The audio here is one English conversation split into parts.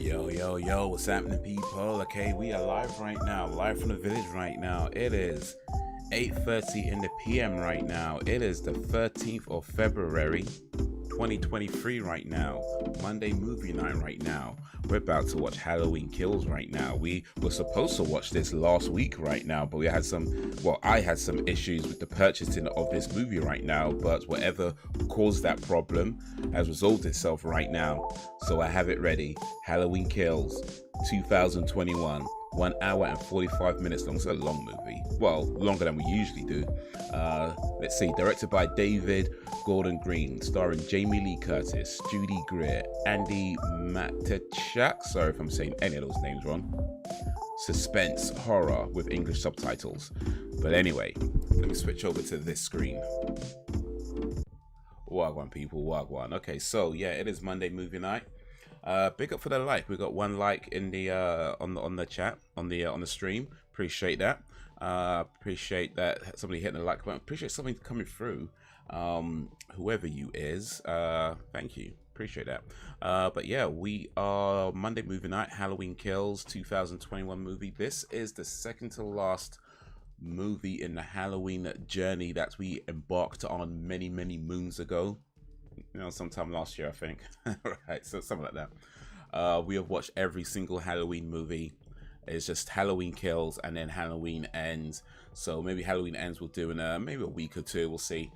Yo, what's happening, people? Okay, we are live right now, live from the village right now. It is 8:30 in the PM right now. It is the 13th of February, 2023 right now. Monday movie night right now. We're about to watch Halloween Kills right now. We were supposed to watch this last week right now, but I had some issues with the purchasing of this movie right now, but whatever caused that problem has resolved itself right now. So I have it ready. Halloween Kills 2021. 1 hour and 45 minutes long. It's a long movie. Well, longer than we usually do. Let's see. Directed by David Gordon Green, starring Jamie Lee Curtis, Judy Greer, Andy Matechak. Sorry if I'm saying any of those names wrong. Suspense horror with English subtitles. But anyway, let me switch over to this screen. Wagwan, people, wagwan. Okay, so yeah, it is Monday movie night. Big up for the like. We got one like in the on the chat on the stream. Appreciate that. Appreciate that somebody hitting the like button. Appreciate something coming through. Whoever you is, thank you. Appreciate that. But yeah, we are Monday movie night. Halloween Kills 2021 movie. This is the second to last movie in the Halloween journey that we embarked on many moons ago. You know, sometime last year, I think. Right, so something like that. We have watched every single Halloween movie. It's just Halloween Kills and then Halloween Ends. So maybe Halloween Ends we'll do in maybe a week or two. We'll see.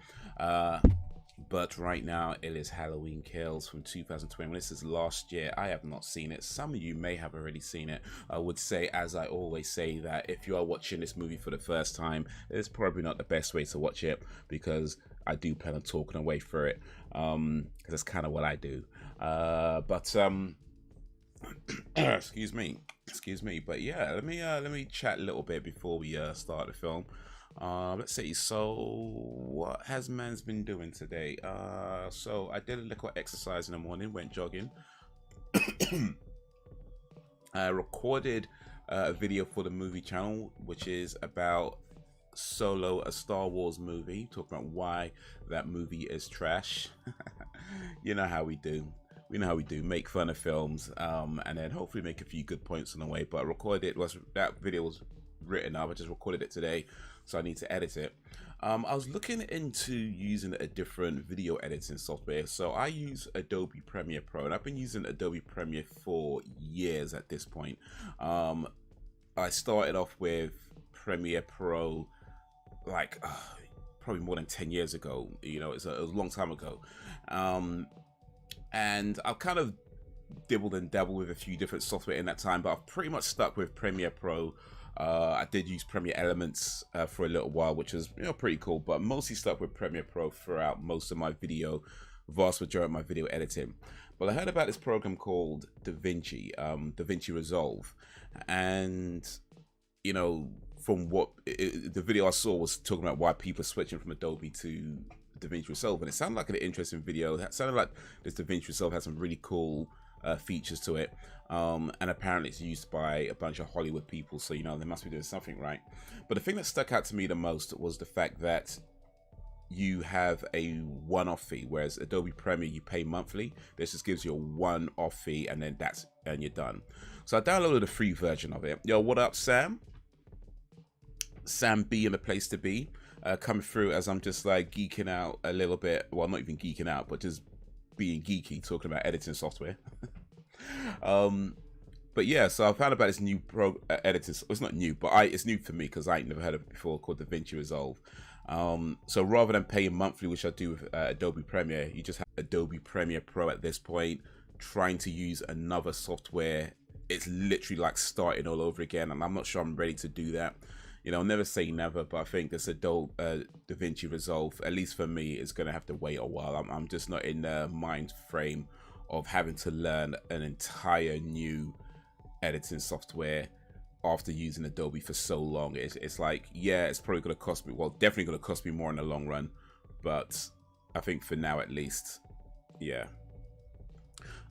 But right now it is Halloween Kills from 2020. This is last year. I have not seen it. Some of you may have already seen it. I would say, as I always say, that if you are watching this movie for the first time, it's probably not the best way to watch it, because I do plan on talking away through it, because that's kind of what I do. Excuse me. But yeah, let me chat a little bit before we start the film. Let's see. So what has man's been doing today? So I did a little exercise in the morning, went jogging. I recorded a video for the movie channel, which is about Solo, a Star Wars movie, talking about why that movie is trash. You know how we do. We know how we do, make fun of films, and then hopefully make a few good points on the way. But I recorded it, that video was written up. I just recorded it today, so I need to edit it. I was looking into using a different video editing software. So I use Adobe Premiere Pro, and I've been using Adobe Premiere for years at this point. I started off with Premiere Pro like probably more than 10 years ago. You know, it was a long time ago. And I've kind of dibbled and dabbled with a few different software in that time, but I've pretty much stuck with Premiere Pro. I did use Premiere Elements for a little while, which is, you know, pretty cool, but mostly stuck with Premiere Pro throughout most of my vast majority of my video editing. But I heard about this program called DaVinci Resolve, and you know, from what the video I saw was talking about why people are switching from Adobe to DaVinci Resolve, and it sounded like an interesting video. It sounded like this DaVinci Resolve has some really cool features to it, and apparently it's used by a bunch of Hollywood people, so you know they must be doing something right. But the thing that stuck out to me the most was the fact that you have a one-off fee, whereas Adobe Premiere you pay monthly. This just gives you a one-off fee, and then you're done. So I downloaded the free version of it. Yo, what up, Sam B in the place to be, coming through as I'm just like geeking out a little bit. Well, not even geeking out, but just being geeky, talking about editing software. But yeah, so I found about this new editing. It's not new, but it's new for me because I ain't never heard of it before, called DaVinci Resolve. So rather than paying monthly, which I do with Adobe Premiere, you just have Adobe Premiere Pro at this point. Trying to use another software, it's literally like starting all over again, and I'm not sure I'm ready to do that. You know, never say never, but I think this DaVinci Resolve, at least for me, is going to have to wait a while. I'm just not in the mind frame of having to learn an entire new editing software after using Adobe for so long. It's like, yeah, it's probably going to cost me, well, definitely going to cost me more in the long run, but I think for now at least, yeah.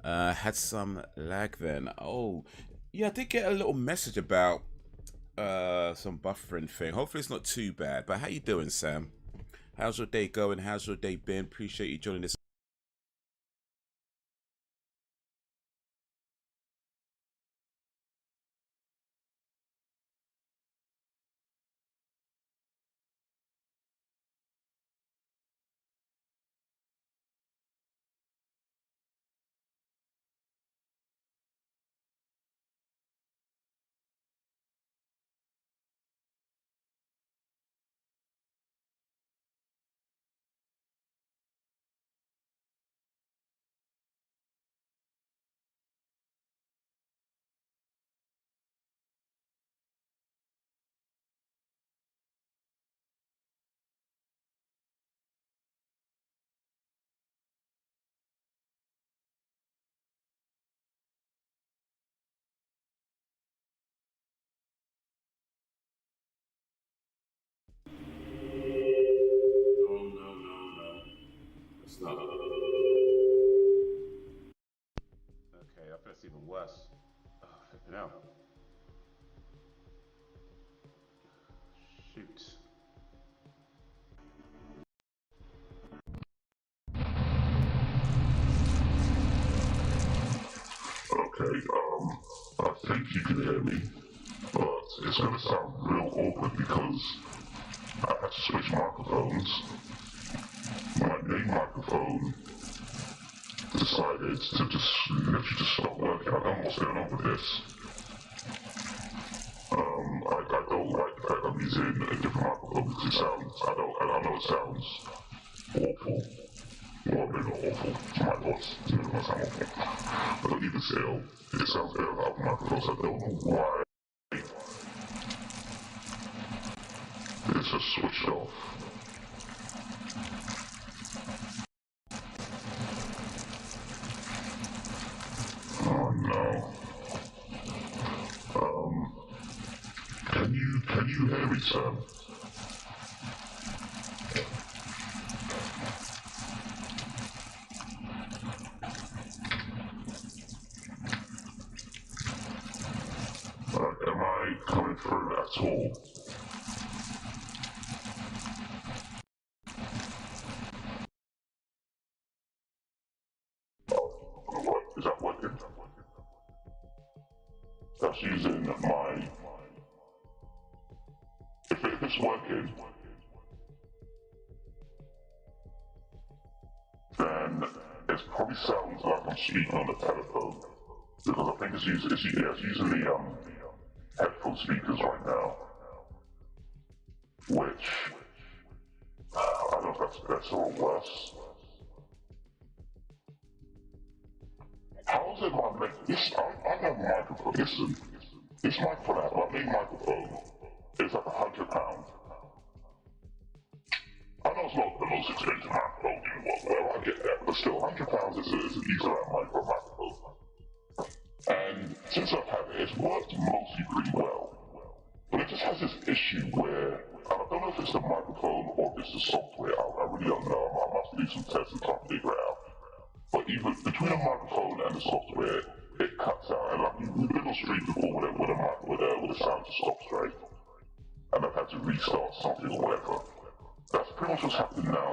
Had some lag then. Oh, yeah, I did get a little message about some buffering thing. Hopefully it's not too bad. But how you doing, Sam? How's your day going? How's your day been? Appreciate you joining this start. Okay, I feel it's even worse. Oh, flipping out. Shoot. Okay, I think you can hear me, but it's gonna sound real awkward because I had to switch microphones. My main microphone decided to just literally just stop working. I don't know what's going on with this. I don't like the fact I'm using a different microphone because it sounds, I know it sounds awful. Well, maybe not awful. My voice doesn't sound awful. But even still, it sounds better without microphones. I don't know why it's just switched off. Oh no. Can you hear me, Sam? Am I coming through at all? What? Is that working? That's using my... If it's working, then it probably sounds like I'm speaking on the telephone. Because I think it's using the headphone speakers right now. Which, I don't know if that's better or worse. How is it I have a microphone, listen. This microphone, my main microphone, is like £100. I know it's not the most expensive microphone in the world, I get that, but still, £100 is a decent microphone. And since I've had it, it's worked mostly pretty well. But it just has this issue where, and I don't know if it's the microphone or if it's the software, I really don't know. I must do some tests and try to figure it out. But even between the microphone and the software, it cuts out. And like we've been on stream before with a sound just stops straight. And I've had to restart something or whatever. That's pretty much what's happening now.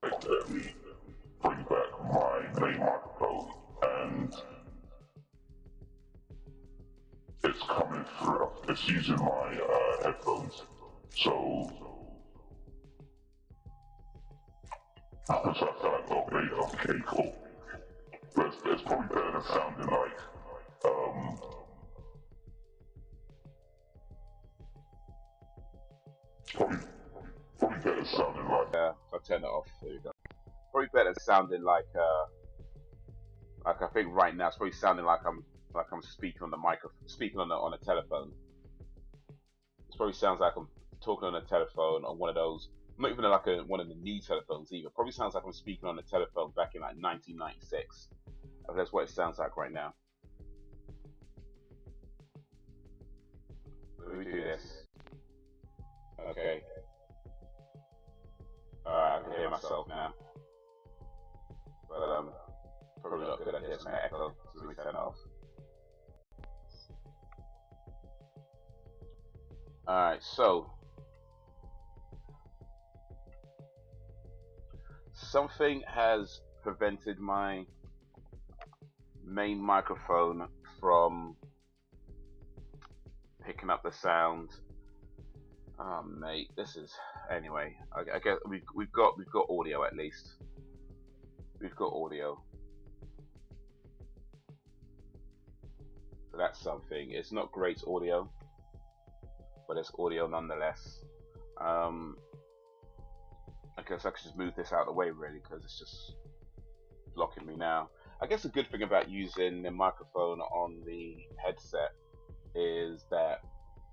Let me bring back my main microphone and it's coming through. It's using my headphones. So I feel like, oh, maybe okay, cool. But it's probably better than sounding like, probably better sounding like. I'll turn it off. There you go. Probably better sounding like I think right now it's probably sounding like I'm speaking on the speaking on a telephone. It probably sounds like I'm talking on a telephone on one of those, not even like one of the new telephones either. Probably sounds like I'm speaking on a telephone back in like 1996. That's what it sounds like right now. Let me do this. Okay. Alright, I can hear myself now. But probably not good at this, man. Echo, so let me turn it off. Alright, so something has prevented my main microphone from picking up the sound. Oh mate, this is anyway. I guess we've got audio at least. We've got audio, so that's something. It's not great audio, but it's audio nonetheless. I guess I could just move this out of the way really because it's just blocking me now. I guess the good thing about using the microphone on the headset is that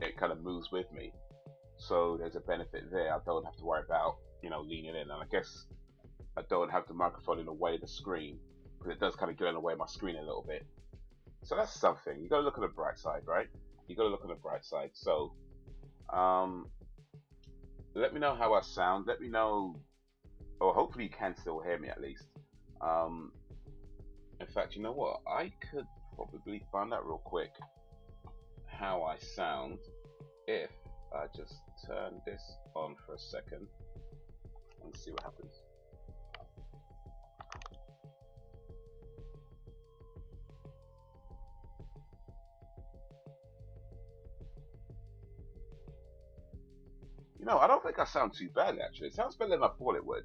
it kind of moves with me. So there's a benefit there. I don't have to worry about, leaning in. And I guess I don't have the microphone in the way of the screen because it does kind of get in the way of my screen a little bit. So that's something. You got to look on the bright side, right? You got to look on the bright side. So, let me know how I sound. Let me know or hopefully you can still hear me at least. In fact, you know what? I could probably find out real quick how I sound if I just turn this on for a second and see what happens. You know, I don't think I sound too bad actually. It sounds better than I thought it would.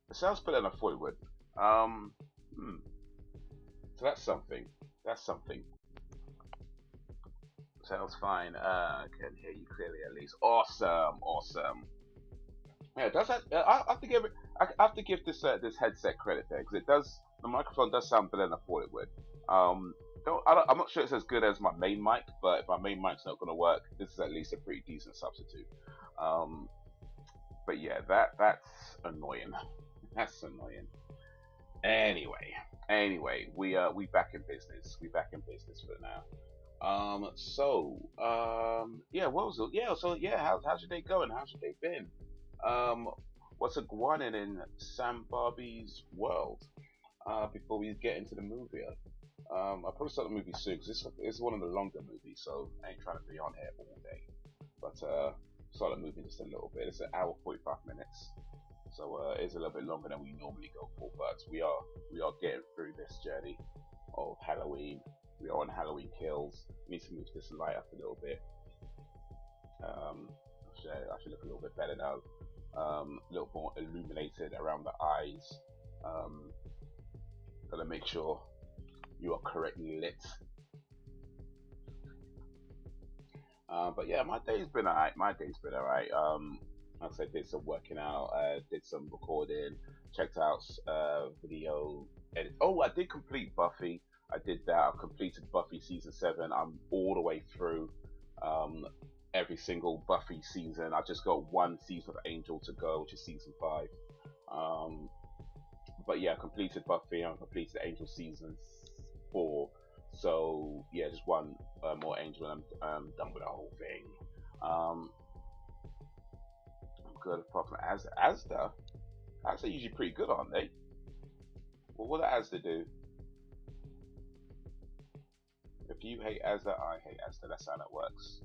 It sounds better than I thought it would. So that's something. That's something. Sounds fine. I can hear you clearly at least. Awesome, awesome. Yeah, does that? I have to give it. I have to give this this headset credit there because it does. The microphone does sound better than I thought it would. I'm not sure it's as good as my main mic, but if my main mic's not going to work, this is at least a pretty decent substitute. But yeah, that's annoying. That's annoying. Anyway, we back in business. We back in business for now. Yeah, what was it? Yeah, so yeah, how's your day going? How's your day been? What's a guanin in Sam Barbie's world? Before we get into the movie, I'll probably start the movie soon because it's one of the longer movies, so I ain't trying to be on here all day. But start the movie just a little bit. It's an hour 45 minutes, so it's a little bit longer than we normally go for. But we are getting through this journey of Halloween. We are on Halloween Kills. Need to move this light up a little bit. I should look a little bit better now. A little more illuminated around the eyes. Gotta make sure you are correctly lit. But yeah, my day's been alright. Like I said, did some working out, did some recording, checked out video edit. Oh, I did complete Buffy. I did that. I completed Buffy season 7. I'm all the way through every single Buffy season. I just got one season of Angel to go, which is season 5. But yeah, I completed Buffy and I completed Angel season 4. So yeah, just one more Angel and I'm done with the whole thing. I'm good apart from Asda. Asda usually pretty good, aren't they? Well, what does Asda do? If you hate Asda, I hate Asda. That's how that works.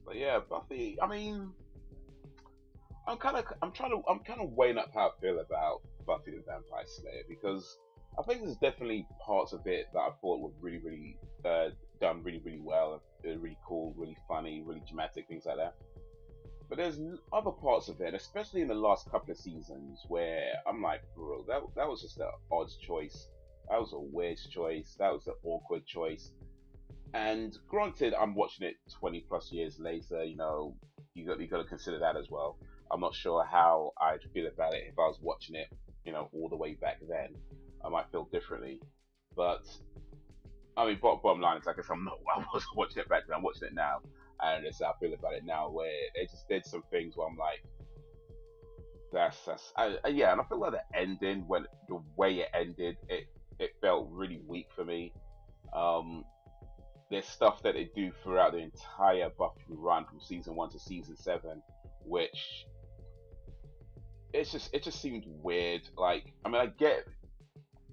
But yeah, Buffy. I mean, I'm kind of weighing up how I feel about Buffy the Vampire Slayer because I think there's definitely parts of it that I thought were really done really well, really cool, really funny, really dramatic, things like that. But there's other parts of it, especially in the last couple of seasons, where I'm like, bro, that was just an odd choice. That was a weird choice. That was an awkward choice. And granted, I'm watching it 20 plus years later. You know, you got to consider that as well. I'm not sure how I'd feel about it if I was watching it, you know, all the way back then. I might feel differently. But I mean, bottom line is, I guess I wasn't watching it back then. I'm watching it now, and it's how I feel about it now. Where they just did some things where I'm like, yeah. And I feel like the ending, when the way it ended, it felt really weak for me. There's stuff that they do throughout the entire Buffy run from season 1 to season 7, which it just seemed weird. Like, I mean, I guess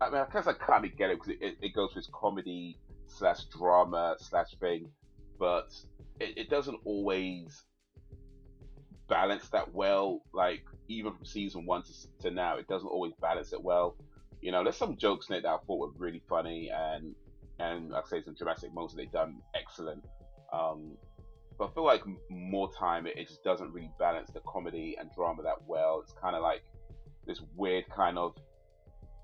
I kind of get it because it goes with comedy slash drama slash thing, but it doesn't always balance that well. Like, even from season 1 to now, it doesn't always balance it well. You know, there's some jokes in it that I thought were really funny, and like I say, some dramatic moments that they've done excellent. But I feel like more time, it just doesn't really balance the comedy and drama that well. It's kind of like this weird kind of,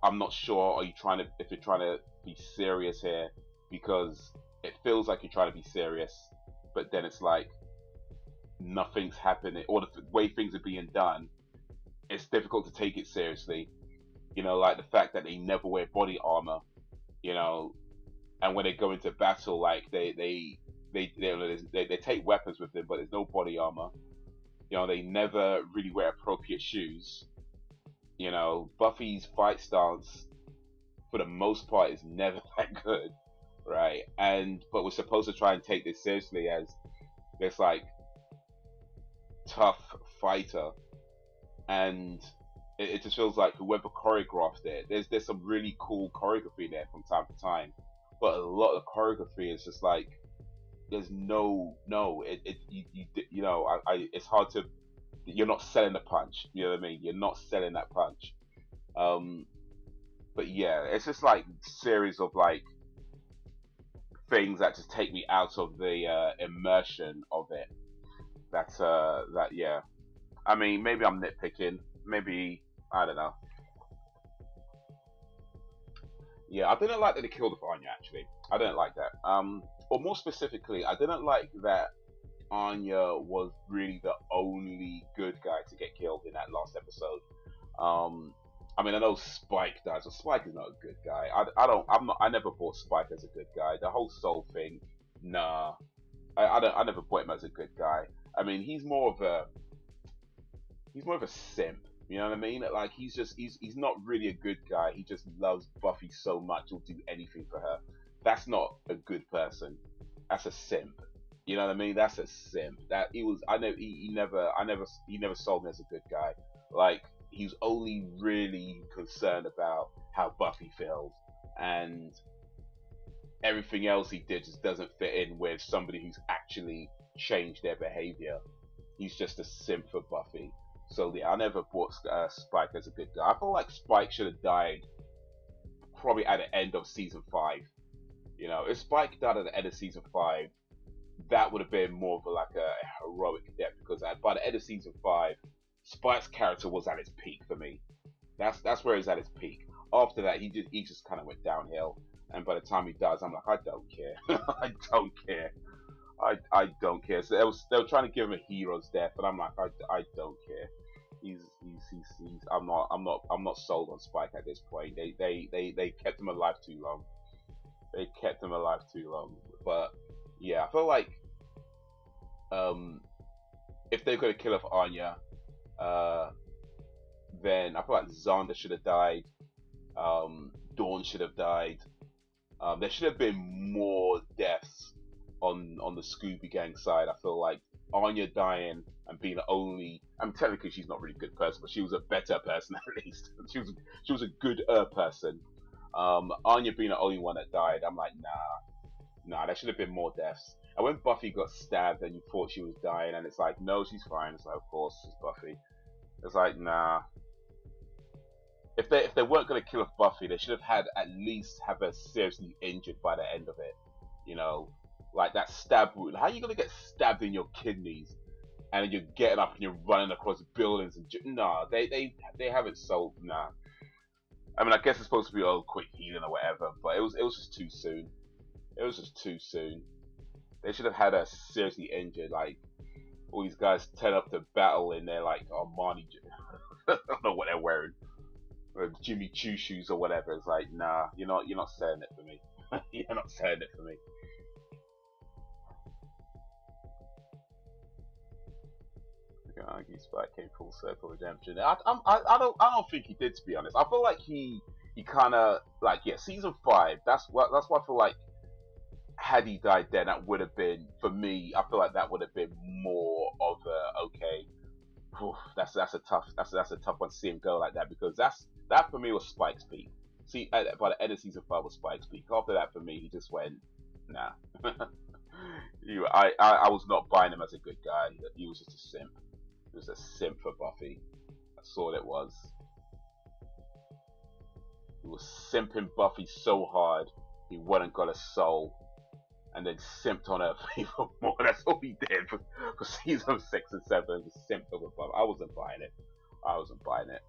I'm not sure, if you're trying to be serious here, because it feels like you're trying to be serious, but then it's like nothing's happening, or the way things are being done, it's difficult to take it seriously. You know, like the fact that they never wear body armor, you know, and when they go into battle, like they take weapons with them, but there's no body armor. You know, they never really wear appropriate shoes. You know, Buffy's fight stance for the most part, is never that good, right? But we're supposed to try and take this seriously as this like tough fighter, and it just feels like whoever choreographed it, there's some really cool choreography there from time to time, but a lot of choreography is just like there's you know, it's hard to, you're not selling the punch, you know what I mean? You're not selling that punch. But yeah, it's just like series of like things that just take me out of the immersion of it. That yeah. I mean, maybe I'm nitpicking. Maybe I don't know. Yeah, I didn't like that they killed off Anya. Actually, I didn't like that. Or more specifically, I didn't like that Anya was really the only good guy to get killed in that last episode. I mean, I know Spike dies, but Spike is not a good guy. I never bought Spike as a good guy. The whole Soul thing, nah. I never bought him as a good guy. I mean, he's more of a simp. You know what I mean? Like he's not really a good guy. He just loves Buffy so much he'll do anything for her. That's not a good person. That's a simp. You know what I mean? That's a simp. That he was. I know he never sold me as a good guy. Like he was only really concerned about how Buffy feels, and everything else he did just doesn't fit in with somebody who's actually changed their behavior. He's just a simp for Buffy. So yeah, I never bought Spike as a good guy. I feel like Spike should have died probably at the end of season 5. You know, if Spike died at the end of season 5, that would have been more of like a heroic death, because by the end of season 5, Spike's character was at its peak for me. That's where he's at his peak. After that, he just kind of went downhill. And by the time he dies, I'm like, I don't care. I don't care. I don't care. So they were trying to give him a hero's death, but I'm like, I don't care. He's I'm not sold on Spike at this point. They kept him alive too long. They kept him alive too long. But yeah, I feel like if they're gonna kill off Anya, then I feel like Xander should have died. Dawn should have died. There should have been more deaths on the Scooby Gang side. I feel like Anya dying and being the only, I mean, technically she's not really a good person, but she was a better person at least. She was a good person. Anya being the only one that died, I'm like, nah, there should have been more deaths. And when Buffy got stabbed and you thought she was dying, and it's like, no, she's fine. It's like, of course, it's Buffy. It's like, nah. If they weren't gonna kill off Buffy, they should have had at least have her seriously injured by the end of it. You know, like that stab wound. How are you gonna get stabbed in your kidneys, and then you're getting up and you're running across buildings and nah, they haven't sold. Nah. I mean, I guess it's supposed to be quick healing or whatever, but it was just too soon. It was just too soon. They should have had her seriously injured. Like all these guys turn up to battle in their like Armani. I don't know what they're wearing. Or Jimmy Choo shoes or whatever. It's like, nah, you're not selling it for me. You're not selling it for me. Spike came full circle redemption. I don't think he did, to be honest. I feel like he kind of like, yeah, season 5. That's what I feel like. Had he died then, that would have been, for me, I feel like that would have been more of a okay. That's a tough one to see him go like that, because that for me was Spike's peak. See, by the end of season 5 was Spike's peak. After that, for me, he just went, nah. I was not buying him as a good guy. He was just a simp. He was a simp for Buffy. That's all it was. He was simping Buffy so hard he wouldn't got a soul, and then simped on her even more. That's all he did for season 6 and 7. Just simped over Buffy. I wasn't buying it. I wasn't buying it.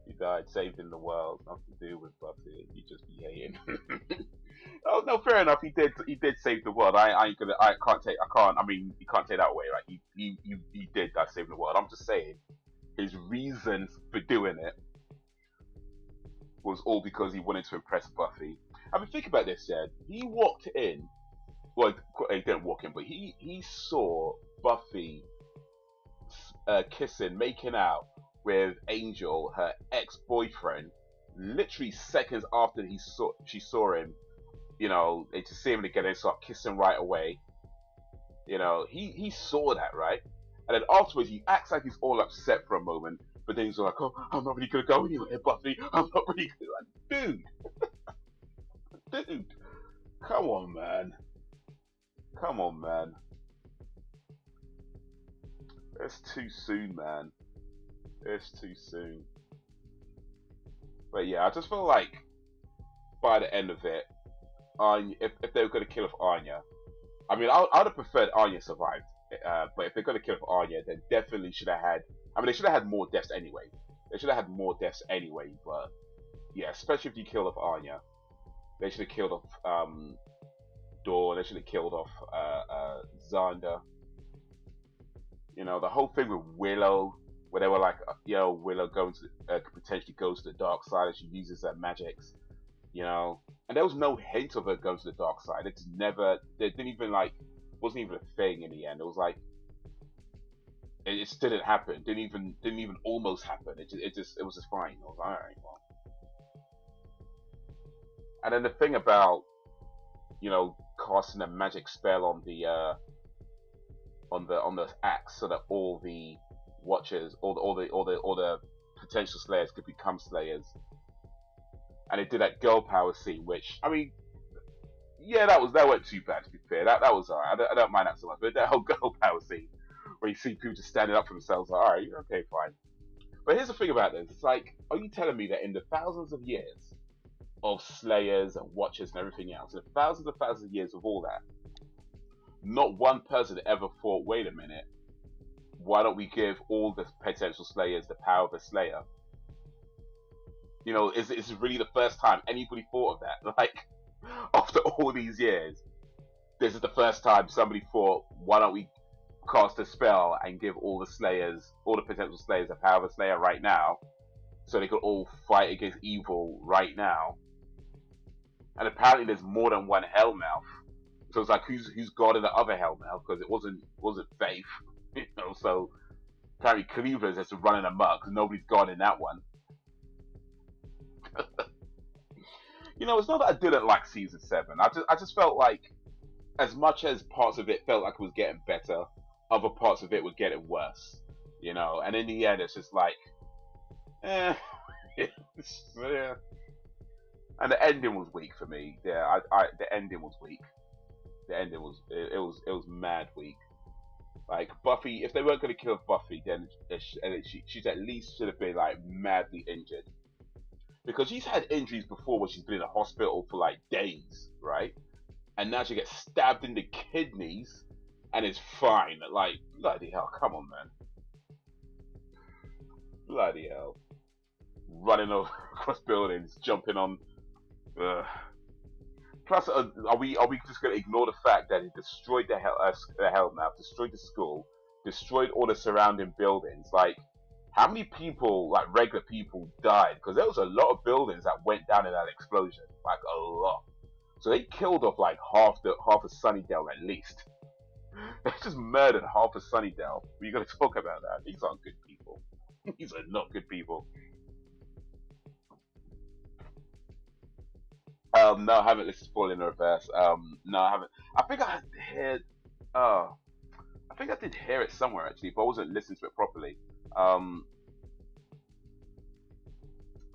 He died saving the world. Nothing to do with Buffy. You just be hating. Oh no, fair enough. He did save the world. I can't. I mean, you can't take that away. Right? He did die saving the world. I'm just saying, his reasons for doing it was all because he wanted to impress Buffy. I mean, think about this, yeah. He walked in. Well, he didn't walk in, but he saw Buffy kissing, making out with Angel, her ex-boyfriend, literally seconds after she saw him. You know, they just see him again, they start kissing right away. You know, he saw that, right? And then afterwards, he acts like he's all upset for a moment, but then he's like, "Oh, I'm not really gonna go anywhere, Buffy. I'm not really gonna." Like, dude, come on, man. Come on, man. It's too soon, man. It's too soon. But yeah, I just feel like by the end of it, Anya, if they were gonna kill off Anya, I mean, I'd have preferred Anya survived. But if they're gonna kill off Anya, then definitely should have had. I mean, they should have had more deaths anyway. They should have had more deaths anyway. But yeah, especially if you killed off Anya, they should have killed off Dawn. They should have killed off Xander. You know, the whole thing with Willow, where they were like, yo, Willow going to potentially goes to the dark side, and she uses her magics. You know, and there was no hint of her going to the dark side. It just never. They didn't even like. Wasn't even a thing in the end. It was like it just didn't happen. Didn't even almost happen. It was just fine. I was like, all right, well. And then the thing about, you know, casting a magic spell on the axe so that all the watchers, all the potential slayers could become slayers. And it did that girl power scene, which, I mean, yeah, that wasn't too bad, to be fair. That was alright. I don't mind that so much. But that whole girl power scene, where you see people just standing up for themselves, like, alright, okay, fine. But here's the thing about this: it's like, are you telling me that in the thousands of years of slayers and watchers and everything else, in the thousands of years of all that, not one person ever thought, wait a minute, why don't we give all the potential slayers the power of a slayer? You know, is it really the first time anybody thought of that? Like, after all these years, this is the first time somebody thought, why don't we cast a spell and give all the slayers, all the potential slayers, the power of a slayer right now, so they could all fight against evil right now. And apparently there's more than one Hellmouth. So it's like, who's God in the other Hellmouth? Because it wasn't Faith. You know, so apparently Cleveland's has to run in amok because nobody's God in that one. You know, it's not that I didn't like season 7. I just felt like, as much as parts of it felt like it was getting better, other parts of it were getting worse. You know, and in the end, it's just like, yeah. And the ending was weak for me. Yeah, the ending was weak. The ending was it was mad weak. Like Buffy, if they weren't going to kill Buffy, then she's at least should have been like madly injured. Because she's had injuries before where she's been in a hospital for like days, right? And now she gets stabbed in the kidneys and it's fine. Like, bloody hell, come on, man. Bloody hell. Running across buildings, jumping on. Plus, are we just going to ignore the fact that he destroyed the Hellmouth, destroyed the school, destroyed all the surrounding buildings? Like, how many people, like regular people, died? Because there was a lot of buildings that went down in that explosion, like a lot. So they killed off like half of Sunnydale at least. They just murdered half of Sunnydale. We're going to talk about that. These aren't good people. These are not good people. No, I haven't listened to Fall in Reverse. No, I haven't. I think I heard. I think I did hear it somewhere actually, but I wasn't listening to it properly. I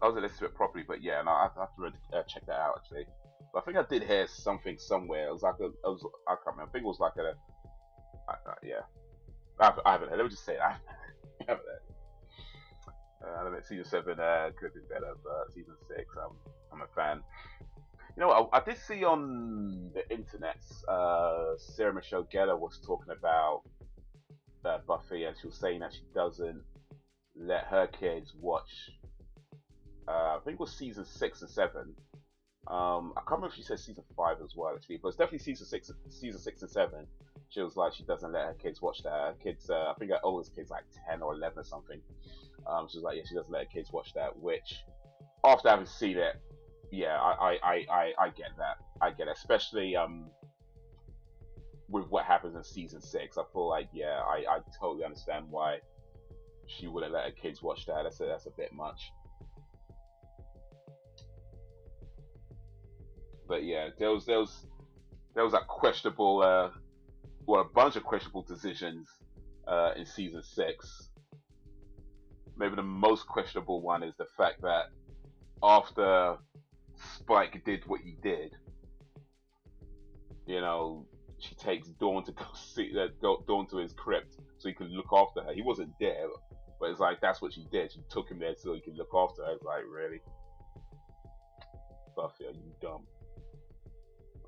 wasn't listening to it properly, but yeah, no, I have to check that out actually. But I think I did hear something somewhere. It was like I can't remember. I think it was like yeah. I haven't heard. Let me just say it. I haven't heard. I don't know, season 7 could have been better, but season 6, I'm a fan. You know, I did see on the internet, Sarah Michelle Gellar was talking about Buffy, and she was saying that she doesn't let her kids watch. I think it was season 6 and 7. I can't remember if she said season 5 as well, actually, but it's definitely season 6 and 7. She was like, she doesn't let her kids watch that. Her kids, I think her oldest kid's like 10 or 11 or something. She was like, yeah, she doesn't let her kids watch that. Which, after having seen it, yeah, I get that. I get it, especially with what happens in season 6. I feel like, yeah, I totally understand why she wouldn't let her kids watch that. That's a bit much. But yeah, there was that questionable, well, a bunch of questionable decisions in season 6. Maybe the most questionable one is the fact that after Spike did what he did, you know, she takes Dawn to go see Dawn to his crypt so he could look after her. He wasn't there, but it's like that's what she did. She took him there so he could look after her. It's like, really, Buffy, are you dumb?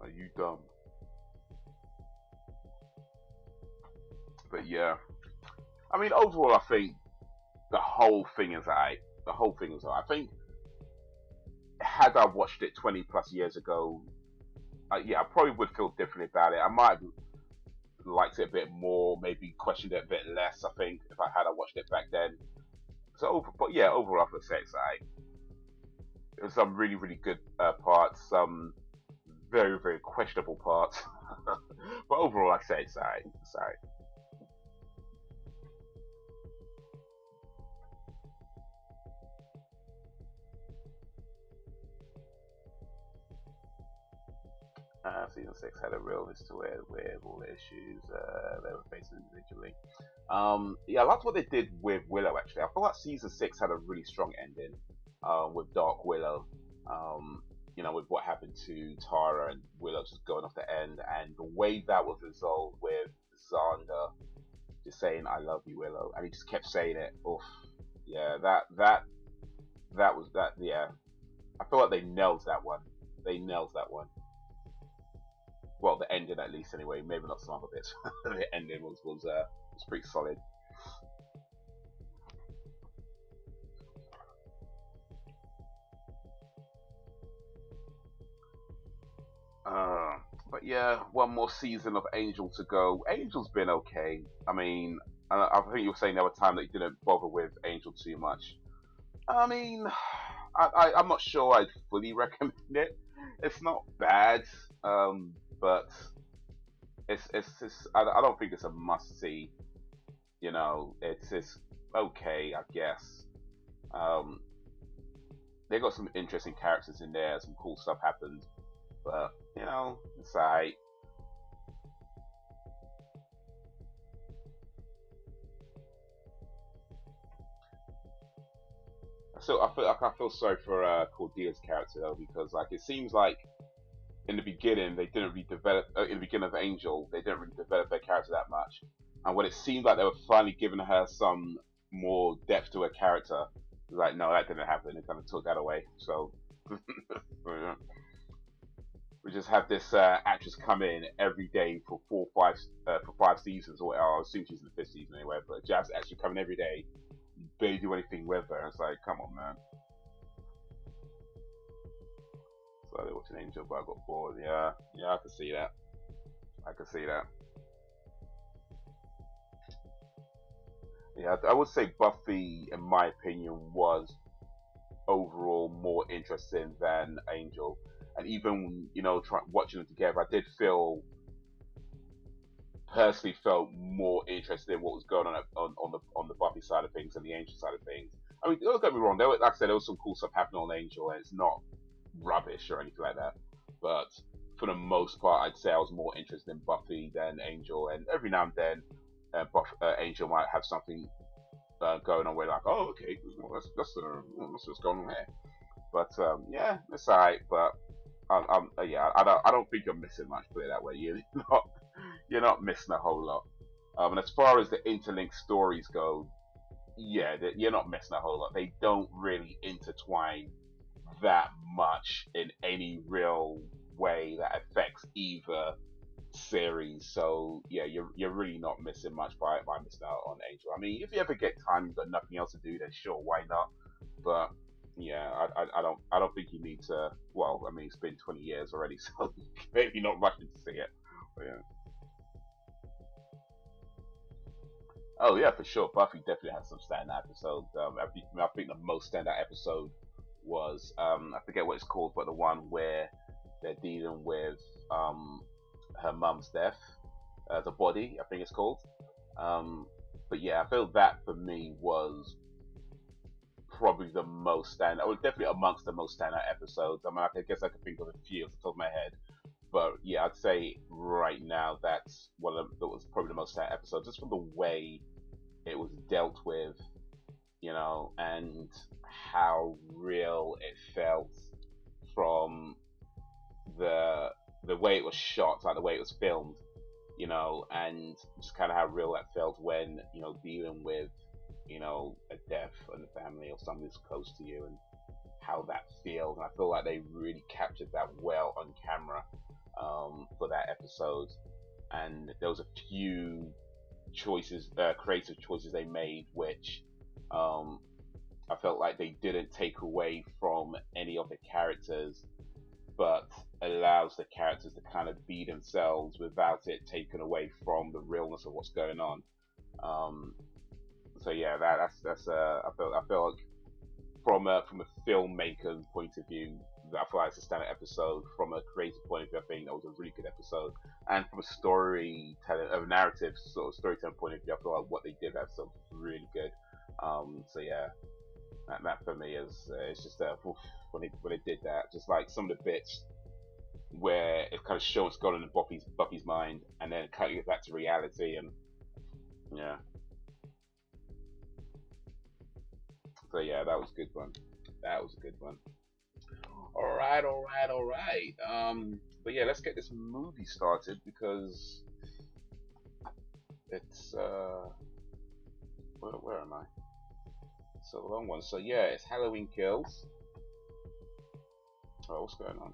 Are you dumb? But yeah, I mean, overall, I think the whole thing is alright. The whole thing is alright. I think had I watched it 20 plus years ago, yeah, I probably would feel differently about it. I might have liked it a bit more, maybe questioned it a bit less. I think if I had watched it back then. So, but yeah, overall, I would say it's alright. There's some really, really good parts, some very, very questionable parts. But overall, I say it's alright. It's alright. Season 6 had a real list to it with all the issues they were facing individually. Yeah, I liked what they did with Willow, actually. I feel like Season 6 had a really strong ending with Dark Willow. You know, with what happened to Tara and Willow just going off the end, and the way that was resolved with Xander just saying "I love you, Willow," and he just kept saying it. Oof, yeah, that was that. Yeah, I feel like they nailed that one. They nailed that one. Well, the ending at least, anyway. Maybe not some other bits. The ending was pretty solid. But yeah, one more season of Angel to go. Angel's been okay. I mean, I think you were saying the other time that you didn't bother with Angel too much. I mean, I'm not sure I'd fully recommend it. It's not bad, but I don't think it's a must see. You know, it's okay, I guess. Um, they got some interesting characters in there. Some cool stuff happened, but you know, it's alright. So I feel sorry for Cordelia's character though, because like it seems like in the beginning they didn't really develop in the beginning of Angel they didn't really develop their character that much, and when it seemed like they were finally giving her some more depth to her character, like no, that didn't happen. They kind of took that away. So we just have this actress come in every day for for 5 seasons, or I assume she's in the 5th season anyway. But just actually coming every day, you barely do anything with her. It's like, come on, man. So they watching Angel, but I got bored. Yeah, yeah, I can see that. I can see that. Yeah, I would say Buffy, in my opinion, was overall more interesting than Angel. And even watching them together, I did feel personally felt more interested in what was going on the Buffy side of things and the Angel side of things. I mean, don't get me wrong. Like I said, there was some cool stuff happening on Angel, and it's not rubbish or anything like that. But for the most part, I'd say I was more interested in Buffy than Angel. And every now and then, Angel might have something going on where like, oh, okay, well, that's what's going on here. But yeah, it's alright. But yeah, I don't think you're missing much. Put it that way. Not you're not missing a whole lot. And as far as the interlinked stories go, yeah, you're not missing a whole lot. They don't really intertwine that much in any real way that affects either series. So yeah, you're really not missing much by missing out on Angel. I mean, if you ever get time, you've got nothing else to do, then sure, why not? But yeah, I don't think you need to. Well, I mean, it's been 20 years already, so maybe not rushing to see it. But yeah. Oh yeah, for sure. Buffy definitely has some standout episodes. I think the most standout episode was I forget what it's called, but the one where they're dealing with her mum's death, the body. I think it's called. Um, But yeah, I feel that for me was probably the most standout, or definitely amongst the most standout episodes. I mean, I guess I could think of a few off the top of my head, but yeah, I'd say right now that's that was probably the most standout episode, just from the way it was dealt with, you know, and how real it felt from the the way it was shot, like the way it was filmed, you know, and just kind of how real that felt when, you know, dealing with, you know, a death in the family or something that's close to you, and how that feels. And I feel like they really captured that well on camera for that episode. And there was a few choices, creative choices they made, which I felt like they didn't take away from any of the characters, but allows the characters to kind of be themselves without it taken away from the realness of what's going on. Um, so yeah, that's I feel like from a filmmaker point of view, I feel like it's a standard episode. From a creative point of view, I think that was a really good episode. And from a storytelling, a narrative sort of storytelling point of view, I feel like what they did that episode was really good. So yeah, that for me is it's just when they did that, just like some of the bits where it kind of shows what's going on in Buffy's mind, and then cutting it back to reality, and yeah. So yeah, that was a good one. That was a good one. All right, all right, all right. But yeah, let's get this movie started because it's where am I? It's a long one. So yeah, it's Halloween Kills. Oh, what's going on?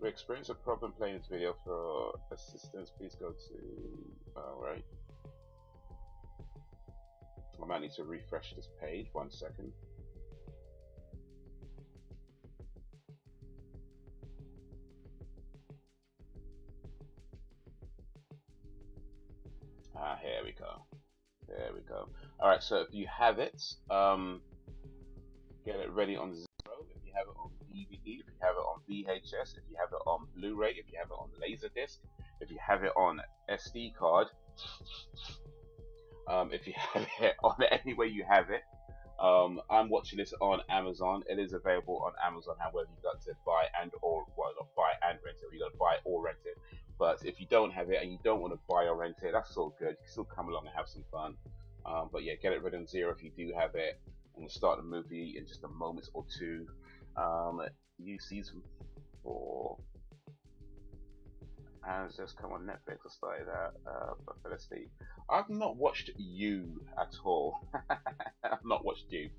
We experience a problem playing this video. For assistance, please go to. Alright. I might need to refresh this page. 1 second. Here we go. There we go. Alright, so if you have it, get it ready on 0. If you have it on DVD, if you have it on VHS, if you have it on Blu-ray, if you have it on Laserdisc, if you have it on SD card, if you have it on any way you have it. I'm watching this on Amazon. It is available on Amazon. However, you got to buy and or well, not buy and rent it. You got to buy or rent it. But if you don't have it and you don't want to buy or rent it, that's all good. You can still come along and have some fun. But yeah, get it ready on 0 if you do have it. I'm gonna start the movie in just a moment or two. New season 4. And it's just come on Netflix. I started that, but fell asleep. I've not watched You at all. I've not watched You.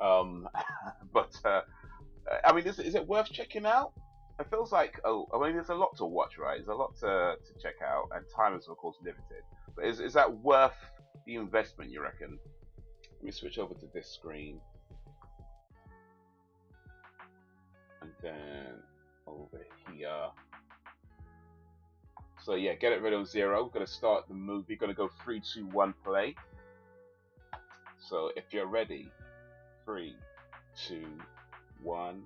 But I mean, is it worth checking out? It feels like, I mean, there's a lot to watch, right? There's a lot to check out, and time is of course limited. But is that worth the investment, you reckon? Let me switch over to this screen, and then over here. So yeah, get it ready on 0. We're gonna start the movie. Gonna go 3, 2, 1, play. So if you're ready, 3, 2, 1,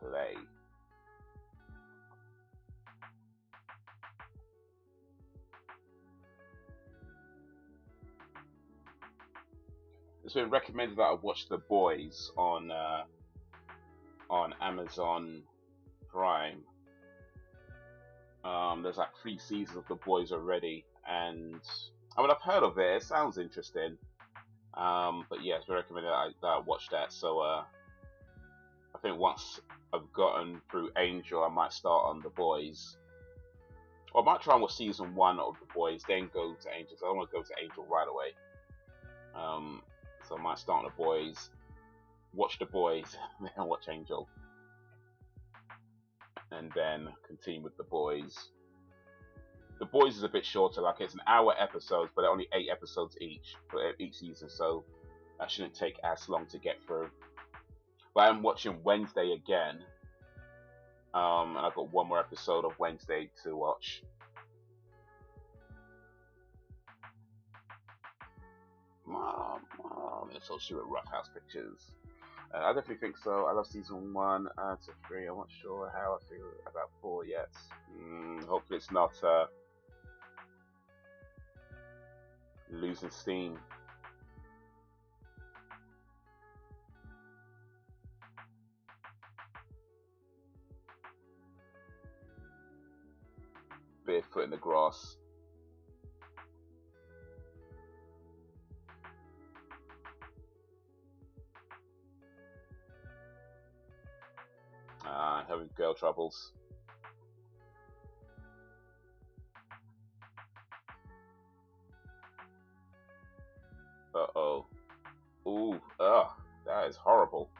play. It's been recommended that I watch The Boys on Amazon Prime. There's like 3 seasons of The Boys already, and I mean, I've heard of it. It sounds interesting. But yeah, it's been recommended that I watch that. So I think once I've gotten through Angel, I might start on The Boys. Or I might try and watch season 1 of The Boys, then go to Angel. So I don't want to go to Angel right away. So I might start on The Boys, watch The Boys, then watch Angel, and then continue with The Boys. The Boys is a bit shorter, like it's an hour episodes, but only 8 episodes each for each season, so that shouldn't take as long to get through. But I'm watching Wednesday again, and I've got 1 more episode of Wednesday to watch. Mom, it's all shoot at Rough House Pictures. I definitely think so. I love season 1 to 3. I'm not sure how I feel about 4 yet. Hopefully it's not Losing steam. Barefoot in the grass. Having girl troubles. Uh-oh. Ooh, that is horrible.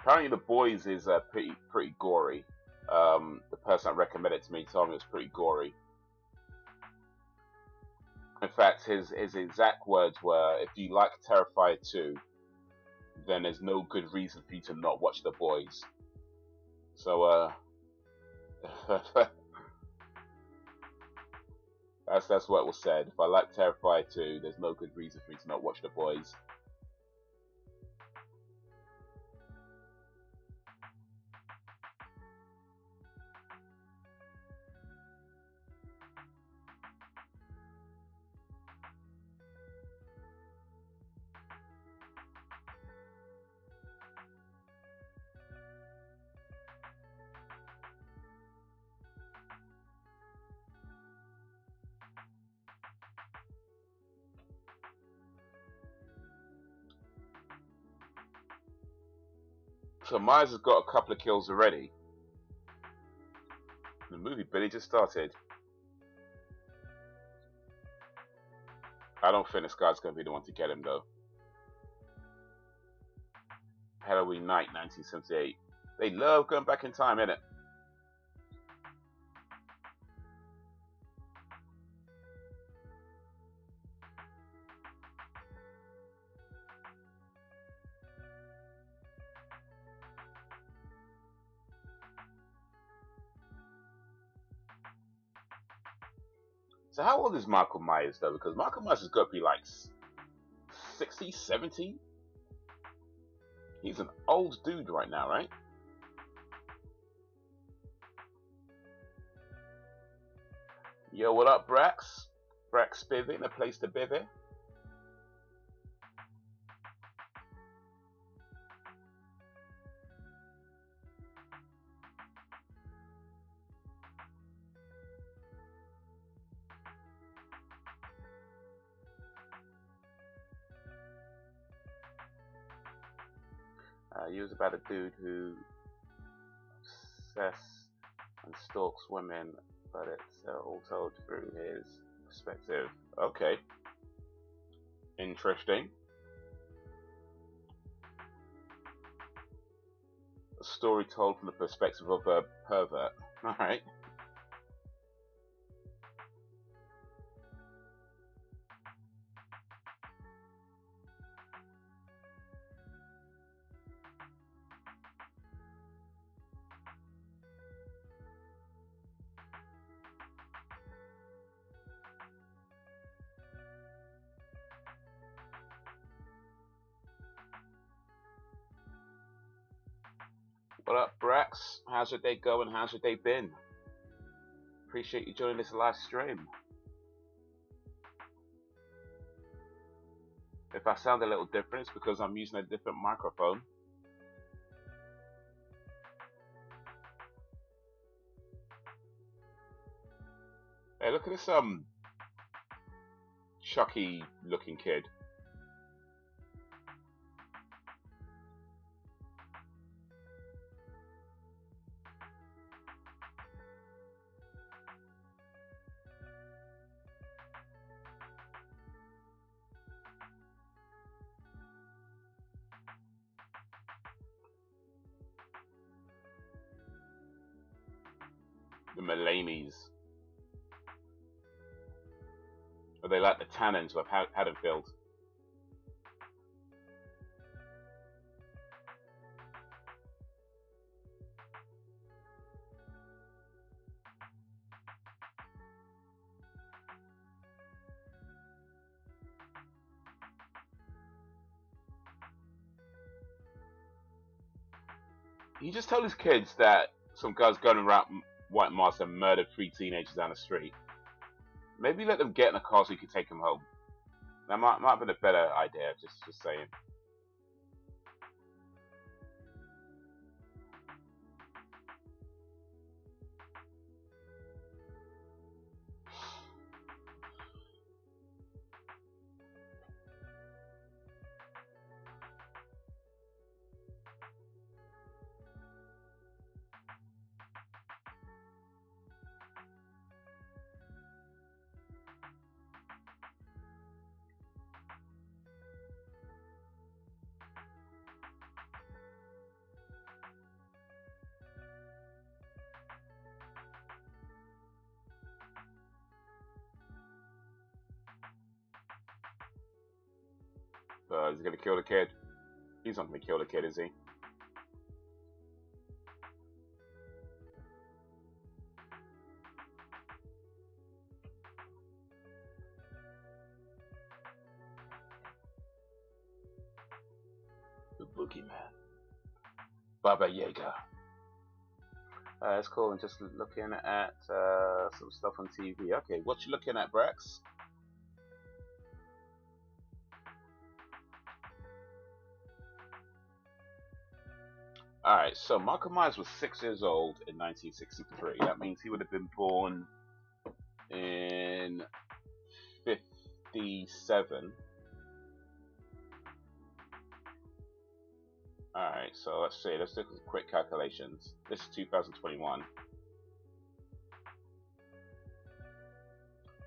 Apparently The Boys is pretty gory. The person that recommended it to me told me it was pretty gory. In fact, his exact words were, if you like Terrifier 2, then there's no good reason for you to not watch The Boys. So, that's what was said. If I like Terrifier 2, there's no good reason for me to not watch The Boys. So Myers has got a couple of kills already. The movie barely just started. I don't think this guy's going to be the one to get him, though. Halloween Night, 1978. They love going back in time, innit? So how old is Michael Myers, though? Because Michael Myers has got to be like 60, 70? He's an old dude right now, right? Yo, what up, Brax? Brax Bivy, in a place to bivy. He was about a dude who obsesses and stalks women, but it's all told through his perspective. Okay. Interesting. A story told from the perspective of a pervert. Alright. What up, Brax? How's your day going? How's your day been? Appreciate you joining this live stream. If I sound a little different, it's because I'm using a different microphone. Hey, look at this Chucky looking kid. The Mulaney's. Or they like the Tannins with Haddonfield. He just told his kids that some guy's going around white masks and murdered 3 teenagers down the street. Maybe let them get in a car so you can take them home. That might have been a better idea. Just saying. He's gonna kill the kid. He's not gonna kill the kid, is he? The boogeyman. Baba Yaga. It's cool. I'm just looking at some stuff on TV. Okay, what you looking at, Brax? Alright, so Michael Myers was 6 years old in 1963. That means he would have been born in 57. Alright, so let's see. Let's do some quick calculations. This is 2021.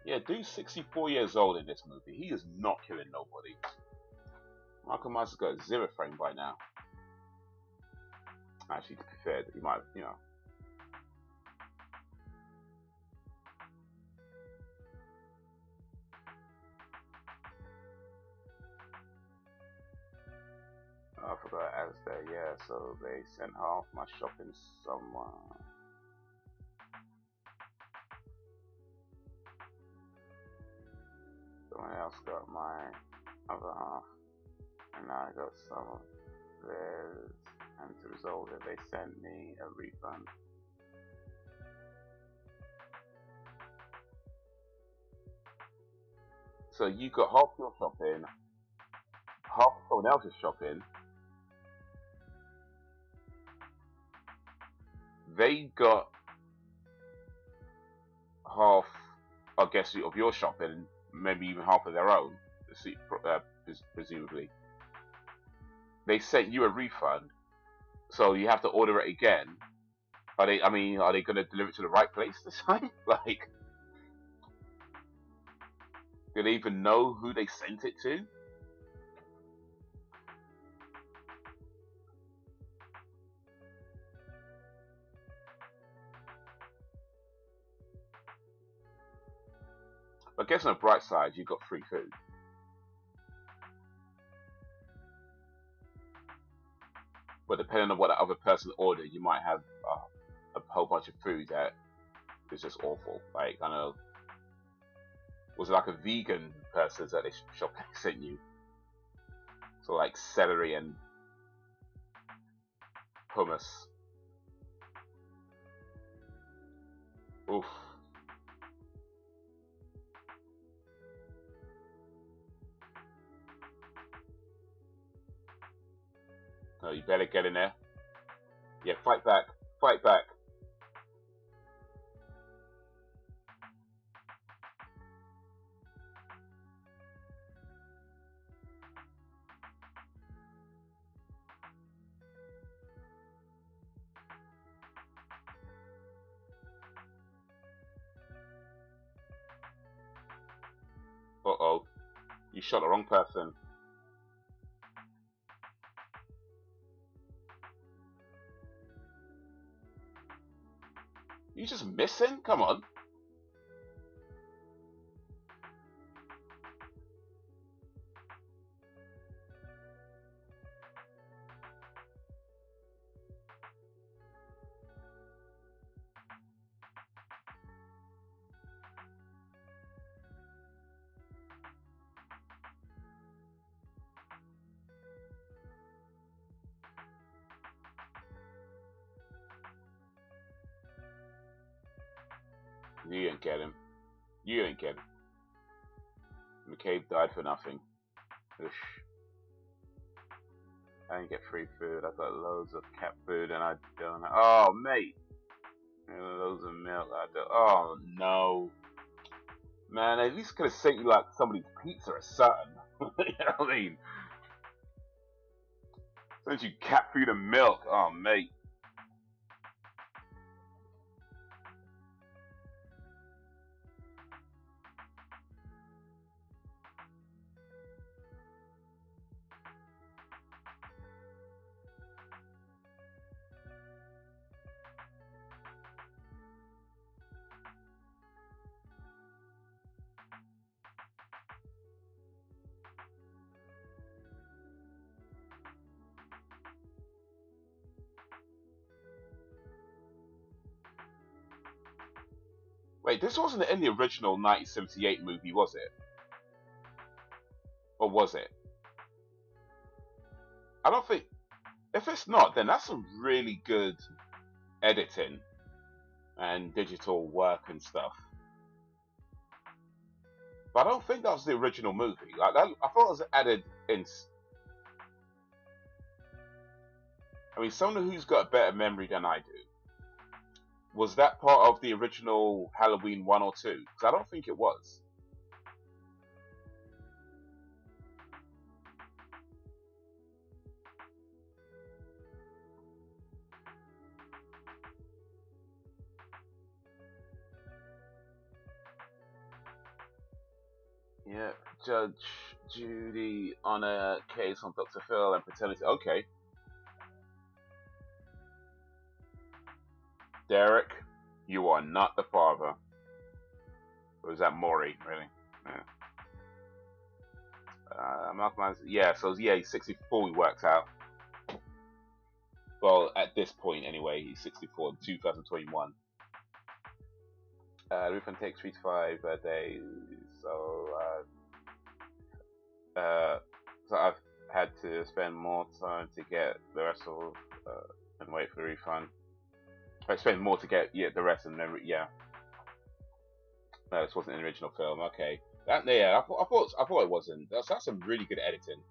Yeah, dude's 64 years old in this movie. He is not killing nobody. Michael Myers has got a 0 frame by now. Actually, to be fair, you might, you know. Oh, I forgot I was there. Yeah, so they sent half my shopping somewhere. Someone else got my other half, and I got some of theirs. And as a result, they sent me a refund. So you got half your shopping, half someone else's shopping. They got half, I guess, of your shopping, maybe even half of their own, presumably. They sent you a refund, so you have to order it again. Are they? I mean, are they going to deliver it to the right place this time? Like, do they even know who they sent it to? I guess on the bright side, you got free food. But depending on what the other person ordered, you might have a whole bunch of food that is just awful. Like, I know, was it like a vegan person that they sent you? So like celery and hummus. Oof. No, you better get in there. Yeah, fight back. Fight back. Uh-oh. You shot the wrong person. You just missing? Come on. You didn't get him. You ain't get it. McCabe died for nothing. Ish. I didn't get free food. I got loads of cat food and I don't. Oh, mate. Loads of milk. Oh, no. Man, at least could have sent you like somebody's pizza or something. You know what I mean? Sent you cat food and milk. Oh, mate. Wait, this wasn't in the original 1978 movie, was it? Or was it? I don't think. If it's not, then that's some really good editing and digital work and stuff. But I don't think that was the original movie. Like that, I thought it was added in. I mean, someone who's got a better memory than I do. Was that part of the original Halloween 1 or 2? Because I don't think it was. Yeah, Judge Judy on a case on Dr. Phil and paternity. Okay. Derek, you are not the father. Or is that Maury, really? Yeah. Malcolm, yeah, so yeah, he's 64, he works out. Well, at this point anyway, he's 64 in 2021. Refund takes 3 to 5 days, so I've had to spend more time to get the rest of and wait for the refund. I spent more to get the rest, and then yeah. No, this wasn't an original film. Okay, I thought it wasn't. That's some really good editing.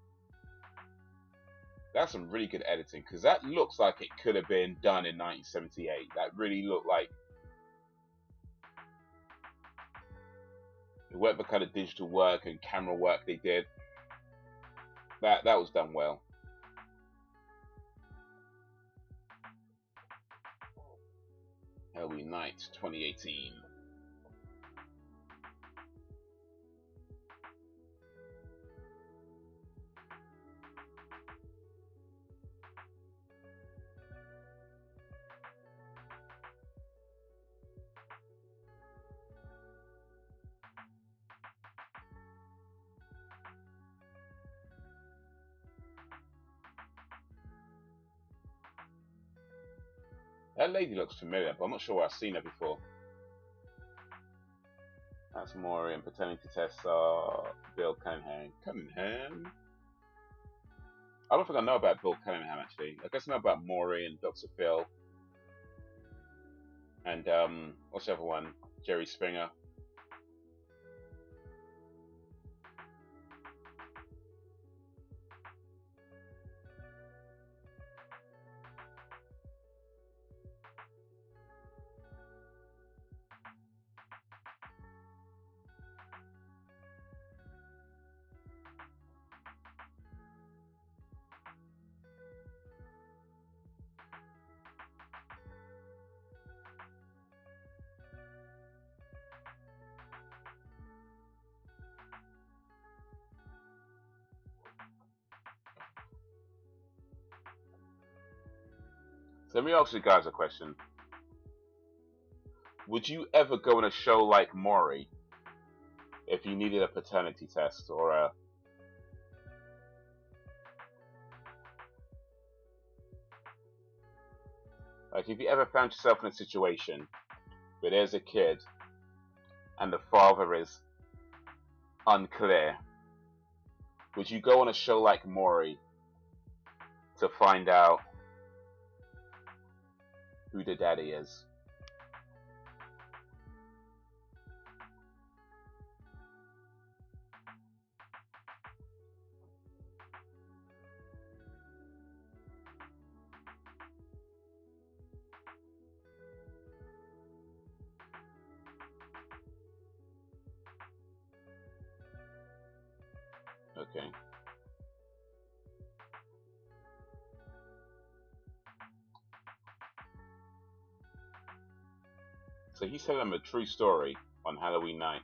That's some really good editing because that looks like it could have been done in 1978. That really looked like whatever kind of digital work and camera work they did. That was done well. Halloween Night 2018. That lady looks familiar, but I'm not sure where I've seen her before. That's Maury and paternity tests are Bill Cunningham. Cunningham? I don't think I know about Bill Cunningham actually. I guess I know about Maury and Dr. Phil. And what's the other one? Jerry Springer. So let me ask you guys a question. Would you ever go on a show like Maury if you needed a paternity test or a... Like, if you ever found yourself in a situation where there's a kid and the father is unclear, would you go on a show like Maury to find out who the daddy is? Okay. So he's telling them a true story on Halloween night.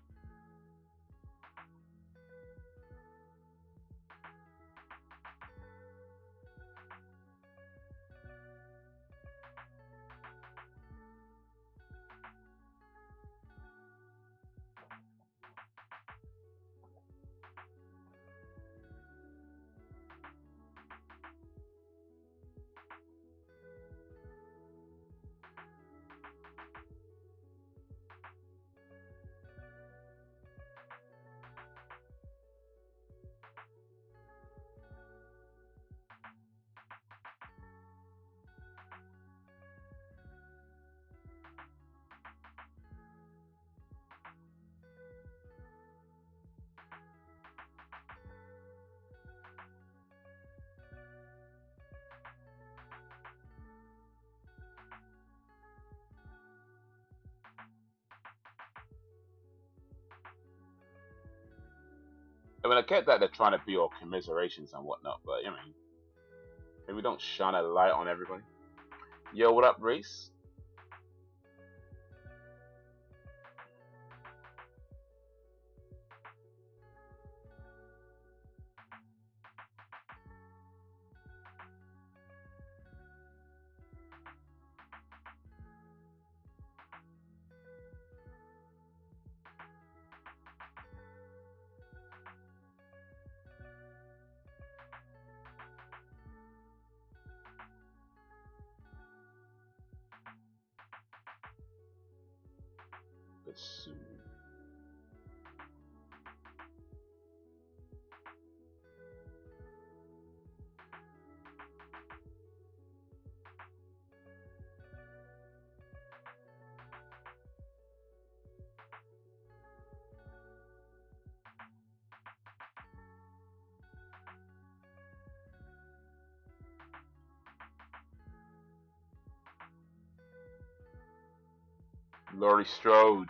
I mean, I get that they're trying to be all commiserations and whatnot, but I mean, maybe don't shine a light on everybody. Yo, what up, Reese? Let's see. Laurie Strode.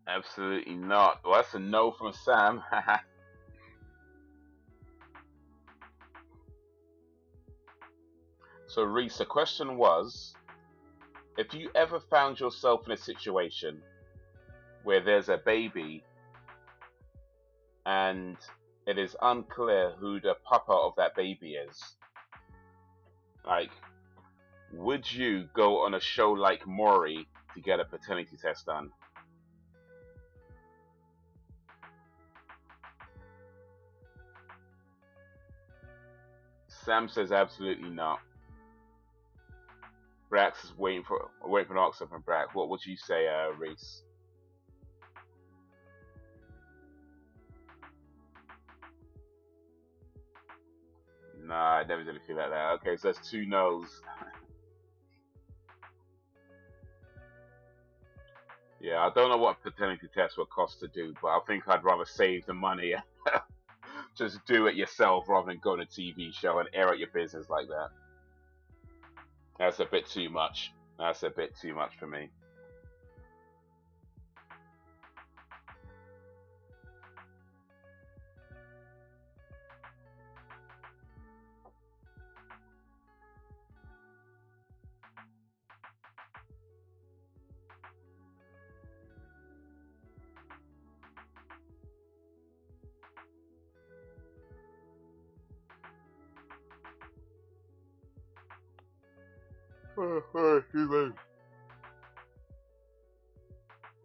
Absolutely not. Well, that's a no from Sam. So, Reese, the question was, if you ever found yourself in a situation where there's a baby and it is unclear who the papa of that baby is, like, would you go on a show like Maury to get a paternity test done? Sam says absolutely not. Brax is waiting for an answer from Brax. What would you say, Reese? Nah, I never did feel like that. Okay, so that's 2 no's. Yeah, I don't know what paternity test would cost to do, but I think I'd rather save the money. Just do it yourself rather than go on a TV show and air out your business like that. That's a bit too much. That's a bit too much for me.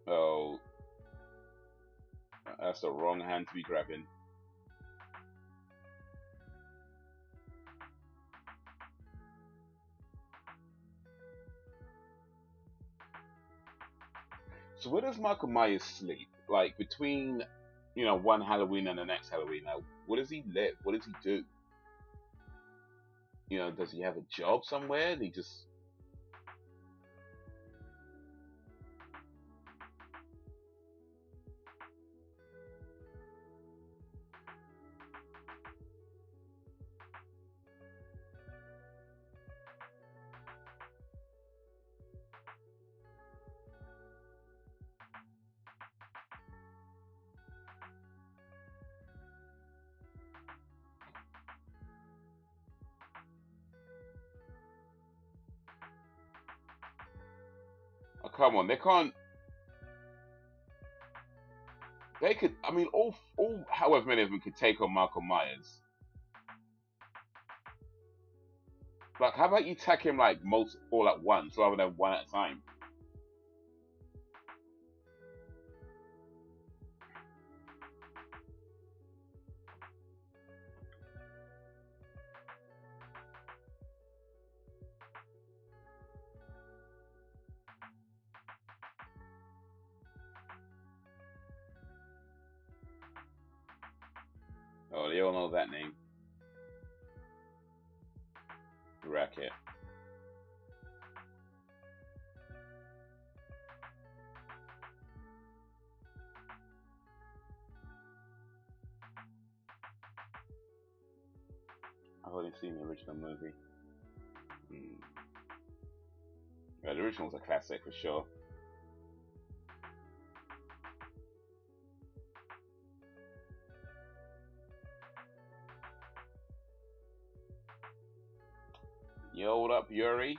Oh, that's the wrong hand to be grabbing. So where does Michael Myers sleep? Like between, one Halloween and the next Halloween. Like, where does he live? What does he do? Does he have a job somewhere? He just come on, they can't. They could. I mean, all however many of them could take on Michael Myers. Like, how about you attack him like all at once rather than one at a time? Oh, they all know that name. Racket. I've only seen the original movie. Yeah, the original's a classic for sure. Yo, what up, Yuri?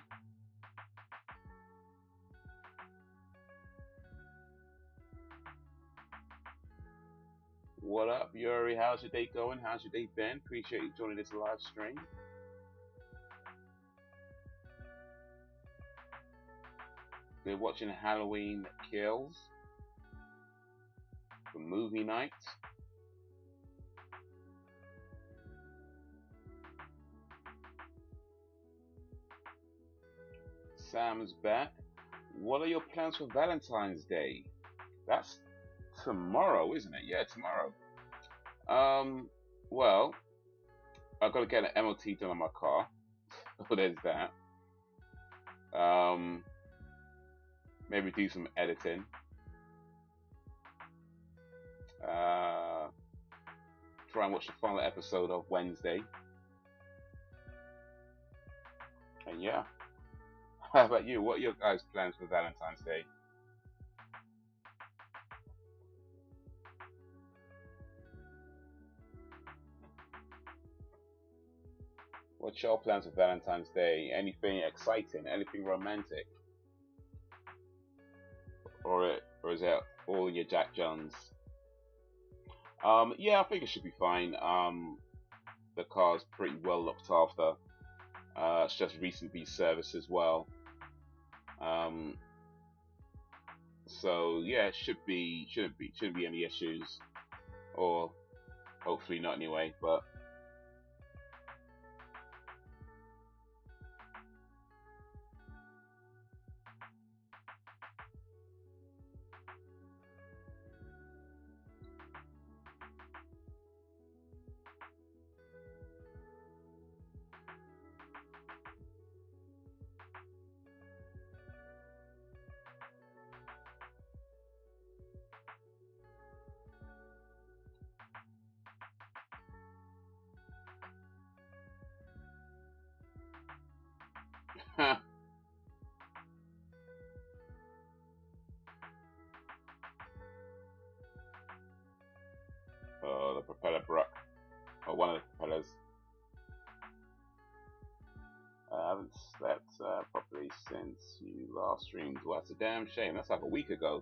What up, Yuri? How's your day going? How's your day been? Appreciate you joining this live stream. We're watching Halloween Kills for movie night. Sam's back. What are your plans for Valentine's Day? That's tomorrow, isn't it? Yeah, tomorrow. Well, I've got to get an MOT done on my car. So there's that. Maybe do some editing. Try and watch the final episode of Wednesday. And yeah. How about you? What are your guys' plans for Valentine's Day? What's your plans for Valentine's Day? Anything exciting? Anything romantic? Or is it all your Jack Jones? Yeah, I think it should be fine. The car's pretty well looked after. It's just recently serviced as well. So yeah, it shouldn't be any issues, or hopefully not anyway. But oh, the propeller broke, or one of the propellers. I haven't slept properly since you last streamed. Well, that's a damn shame. That's like a week ago.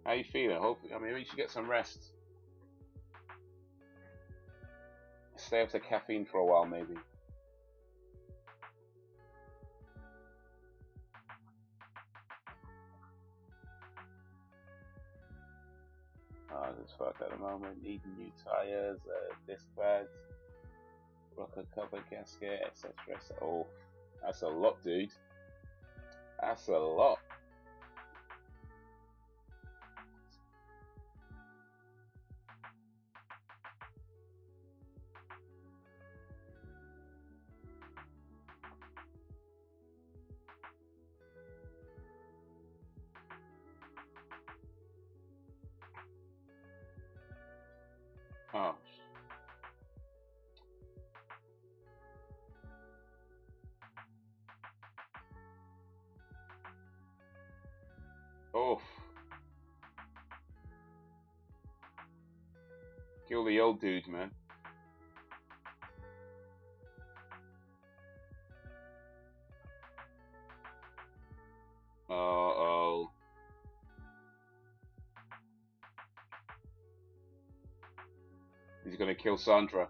How you feeling? Hopefully, I mean, you should get some rest. Stay off the caffeine for a while, maybe. Just fucked at the moment. Needing new tires, disc pads, rocker cover gasket, etc. Oh, that's a lot, dude. That's a lot. Oh. Oof. Kill the old dude, man. He's gonna kill Sandra.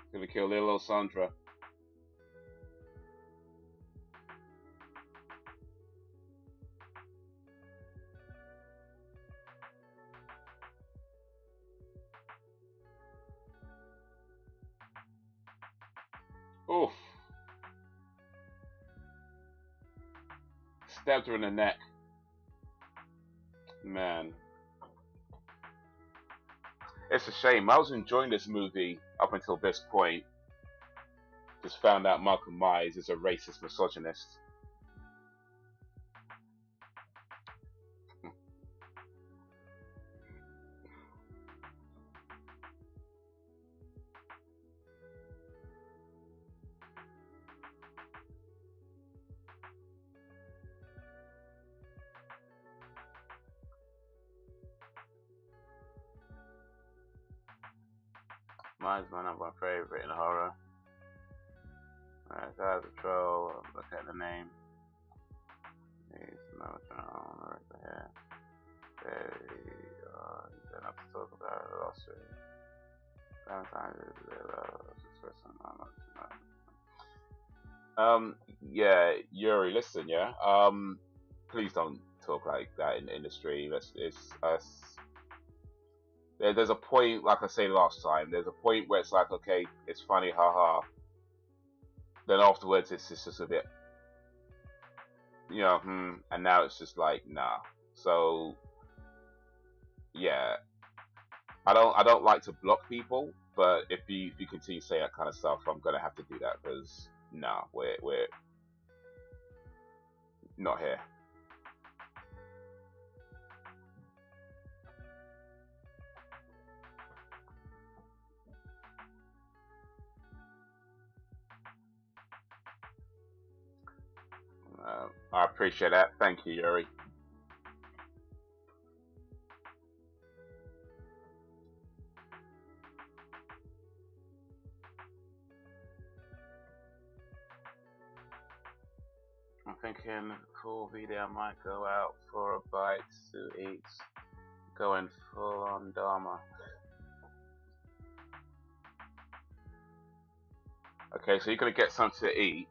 He's gonna kill little old Sandra. Oof. Stabbed her in the neck. Man. It's a shame. I was enjoying this movie up until this point. Just found out Michael Myers is a racist misogynist. Mine's my number favorite in horror. Alright, guys, a troll. Look at the name. He's another troll. Right there. You don't have to talk about it. Lost it. Sometimes it's a little. Yeah, Yuri, listen, yeah. Please don't talk like that in the industry. It's us. There's a point, like I said last time, there's a point where it's like, okay, it's funny, haha. Then afterwards, it's just a bit, and now it's just like, nah. So, yeah, I don't like to block people, but if you continue to say that kind of stuff, I'm gonna have to do that because, nah, we're not here. I appreciate that. Thank you, Yuri. I'm thinking for video I might go out for a bite to eat, going full on Dharma. Okay, so you're gonna get something to eat.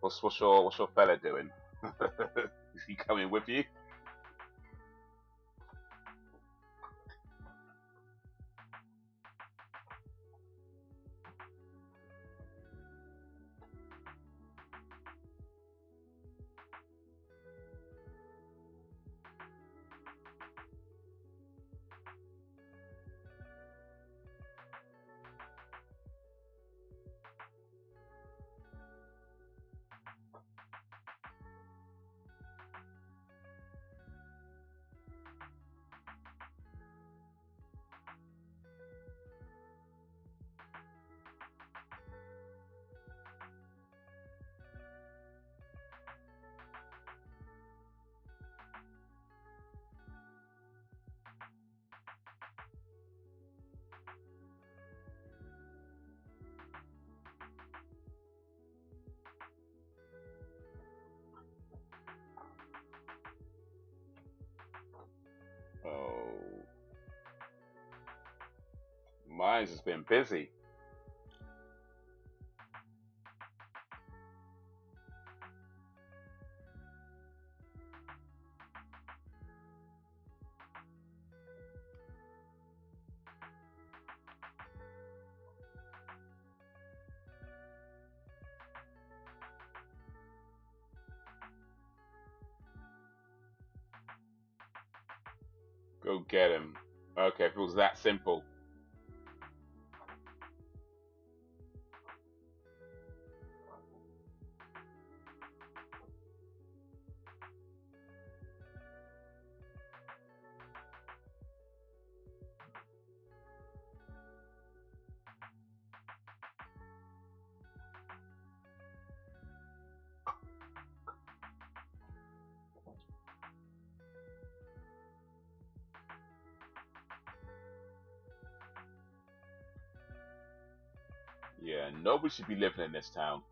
What's your fella doing? Is he coming with you? Oh, mine's has been busy. Go get him. Okay, if it was that simple. Yeah, nobody should be living in this town.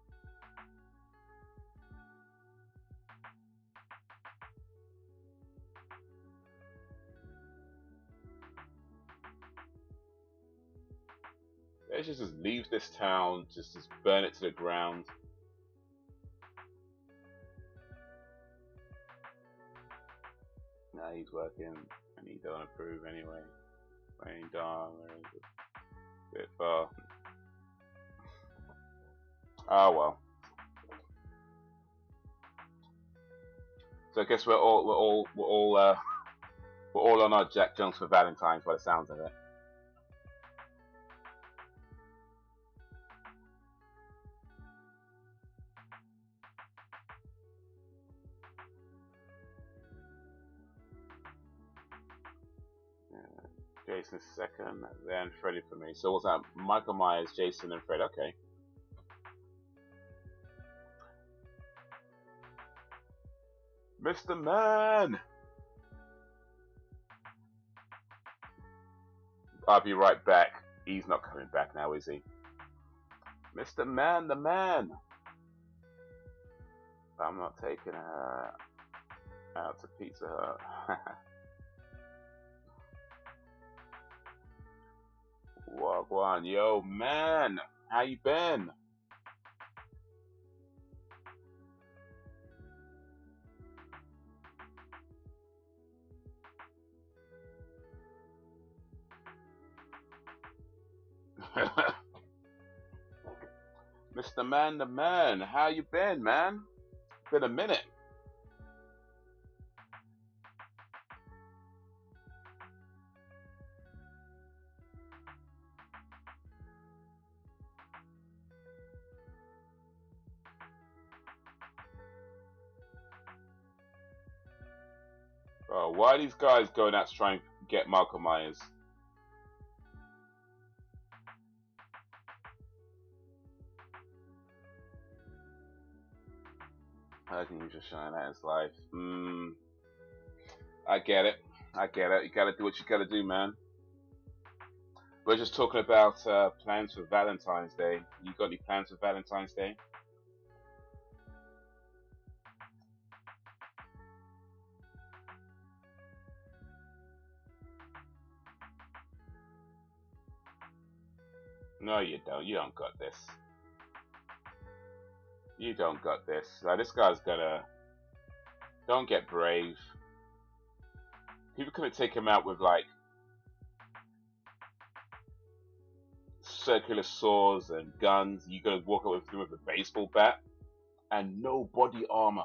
They should just leave this town, just burn it to the ground. Nah, he's working, and he don't approve anyway. Rain down, a bit far. Oh well. So I guess we're all on our Jack Jones for Valentine's by the sounds of it. Jason is second, then Freddy for me. So what's that? Michael Myers, Jason, and Fred. Okay. Mr. Man! I'll be right back. He's not coming back now, is he? Mr. Man, the man! I'm not taking her out to Pizza Hut. Wagwan, yo, man! How you been? Mr. Man, the man, how you been, man? Been a minute. Bro, why are these guys going out to try and get Michael Myers? How can you just shine at his life? I get it. I get it. You gotta do what you gotta do, man. We're just talking about plans for Valentine's Day. You got any plans for Valentine's Day? No, you don't. You don't got this. You don't got this. Like, this guy's gonna... Don't get brave. People couldn't take him out with, like, circular saws and guns. You gotta walk up with him with a baseball bat and no body armor.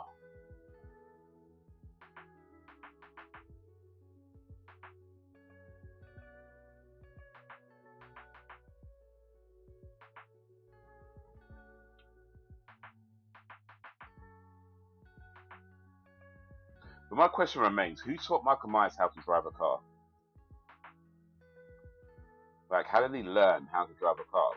But my question remains, who taught Michael Myers how to drive a car? Like, how did he learn how to drive a car?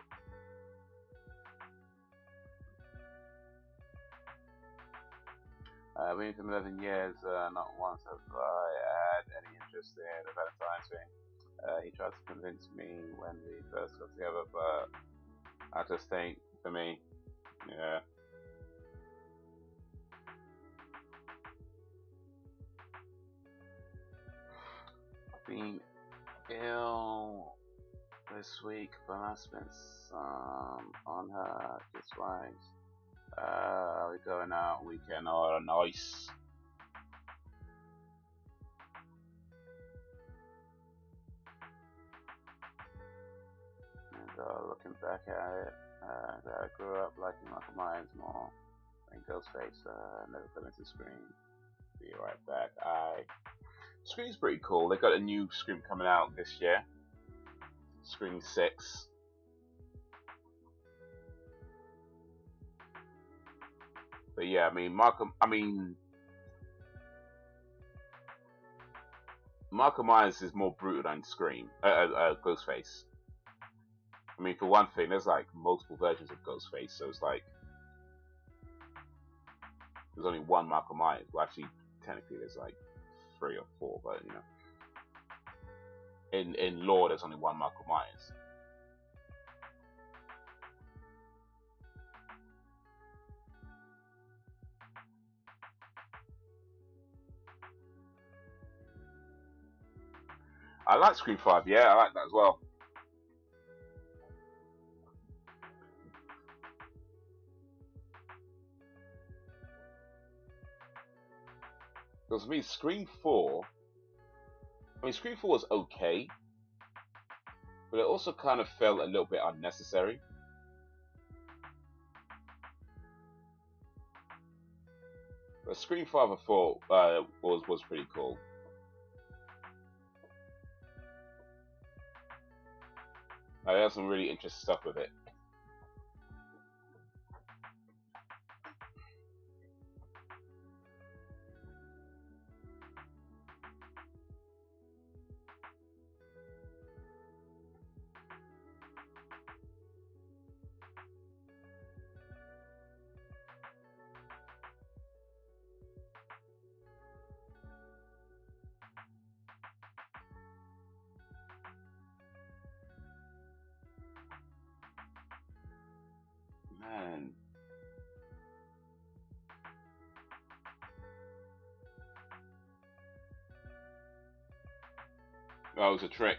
We've been 11 years, not once have I had any interest in the Valentine's thing. He tried to convince me when we first got together, but I just think, for me, yeah. Been ill this week, but I spent some on her. Just right. We're going out weekend. Oh, nice. And looking back at it, I grew up liking Michael Myers more. And Ghostface never got into Scream. Be right back. Scream's pretty cool. They got a new Scream coming out this year. Scream 6. But yeah, Michael Myers is more brutal than Scream. Ghostface. For one thing, there's like multiple versions of Ghostface, so it's like there's only one Michael Myers. Well, actually, technically, there's like 3 or 4, but you know, in lore, there's only one Michael Myers. I like Scream 5. Yeah, I like that as well. Because for me, Scream 4, I mean, Scream 4 was okay, but it also kind of felt a little bit unnecessary. But Scream 5 I thought was pretty cool. I had some really interesting stuff with it. Man. That was a trick.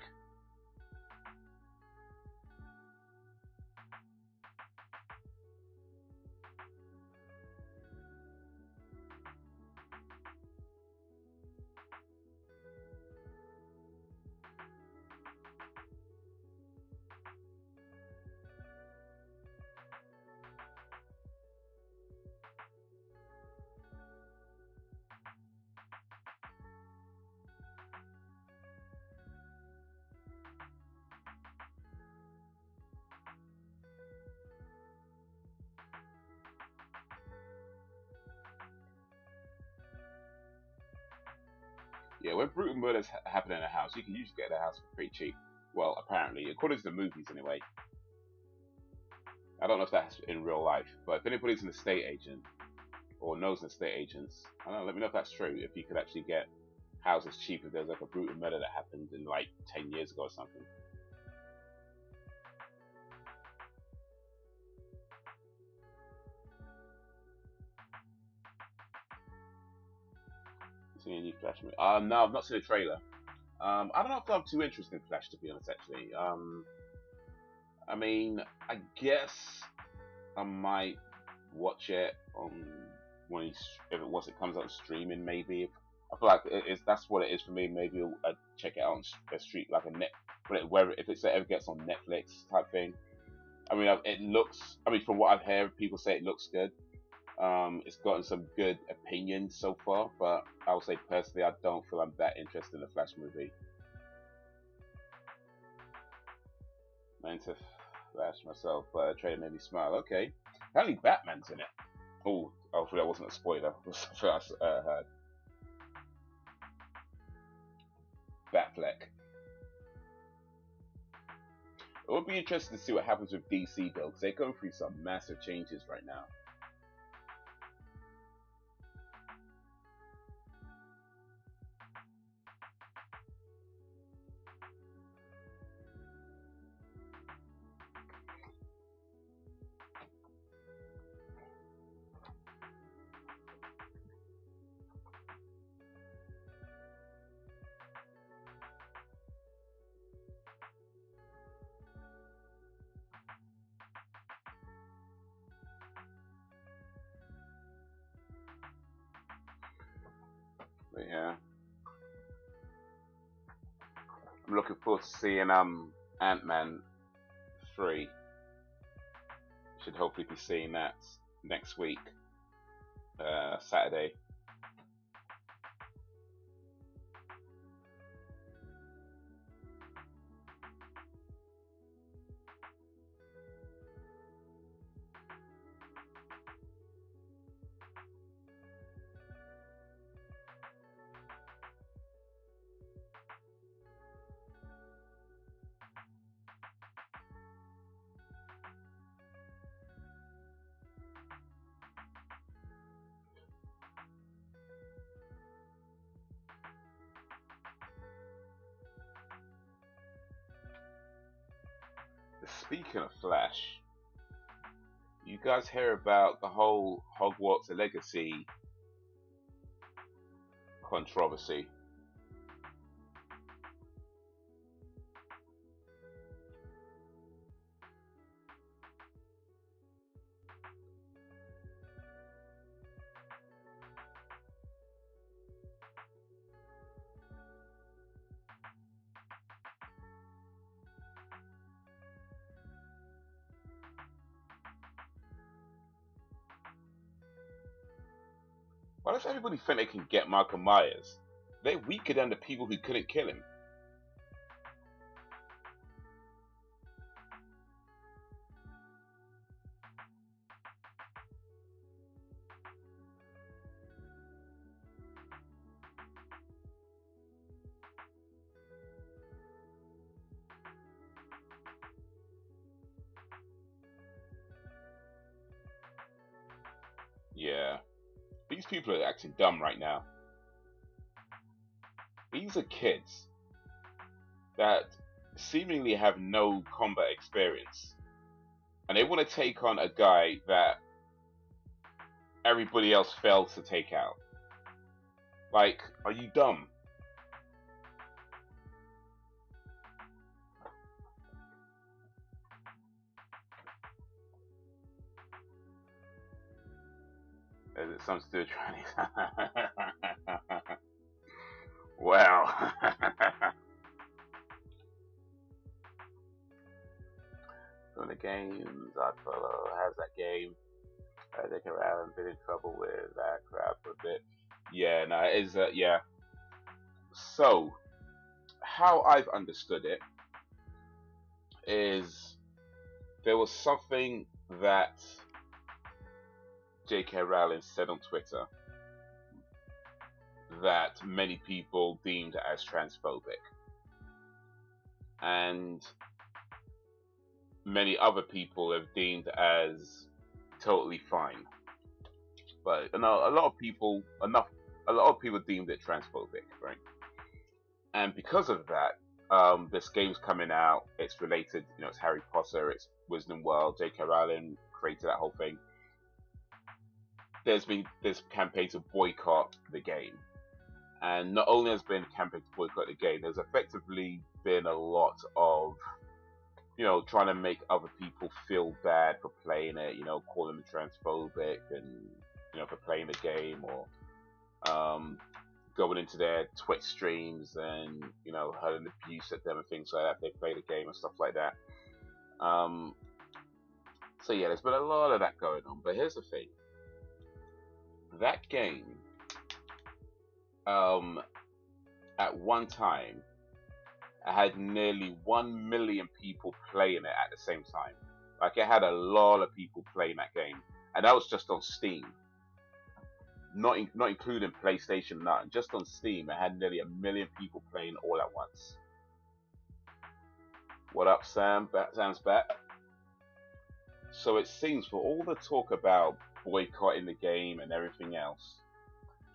Yeah, when brutal murders happen in a house, you can usually get a house for pretty cheap. Well, apparently, according to the movies anyway. I don't know if that's in real life, but if anybody's an estate agent or knows an estate agents, I don't know, let me know if that's true. If you could actually get houses cheap if there's like a brutal murder that happened in like 10 years ago or something. Seen a new Flash movie? No, I've not seen a trailer. I don't know if I'm too interested in Flash, to be honest. Actually, I mean, I guess I might watch it on once it comes out streaming. Maybe I feel like that's what it is for me. Maybe I'll check it out on a street like a net, whether if it ever gets on Netflix type thing. I mean, it looks. I mean, from what I've heard, people say it looks good. It's gotten some good opinions so far, but I would say personally, I don't feel I'm that interested in the Flash movie. I'm into Flash myself, but the trailer made me smile. Okay, apparently Batman's in it. Oh, hopefully that wasn't a spoiler. First, heard. Batfleck. It would be interesting to see what happens with DC though, because they're going through some massive changes right now. But yeah, I'm looking forward to seeing Ant-Man 3. Should hopefully be seeing that next week, Saturday. Speaking of Flash, you guys hear about the whole Hogwarts Legacy controversy? Why does everybody think they can get Michael Myers? They're weaker than the people who couldn't kill him. Yeah. These people are acting dumb right now. These are kids that seemingly have no combat experience. And they want to take on a guy that everybody else failed to take out. Like, are you dumb? Is it something to do with trannies? Wow. From the games I follow, how's that game? They can have been in trouble with that crap for a bit. Yeah, no, it is. Yeah. So, how I've understood it is there was something that J.K. Rowling said on Twitter that many people deemed as transphobic, and many other people have deemed as totally fine. But you know, a lot of people deemed it transphobic, right? And because of that, this game's coming out. It's related, you know, it's Harry Potter, it's Wizarding World. J.K. Rowling created that whole thing. There's been this campaign to boycott the game, and not only has been a campaign to boycott the game, there's effectively been a lot of, you know, trying to make other people feel bad for playing it, you know, calling them transphobic, and you know, for playing the game, or going into their Twitch streams and, you know, hurling abuse at them and things like that if they play the game and stuff like that. So yeah, there's been a lot of that going on. But here's the thing: that game, at one time, had nearly 1 million people playing it at the same time. Like, it had a lot of people playing that game, and that was just on Steam. Not including PlayStation, nothing. Just on Steam, it had nearly 1 million people playing all at once. What up, Sam? Sam's back. So it seems, for all the talk about boycotting the game and everything else,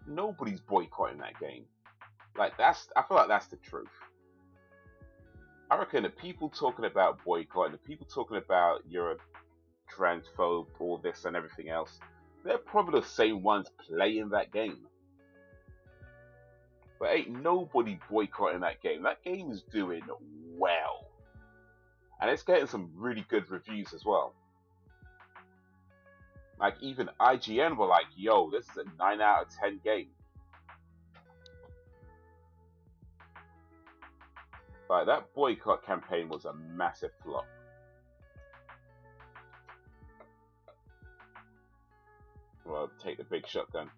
nobody's boycotting that game. Like, I feel like that's the truth. I reckon the people talking about boycotting, the people talking about you're a transphobe, all this and everything else, they're probably the same ones playing that game. But ain't nobody boycotting that game. That game is doing well. And it's getting some really good reviews as well. Like, even IGN were like, yo, this is a 9 out of 10 game. Like, that boycott campaign was a massive flop. Well, take the big shotgun.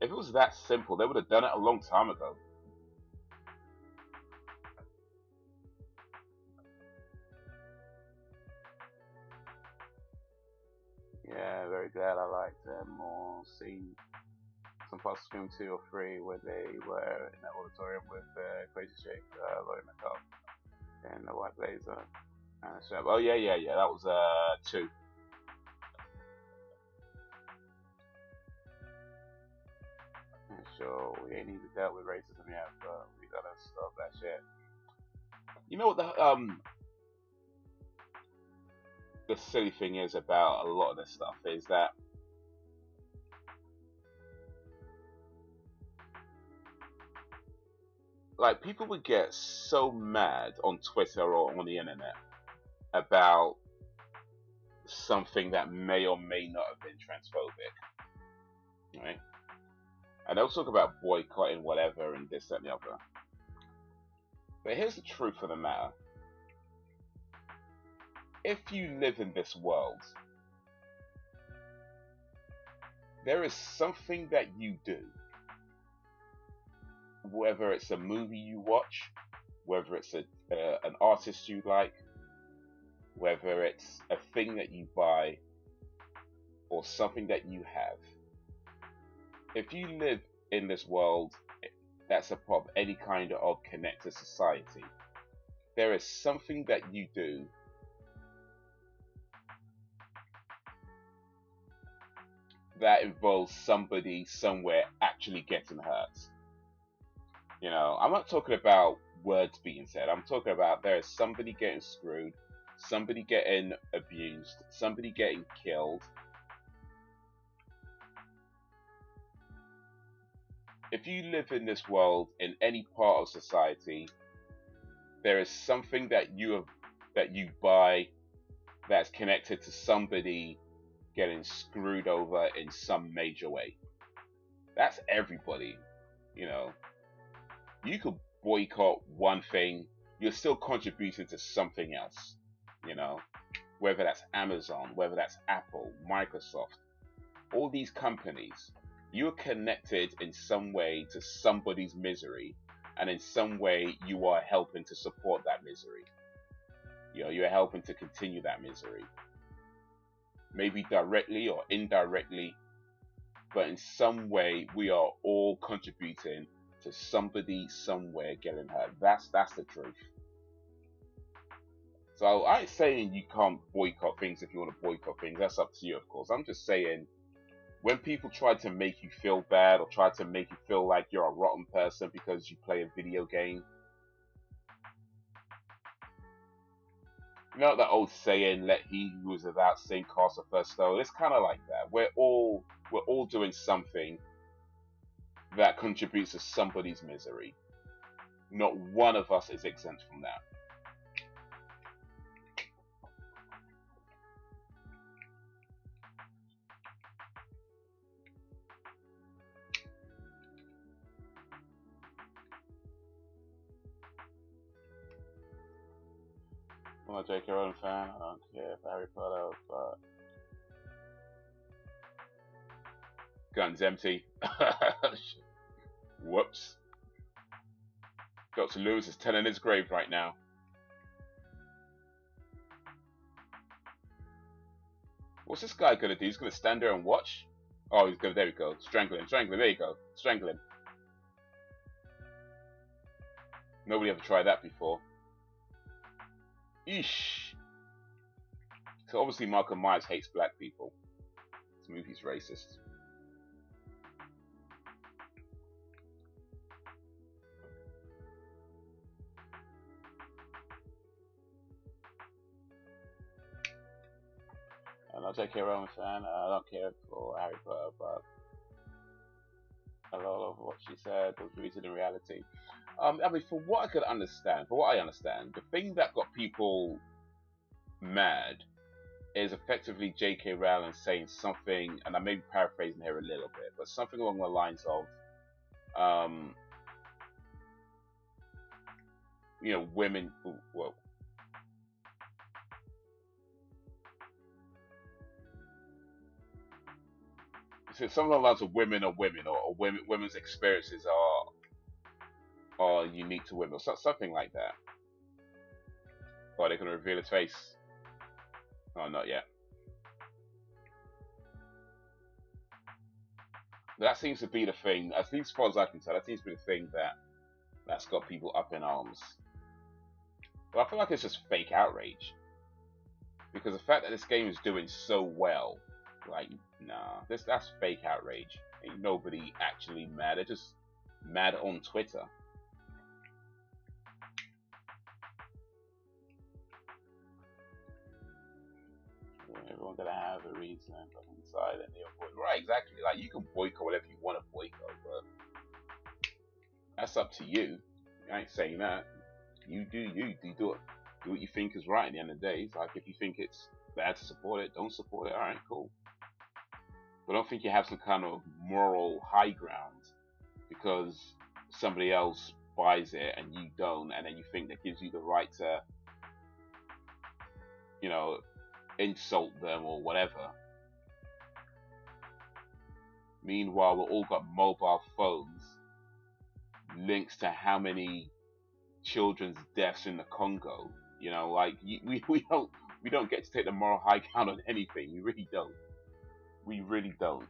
If it was that simple, they would have done it a long time ago. Yeah, very glad I liked them more. Seen some parts of Scream 2 or 3 where they were in that auditorium with Crazy Jake, Laurie McCall, and the white blazer. And oh yeah, that was 2. So we ain't even dealt with racism yet, but we gotta stop that shit. You know what the silly thing is about a lot of this stuff is that like, people would get so mad on Twitter or on the internet about something that may or may not have been transphobic, right? And they'll talk about boycotting whatever and this, that, and the other. But here's the truth of the matter. if you live in this world, there is something that you do, whether it's a movie you watch, whether it's an artist you like, whether it's a thing that you buy or something that you have. If you live in this world that's a part of any kind of connected society, there is something that you do that involves somebody somewhere actually getting hurt. You know, I'm not talking about words being said. I'm talking about there is somebody getting screwed, somebody getting abused, somebody getting killed. If you live in this world in any part of society, there is something that you buy that's connected to somebody getting screwed over in some major way. That's everybody. You know, you could boycott one thing, you're still contributing to something else. You know, whether that's Amazon, whether that's Apple, Microsoft, all these companies, you're connected in some way to somebody's misery, and in some way you are helping to support that misery. You know, you're helping to continue that misery. Maybe directly or indirectly, but in some way we are all contributing to somebody somewhere getting hurt. That's the truth. So I ain't saying you can't boycott things if you want to boycott things. That's up to you, of course. I'm just saying, when people try to make you feel bad or try to make you feel like you're a rotten person because you play a video game, you know that old saying, "Let he who is without sin cast the first stone." It's kind of like that. We're all doing something that contributes to somebody's misery. Not one of us is exempt from that. I'm a J.K. Rowling fan. I don't care if Harry Potter, but gun's empty. Whoops. Dr. Lewis is telling his grave right now. What's this guy gonna do? He's gonna stand there and watch? Oh, he's gonna. There we go. Strangle him. There you go. Strangle him. Nobody ever tried that before. Eesh. So obviously Malcolm Myers hates black people. This movie's racist. I'm not a J.K. Rowling fan. I don't care for Harry Potter, but a lot of what she said was rooted in reality. I mean, for what I understand, the thing that got people mad is effectively J.K. Rowling saying something, and I may be paraphrasing here a little bit, but something along the lines of, you know, women. Well, so something along the lines of women are women, or women's experiences are unique to women, or something like that. Oh, they're gonna reveal its face. Oh, not yet. That seems to be the thing, at least as far as I can tell, that seems to be the thing that's got people up in arms. But I feel like it's just fake outrage. Because the fact that this game is doing so well, like, nah, that's fake outrage. Ain't nobody actually mad. They're just mad on Twitter. Everyone's gonna have a reason inside and they avoid. Right, exactly. Like, you can boycott whatever you want to boycott, but that's up to you. I ain't saying that. You do you. Do what you think is right at the end of the day. It's like, if you think it's bad to support it, don't support it. Alright, cool. But I don't think you have some kind of moral high ground because somebody else buys it and you don't, and then you think that gives you the right to you know, insult them or whatever. Meanwhile, we've all got mobile phones, links to how many children's deaths in the Congo. You know, like we don't get to take the moral high ground on anything. We really don't. We really don't.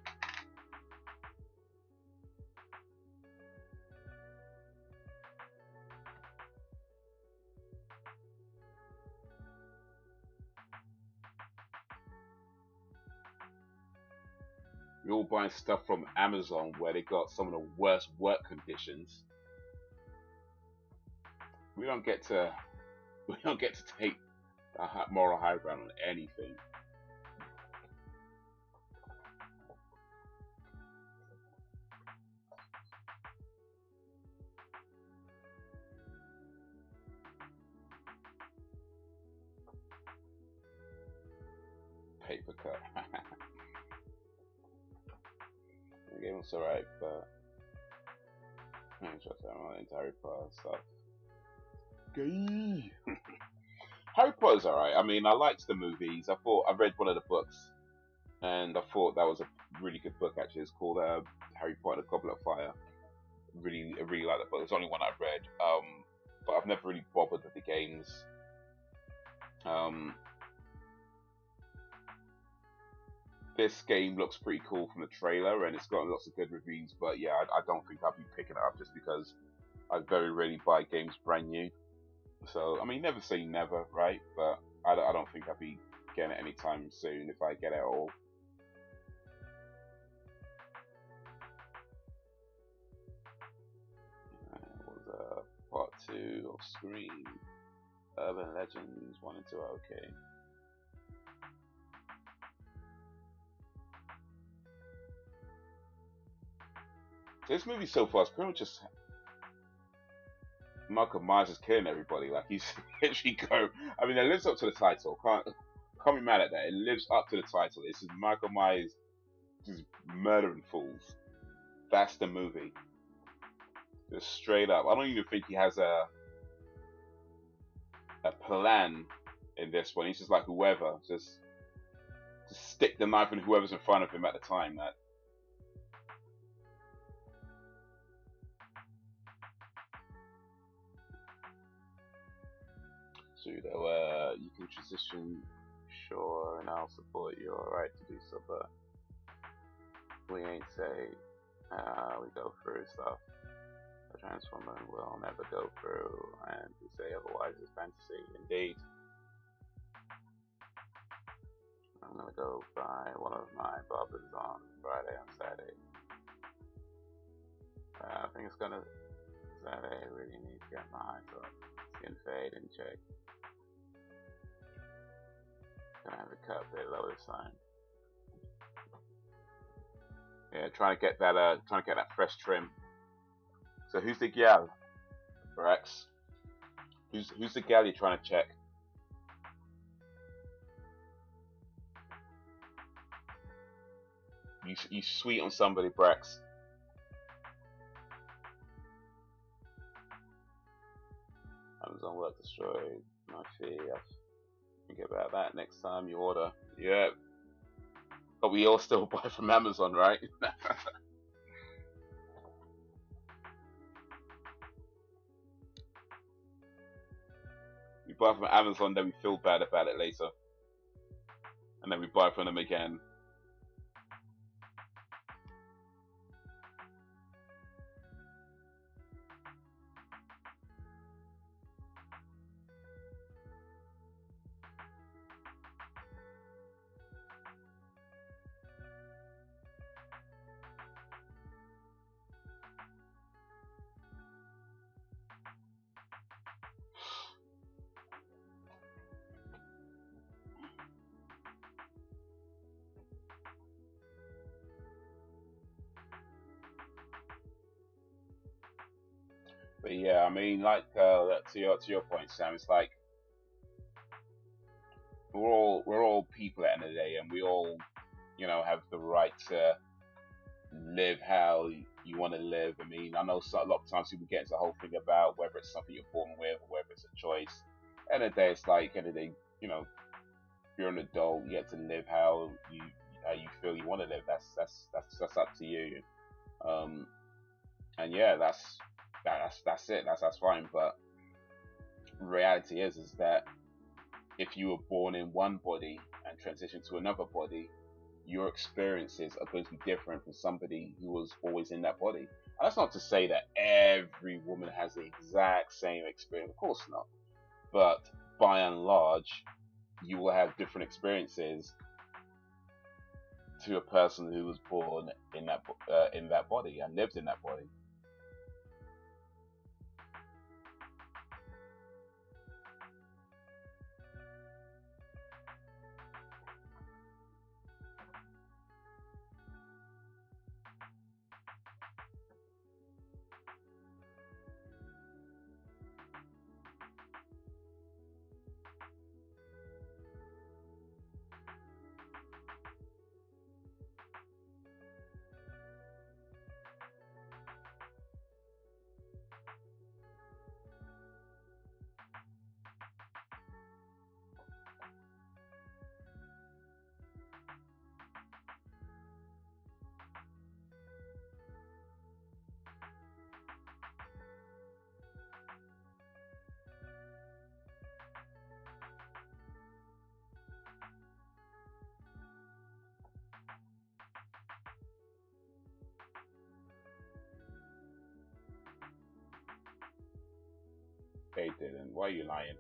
We're all buying stuff from Amazon where they got some of the worst work conditions. We don't get to take a moral high ground on anything. Paper cut. The game was alright, but I ain't trust that on the Harry Potter stuff. Gay. Harry Potter's alright. I mean, I liked the movies. I read one of the books, and I thought that was a really good book. Actually, it's called Harry Potter: The Goblet of Fire. I really like that book. It's the only one I've read. But I've never really bothered with the games. This game looks pretty cool from the trailer, and it's got lots of good reviews. But yeah, I don't think I'll be picking it up just because I very rarely buy games brand new. So I mean, never say never, right? But I don't think I'll be getting it anytime soon if I get it at all. What was part 2 of Scream, Urban Legends 1 and 2. Okay. This movie so far is pretty much just Michael Myers is killing everybody. Like he's literally go. I mean, it lives up to the title. Can't be mad at that. It lives up to the title. This is Michael Myers just murdering fools. That's the movie. Just straight up. I don't even think he has a plan in this one. He's just like whoever. Just stick the knife in whoever's in front of him at the time. That. Pseudo, you can transition, sure, and I'll support your right to do so, but we ain't say we go through stuff. A transformer will never go through, and to say otherwise is fantasy. Indeed. I'm gonna go buy one of my barbers on Friday and Saturday. I think it's gonna Saturday. Really need to get my eyes up. Skin fade and check. Gonna have a cut a bit low this time. Yeah, trying to get that fresh trim. So who's the gal, Rex? Who's the gal you're trying to check? You sweet on somebody, Brex. Amazon work destroyed my fee. Think about that next time you order. Yeah. But we all still buy from Amazon, right? We buy from Amazon, then we feel bad about it later. And then we buy from them again. But yeah, I mean, like to your point, Sam, it's like we're all people at the end of the day, and we all, have the right to live how you want to live. I mean, I know a lot of times people get into the whole thing about whether it's something you're born with or whether it's a choice. At the end of the day, it's like, at the end of the day, you're an adult, you get to live how you feel you want to live. That's up to you. And yeah, that's it. That's fine. But reality is that if you were born in one body and transition to another body, your experiences are going to be different from somebody who was always in that body. And that's not to say that every woman has the exact same experience. Of course not. But by and large, you will have different experiences to a person who was born in that body and lived in that body. They didn't. Why are you lying?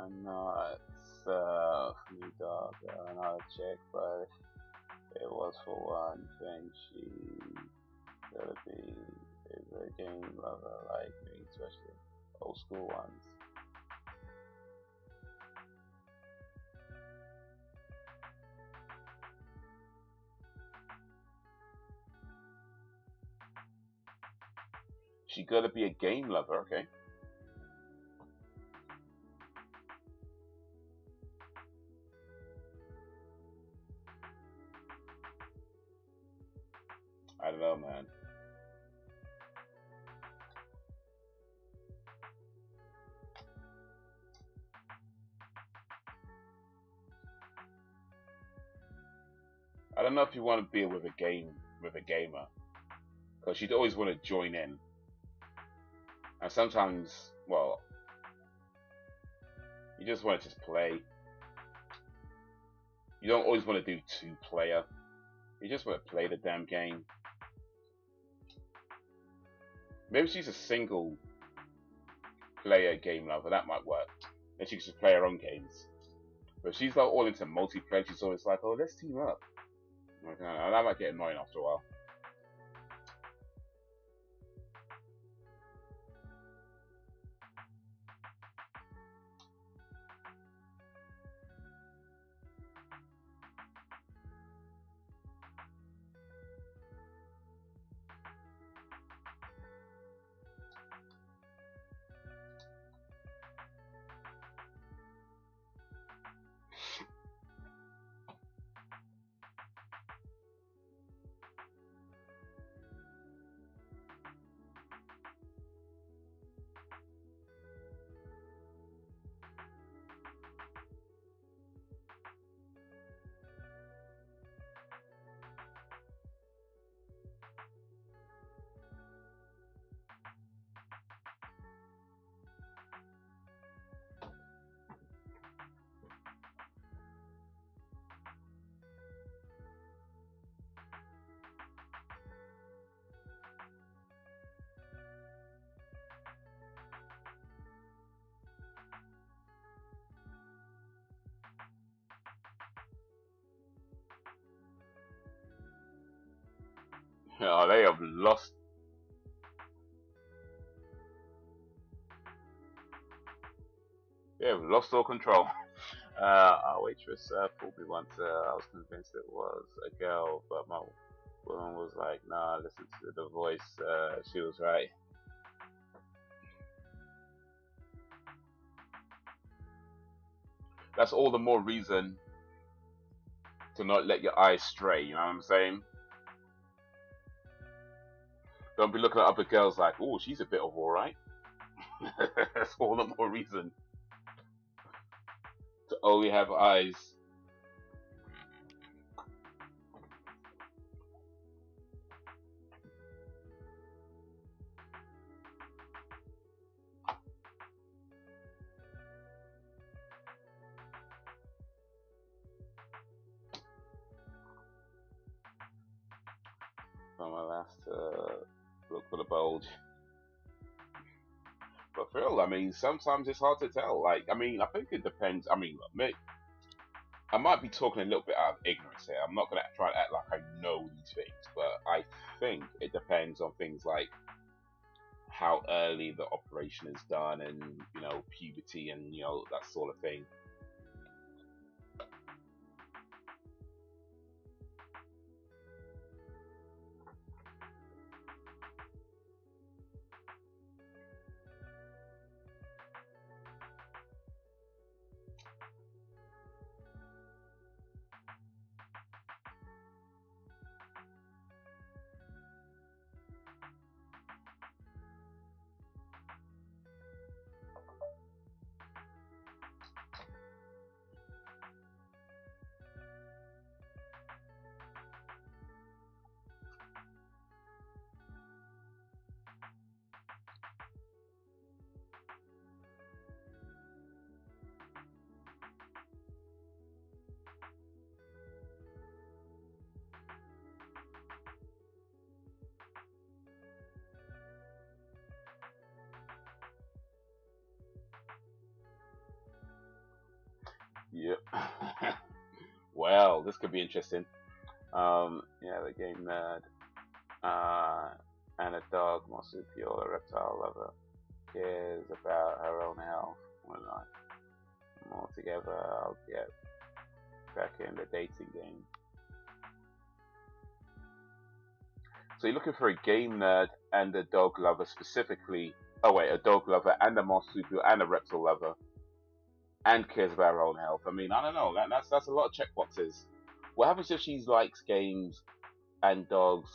I'm not new dog, I'm not a chick, but it was for one thing. She gotta be a game lover like me, especially old school ones. She gotta be a game lover, okay? I don't know, man. I don't know if you want to be with a gamer, because you'd always want to join in, and sometimes, well, you just want to just play. You don't always want to do two-player. You just want to play the damn game. Maybe she's a single player game lover, that might work. Then she can just play her own games. But if she's like all into multiplayer, she's always like, oh, let's team up. Like, that might get annoying after a while. Oh, they have lost. They have lost all control. Our waitress fooled me once. I was convinced it was a girl, but my woman was like, "Nah, listen to the voice." She was right. That's all the more reason to not let your eyes stray. You know what I'm saying? Don't be looking at other girls like, oh, she's a bit of alright. That's all the more reason to only have eyes. On my last look for the bulge. But Phil, I mean, sometimes it's hard to tell. Like, I mean, I think it depends. I mean, look, I might be talking a little bit out of ignorance here. I'm not going to try to act like I know these things, but I think it depends on things like how early the operation is done and, you know, puberty and, you know, that sort of thing. Yep. Well, this could be interesting. Yeah, the game nerd. And a dog, marsupial, a reptile lover, cares about her own health. When I'm all together, I'll get back in the dating game. So you're looking for a game nerd and a dog lover specifically. Oh wait, a dog lover and a marsupial and a reptile lover, and cares about her own health. I mean, I don't know. That's a lot of checkboxes. What happens if she likes games and dogs,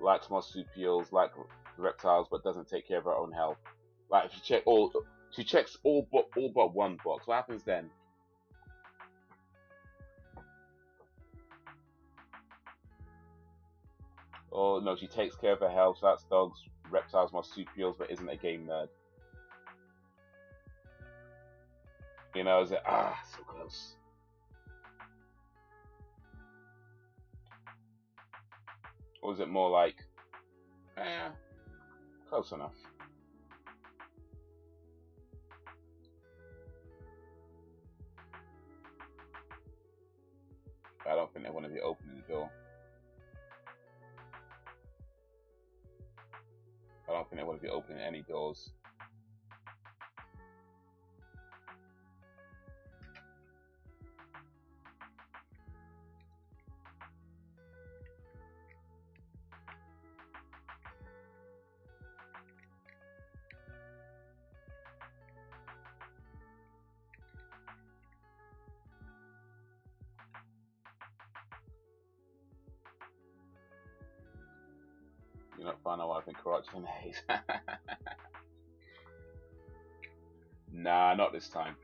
likes marsupials, like reptiles, but doesn't take care of her own health? Like if she checks all but one box. What happens then? Or no, she takes care of her health. So that's dogs, reptiles, marsupials, but isn't a game nerd. You know, is it so close? Or is it more like, close enough? I don't think they want to be opening the door. I don't think they want to be opening any doors. You not find out what I've been corrupted in Haze. Nah, not this time.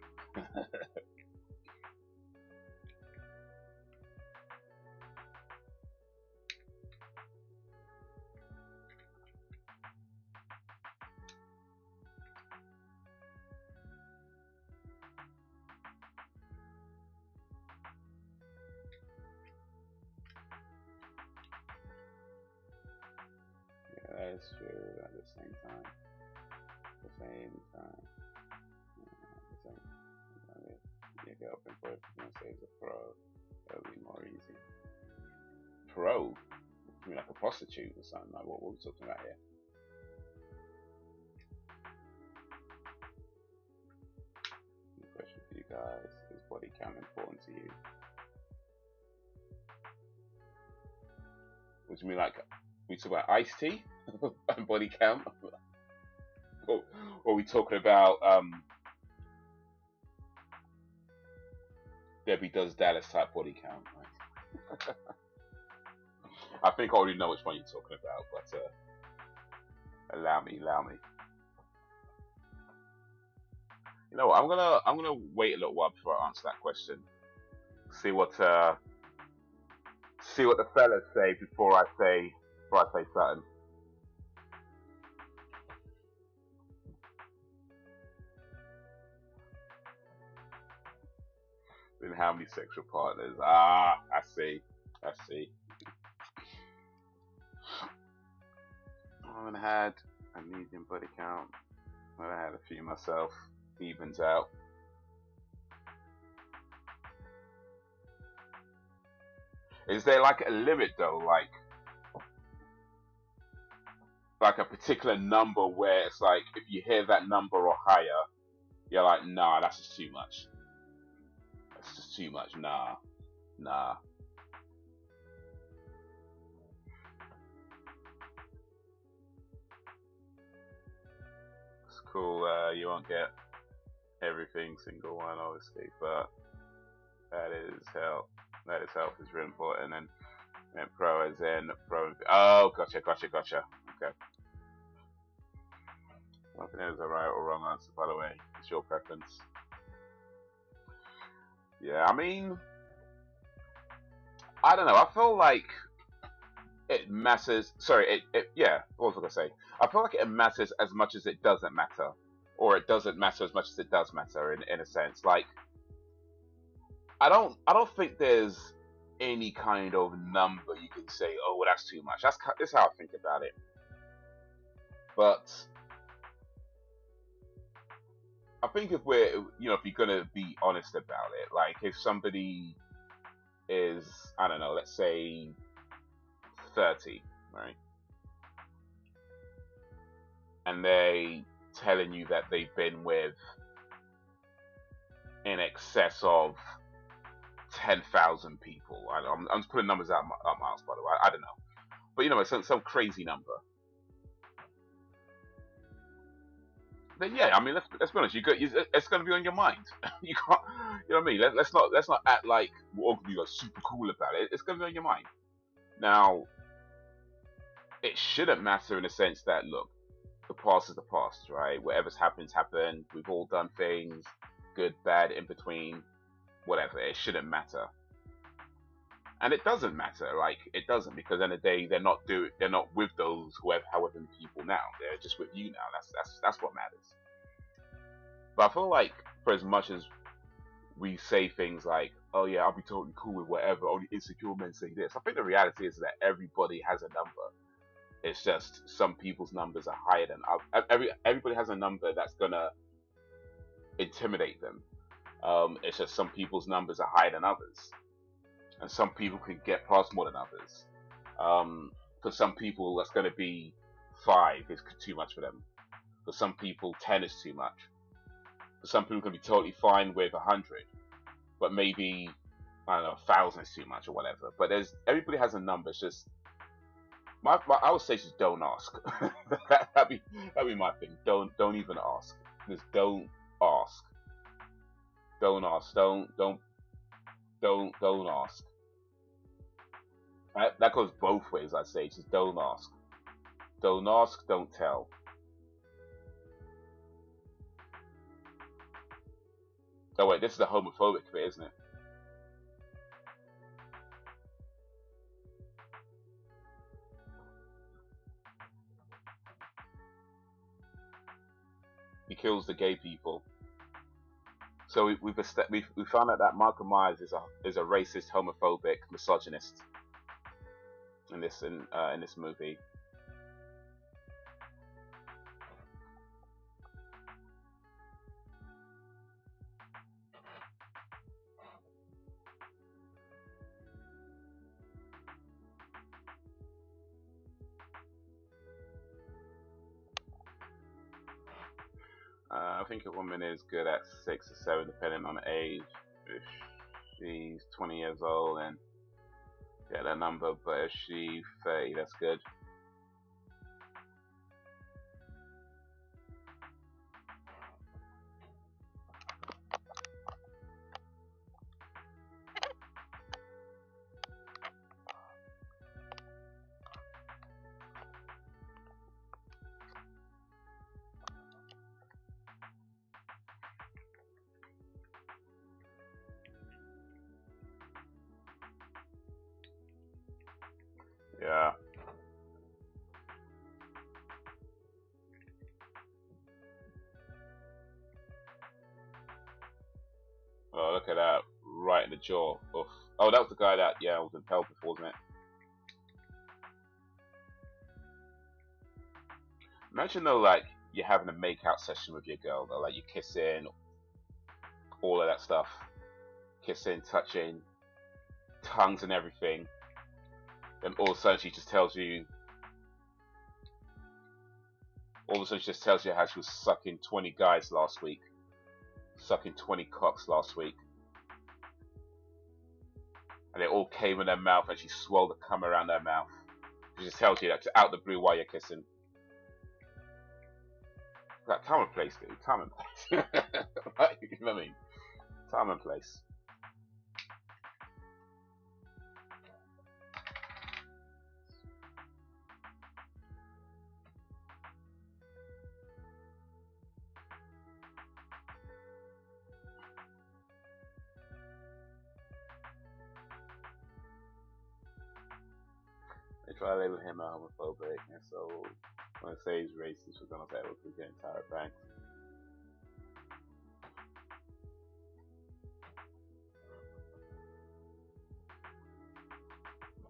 Yeah, that is true. At the same time. You get open for everything saves a pro. That'll be more easy. Pro? I mean like a prostitute or something, like what we're talking about here. Question for you guys, is body count important to you? What do you mean, like we talk about iced tea and body count? Or are we talking about Debbie Does Dallas type body count? Right? I think I already know which one you're talking about, but Allow me, allow me. You know what? I'm gonna wait a little while before I answer that question. See what the fellas say before I say something. Then how many sexual partners? Ah, I see. I see. I haven't had a medium body count. I had a few myself. Evens out. Is there like a limit though? Like a particular number where it's like if you hear that number or higher, you're like, nah, that's just too much. That's just too much. Nah, nah. It's cool. You won't get everything single one, obviously, but that is help. That is help is really important. And pro as in pro. Oh, gotcha. Okay. Nothing is a right or wrong answer, by the way. It's your preference. Yeah, I mean, I don't know. I feel like it matters. Sorry, yeah, what was I gonna say? I feel like it matters as much as it doesn't matter, or it doesn't matter as much as it does matter. In a sense, like I don't think there's any kind of number you can say, oh, well, that's too much. That's how I think about it. But I think if if you're gonna be honest about it, like if somebody is, I don't know, let's say 30, right? And they telling you that they've been with in excess of 10,000 people. I'm just putting numbers out my mouth, by the way. I don't know, but you know, some crazy number. Then yeah, I mean, let's be honest. It's going to be on your mind. You can't, you know what I mean? Let's not act like we're all going to be like super cool about it. It's going to be on your mind. Now, it shouldn't matter in the sense that look, the past is the past, right? Whatever's happened. We've all done things, good, bad, in between, whatever. It shouldn't matter, and it doesn't matter. Like it doesn't, because in the day they're not with those however many people now. They're just with you now. That's what matters. But I feel like for as much as we say things like, "Oh yeah, I'll be totally cool with whatever," only insecure men say this. I think the reality is that everybody has a number. It's just some people's numbers are higher than others. Everybody has a number that's gonna intimidate them. It's just some people's numbers are higher than others, and some people can get past more than others. For some people, that's going to be 5 is too much for them. For some people, 10 is too much. For some people, can be totally fine with 100, but maybe I don't know, 1,000 is too much or whatever. But everybody has a number. It's just I would say just don't ask. that'd be my thing. Don't even ask. Just don't ask. Don't ask. Don't ask. That goes both ways. I say just don't ask. Don't ask. Don't tell. Oh wait, this is the homophobic bit, isn't it? He kills the gay people. So we found out that Michael Myers is a racist, homophobic, misogynist in this movie. I think a woman is good at 6 or 7, depending on the age. If she's 20 years old, and get that number. But if she's 30, that's good. right in the jaw. Oof. Oh, that was the guy that was impaled before, wasn't it? Imagine though, like you're having a make-out session with your girl, though, like you're kissing, all of that stuff, kissing, touching, tongues and everything. Then all of a sudden she just tells you. All of a sudden she just tells you how she was sucking 20 guys last week, sucking 20 cocks last week, and they all came in her mouth, and she swelled the cum around her mouth. She just tells you that out the blue while you're kissing. Like, time and place, dude. Time and place. Right? You know what I mean? Time and place. They try to label him a homophobic, and so when I say he's racist, we're gonna say it was the entire bank.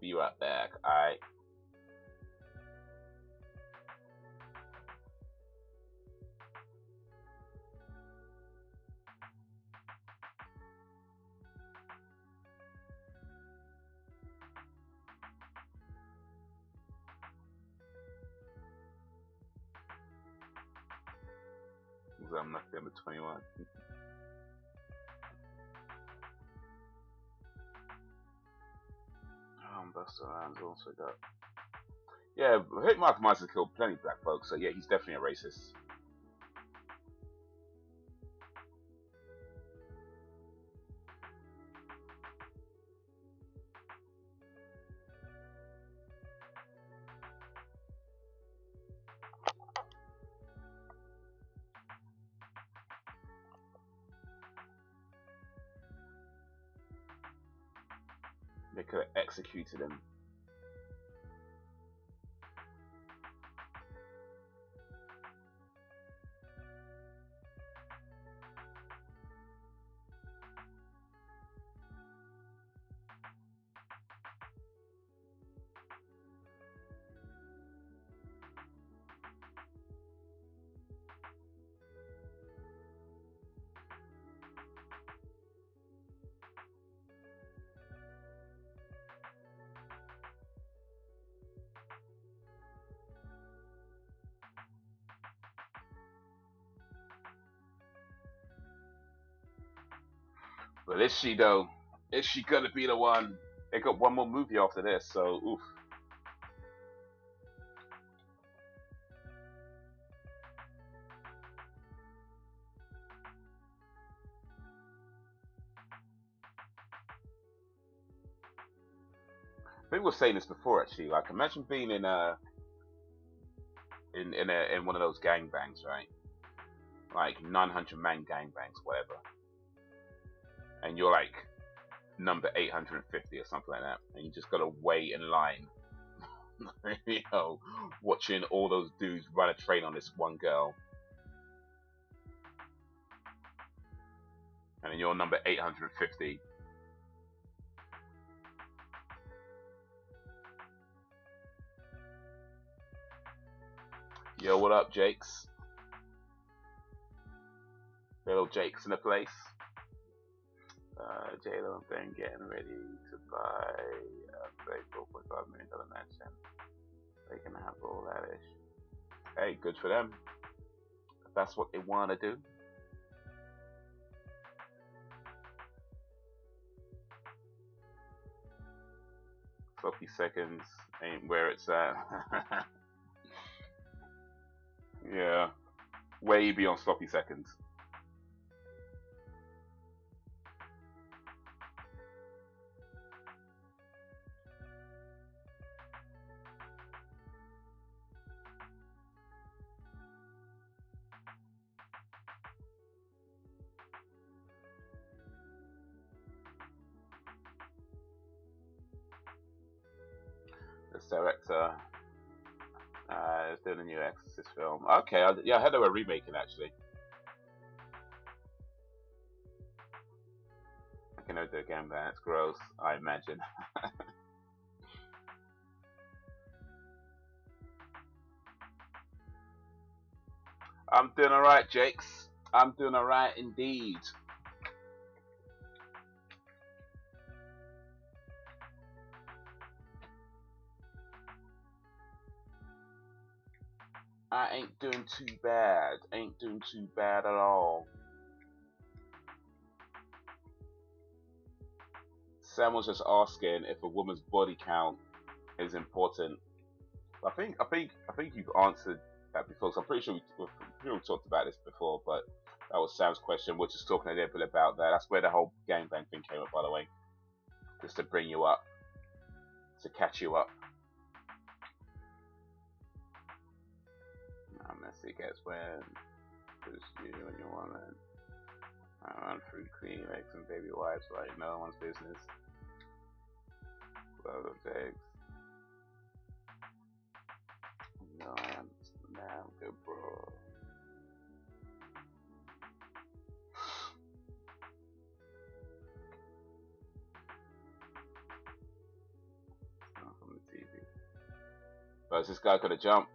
Be right back. Alright. I'm not number 21. Buster Rhymes also got. Yeah, Hit Mark Myers has killed plenty of black folks, so yeah, he's definitely a racist. They could have executed him. But is she though? Is she gonna be the one? They got one more movie after this, so oof. I think we were saying this before actually. Like, imagine being in one of those gangbangs, right? Like 900-man gangbangs, whatever. And you're like number 850 or something like that, and you just gotta wait in line, you know, watching all those dudes run a train on this one girl, and then you're number 850. Yo, what up, Jakes? Little Jakes in the place. J-Lo and Ben getting ready to buy a $34.5 million mansion. They can have all that ish. Hey, good for them. If that's what they want to do. Sloppy seconds ain't where it's at. Yeah, way beyond sloppy seconds. This director is doing a new Exorcist film. Okay, I heard they were remaking actually. I can know do a gangbang. It's gross, I imagine. I'm doing alright, Jakes. I'm doing alright indeed. I ain't doing too bad. Ain't doing too bad at all. Sam was just asking if a woman's body count is important. I think you've answered that before. So I'm pretty sure we talked about this before, but that was Sam's question. We're just talking a little bit about that. That's where the whole gangbang thing came up, by the way, just to bring you up, to catch you up. How messy it gets when it's you and your woman. I run through clean eggs and baby wipes like no one's business. Love those eggs. No, I'm good, bro. Not from the TV. But is this guy gonna jump?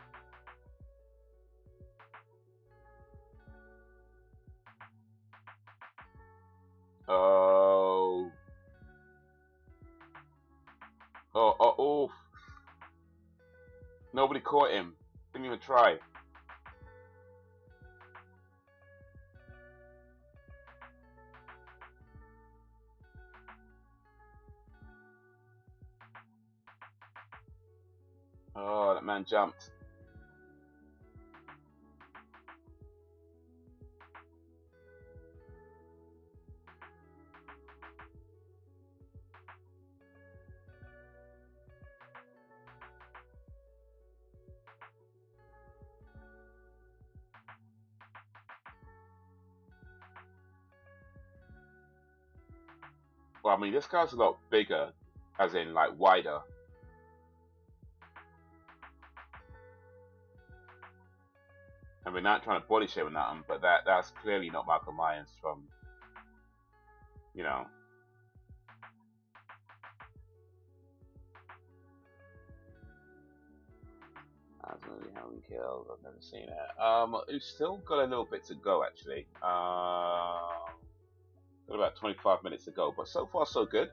Oh. Oh. Nobody caught him. Didn't even try. Oh, that man jumped. Well, I mean, this guy's a lot bigger, as in, like, wider. And we're not trying to body shame or nothing, but that's clearly not Michael Myers from, you know. That's really how we killed. I've never seen it. We've still got a little bit to go, actually. Got about 25 minutes to go, but so far so good.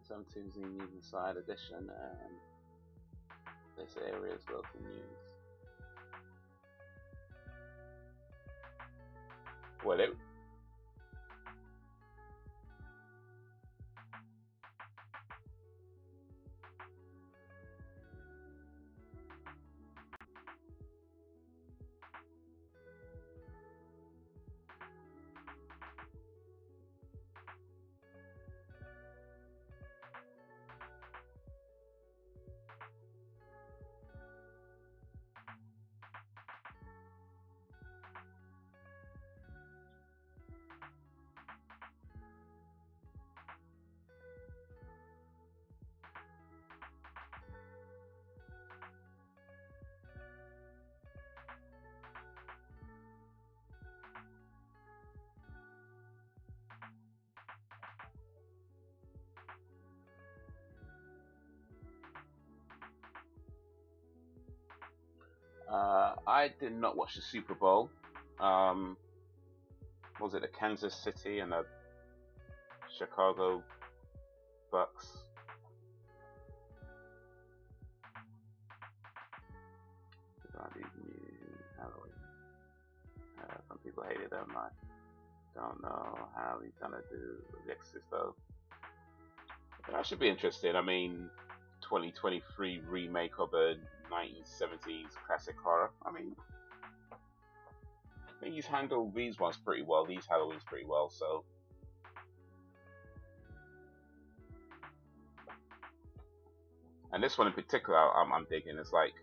Some teams need an side addition, and this area is welcome news. Well, I did not watch the Super Bowl. Was it the Kansas City and the Chicago Bucks? people hated him. I don't know how he's gonna do the Exorcist though. That should be interesting. I mean, 2023 remake of a 1970s classic horror. I mean, I think he's handled these ones pretty well. These Halloweens pretty well. So. And this one in particular, I'm digging. It's like,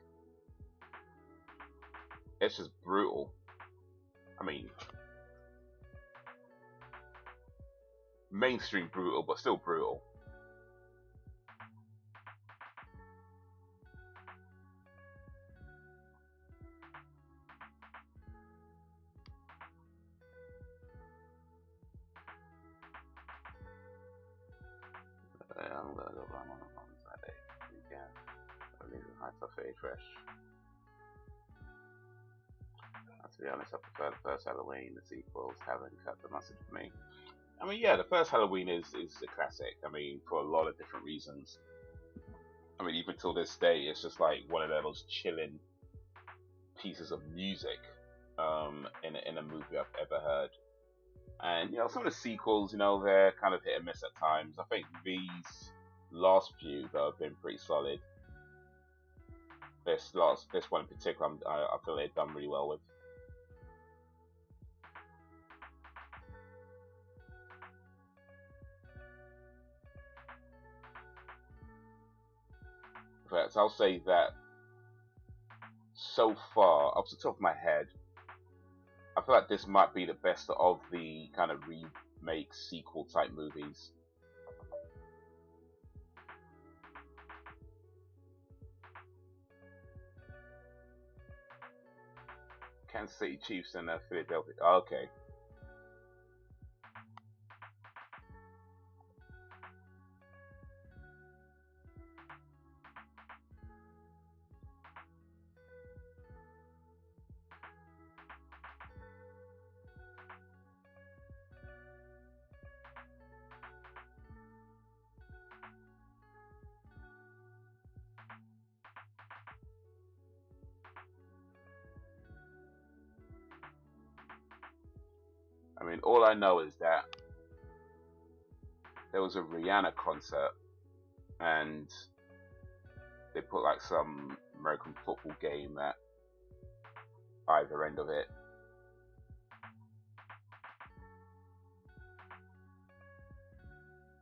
it's just brutal. I mean, mainstream brutal, but still brutal. I'm gonna go run on Saturday weekend. Release a high stuff fresh. To be honest, I prefer the first Halloween. The sequels haven't cut the mustard for me. I mean, yeah, the first Halloween is a classic. I mean, for a lot of different reasons. I mean, even till this day, it's just like one of those chilling pieces of music in a movie I've ever heard. And, you know, some of the sequels, you know, they're kind of hit and miss at times. I think these last few, though, have been pretty solid. This one in particular, I feel they've done really well with. In fact, I'll say that so far, off the top of my head, I feel like this might be the best of the kind of remake sequel type movies. Kansas City Chiefs and Philadelphia. Oh, okay. I mean, all I know is that there was a Rihanna concert and they put like some American football game at either end of it.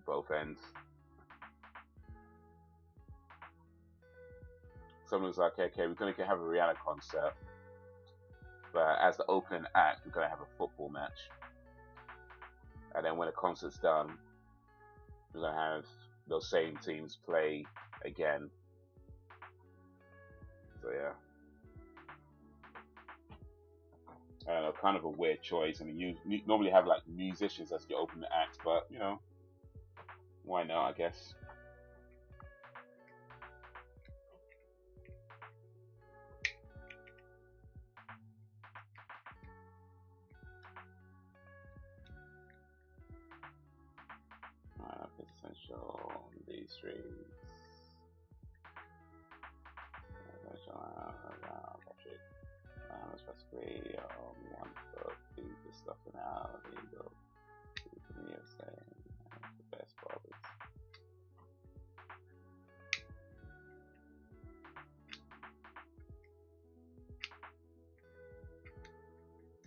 Both ends. Someone was like, okay, we're going to have a Rihanna concert, but as the opening act, we're going to have a football match. And then when the concert's done, we're going to have those same teams play again. So yeah. I don't know, kind of a weird choice. I mean, you normally have like musicians as your opening act, but you know, why not, I guess. Essential on these streets. Especially one for the stuff now. The me of saying the best barbers.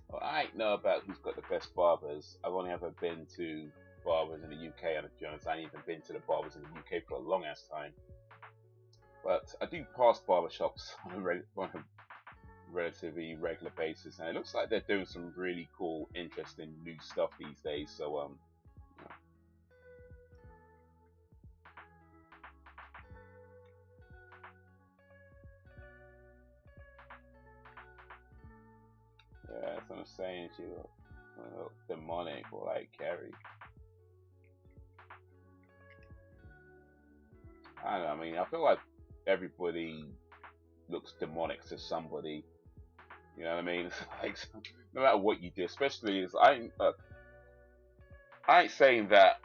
Well, I don't know about who's got the best barbers. I've only ever been to barbers in the UK, and to be honest, I ain't even been to the barbers in the UK for a long ass time. But I do pass barbershops on a relatively regular basis, and it looks like they're doing some really cool, interesting new stuff these days. So yeah, that's what I'm saying. She look demonic or like Carrie. I don't know. I mean, I feel like everybody looks demonic to somebody. You know what I mean? It's like, no matter what you do, especially I ain't saying that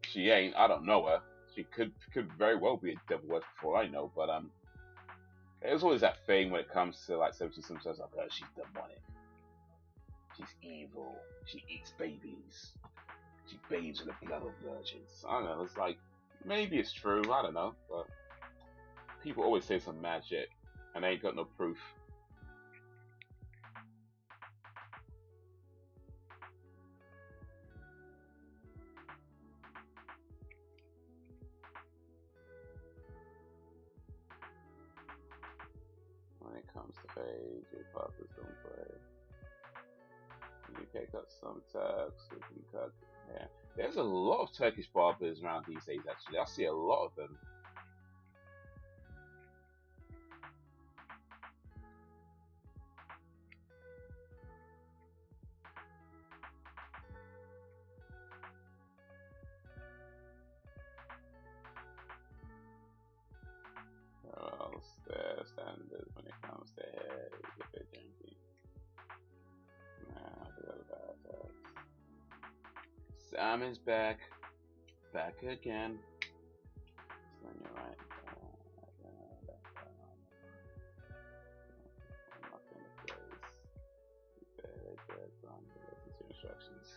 she ain't. I don't know her. She could very well be a devil worshipper for all I know. But there's always that thing when it comes to like sometimes like, oh, she's demonic. She's evil. She eats babies. She bathes in the blood of virgins. I don't know. It's like, maybe it's true. I don't know. But people always say some mad shit, and they ain't got no proof. When it comes to age, your poppers don't play. UK got some Turks who can cut. Yeah, there's a lot of Turkish barbers around these days. Actually, I see a lot of them. Who else? Their standards when it comes to hair, if they're drinking. Nah, I forgot about that. Sam is back. Back again. So you're right. I'm not in the place. Very good. Listen to instructions.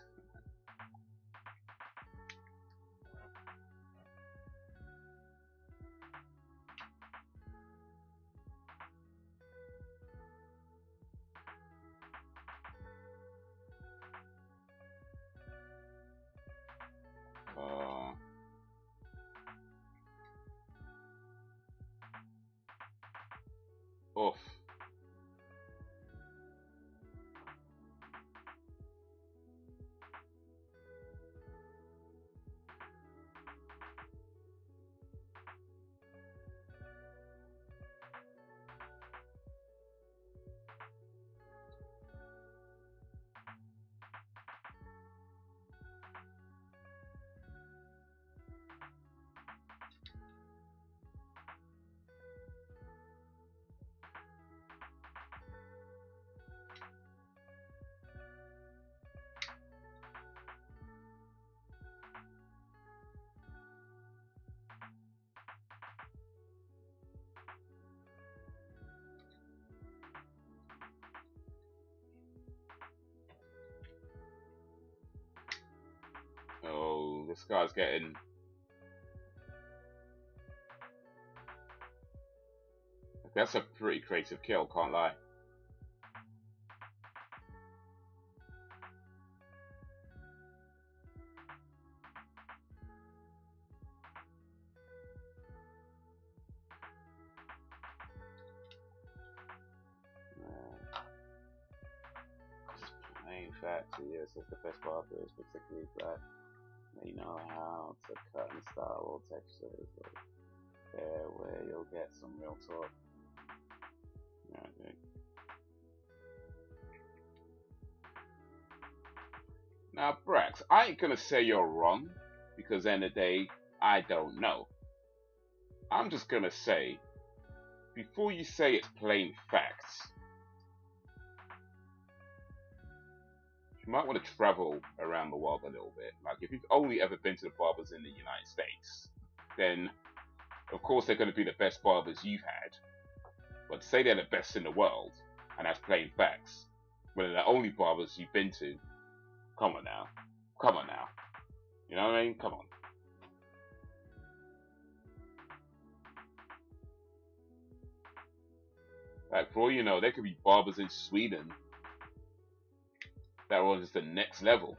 Oof. Oh, this guy's getting. That's a pretty creative kill, can't lie. Plain fact, yes, that's the best part of it, is particularly flat. They know how to cut and style all textures. There, where you'll get some real talk. Okay. Now, Brax, I ain't gonna say you're wrong, because end of the day, I don't know. I'm just gonna say, before you say it's plain facts, you might want to travel around the world a little bit. Like, if you've only ever been to the barbers in the United States, then of course they're going to be the best barbers you've had. But to say they're the best in the world, and that's plain facts, when they're the only barbers you've been to, come on now. Come on now. You know what I mean? Come on. Like, for all you know, there could be barbers in Sweden that are on just the next level.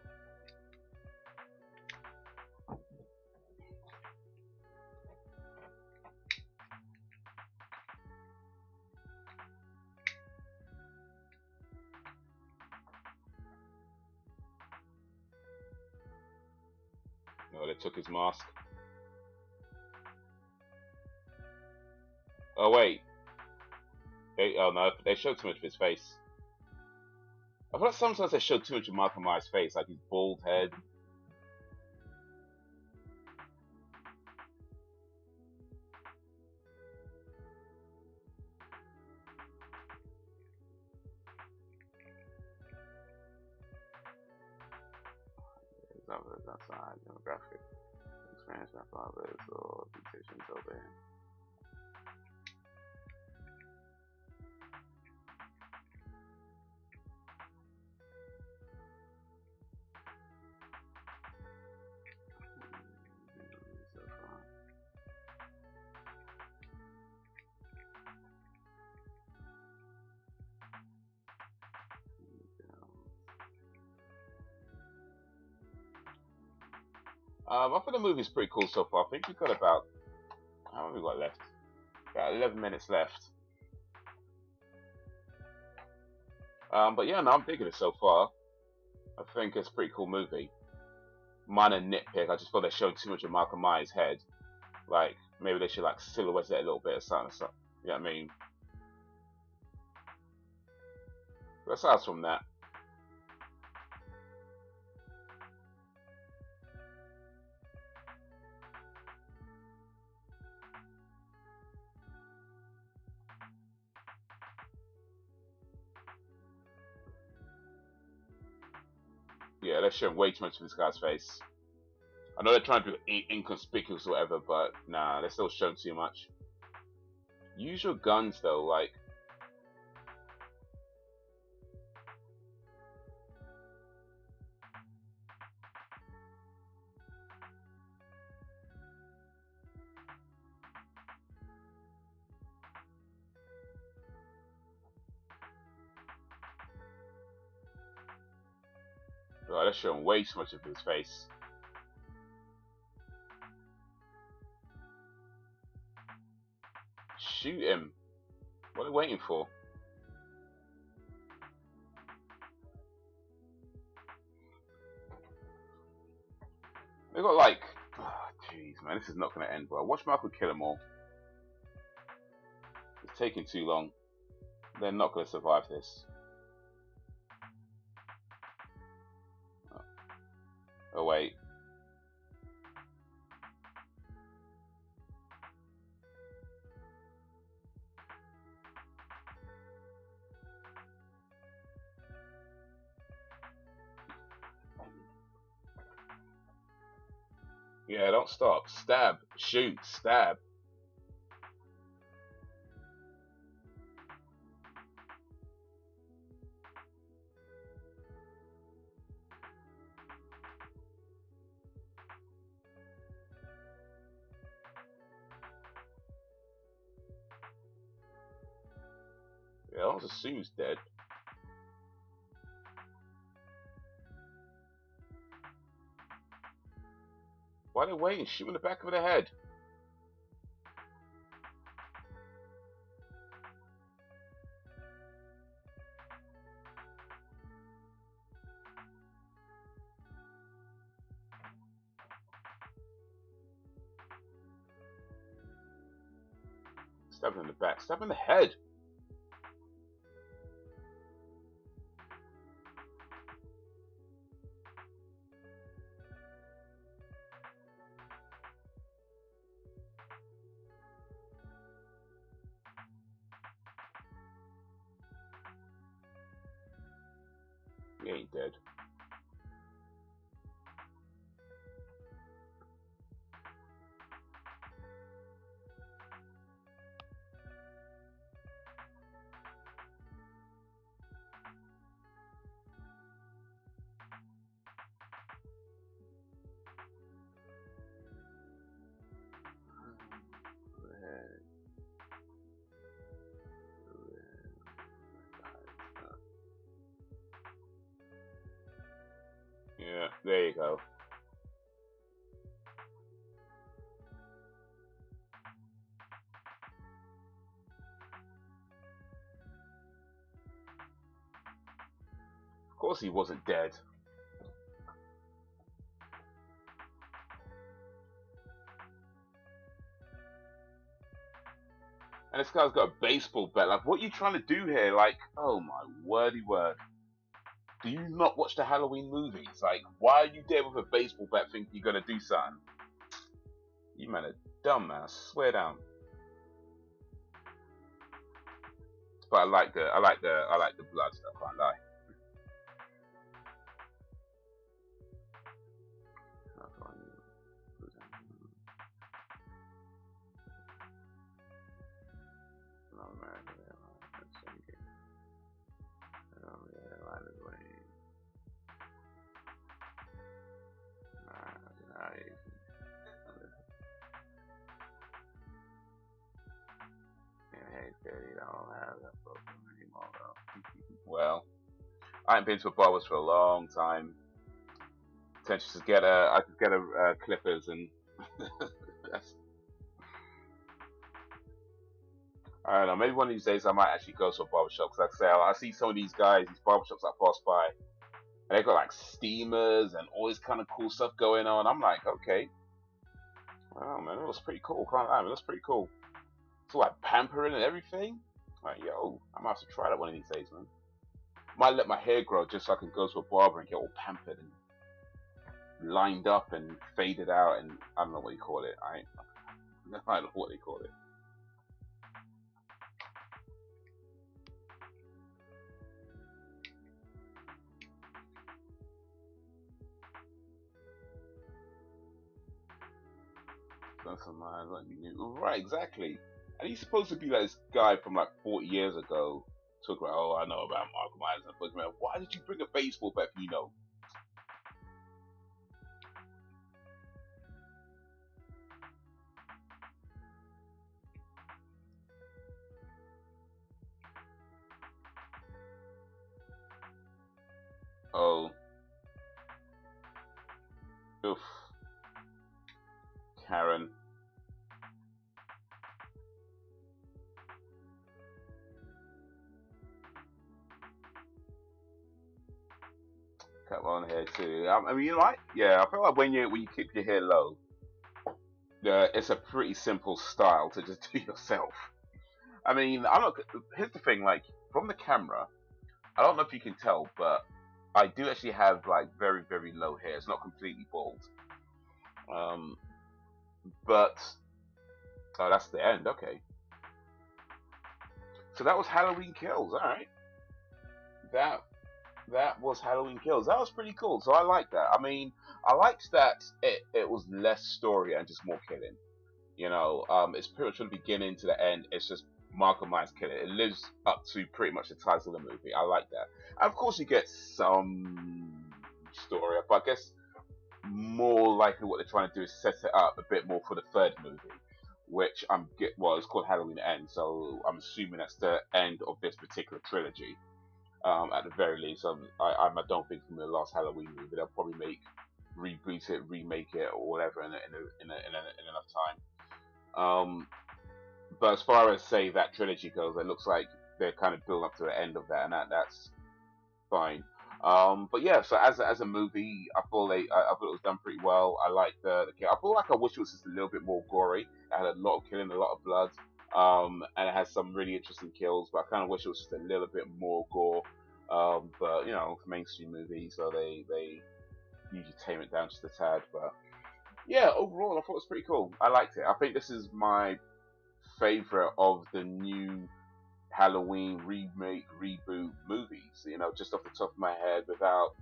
No, they took his mask. Oh wait. Oh no, they showed too much of his face. I feel like sometimes they show too much of Michael Myers' face, like his bald head. Others outside demographic experience my fathers or decisions over him. I think the movie's pretty cool so far. I think we've got about, how long have we got left? About 11 minutes left. But yeah, no, I'm digging it so far. I think it's a pretty cool movie. Minor nitpick, I just thought they showed too much of Michael Myers' head. Like, maybe they should like silhouette it a little bit or something. You know what I mean? But aside from that, yeah, they're showing way too much of this guy's face. I know they're trying to be inconspicuous or whatever, but nah, they're still showing too much. Use your guns though, like. Oh, they're showing way too much of his face. Shoot him. What are they waiting for? They got like, jeez, man, this is not going to end well. Watch Michael kill them all. It's taking too long. They're not going to survive this. Oh wait. Yeah, don't stop. Stab. Shoot. Stab. Yeah, I was assumed he's dead. Why are they waiting? Shoot him in the back of the head. Stab him in the back. Stab him in the head. He ain't dead. Yeah, there you go. Of course he wasn't dead. And this guy's got a baseball bat. Like, what are you trying to do here? Like, oh my wordy word. Do you not watch the Halloween movies? Like, why are you there with a baseball bat thinking you're gonna do something? You man are dumb, man. I swear down. But I like the blood stuff. I can't lie. Well, I ain't been to a barbers for a long time. Potentially just get I could get a clippers and that's, I don't know. Maybe one of these days I might actually go to a barbershop because, like I say, I see some of these guys, these barbershops I pass by, and they got like steamers and all this kind of cool stuff going on. I'm like, okay, wow, man, it looks pretty cool. Can't lie, man, it looks pretty cool. It's all like pampering and everything. Like, yo, I might have to try that one of these days, man. Might let my hair grow just so I can go to a barber and get all pampered and lined up and faded out, and I don't know what you call it. I don't know what they call it. Right, exactly. And he's supposed to be like this guy from like 40 years ago. Talk about, oh, I know about Mark Myers and Boogeyman. Why did you bring a baseball bat if you know? Oh, oof, Karen. Cut on hair too. I mean, you know, yeah, I feel like when you keep your hair low, it's a pretty simple style to just do yourself. I mean, I'm not. Here's the thing, like from the camera, I don't know if you can tell, but I do actually have like very very low hair. It's not completely bald. Um, but oh, that's the end. Okay, so that was Halloween Kills. All right, that that was Halloween Kills. That was pretty cool. So I like that. I mean, I liked that it was less story and just more killing. You know, it's pretty much from the beginning to the end. It's just Michael Myers killing. It lives up to pretty much the title of the movie. I like that. And of course, you get some story, but I guess more likely what they're trying to do is set it up a bit more for the third movie, which well, it's called Halloween End, so I'm assuming that's the end of this particular trilogy. At the very least, I don't think from the last Halloween movie they'll probably reboot it, remake it, or whatever in enough time. But as far as say that trilogy goes, it looks like they're kind of building up to the end of that, and that's fine. But yeah, so as a movie, I thought it was done pretty well. I like the kill. I feel like I wish it was just a little bit more gory. It had a lot of killing, a lot of blood, and it has some really interesting kills. But I kind of wish it was just a little bit more gore. But you know, it's a mainstream movie, so they usually tame it down just a tad. But yeah, overall, I thought it was pretty cool. I liked it. I think this is my favorite of the new Halloween remake reboot movies. You know, just off the top of my head, without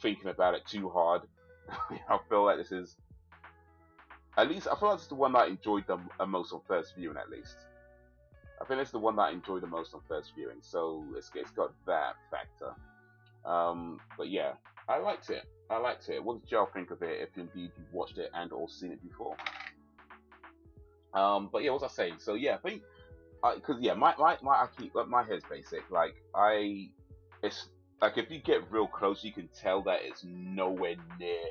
thinking about it too hard. I feel like this is at least. I feel like it's the one that I enjoyed the most on first viewing. At least I think it's the one that I enjoyed the most on first viewing. So it's got that factor. But yeah, I liked it. I liked it. What did y'all think of it? If indeed you've watched it and or seen it before. But yeah, what was I saying? So yeah, I think because yeah, I keep my hair's basic. Like it's like if you get real close, you can tell that it's nowhere near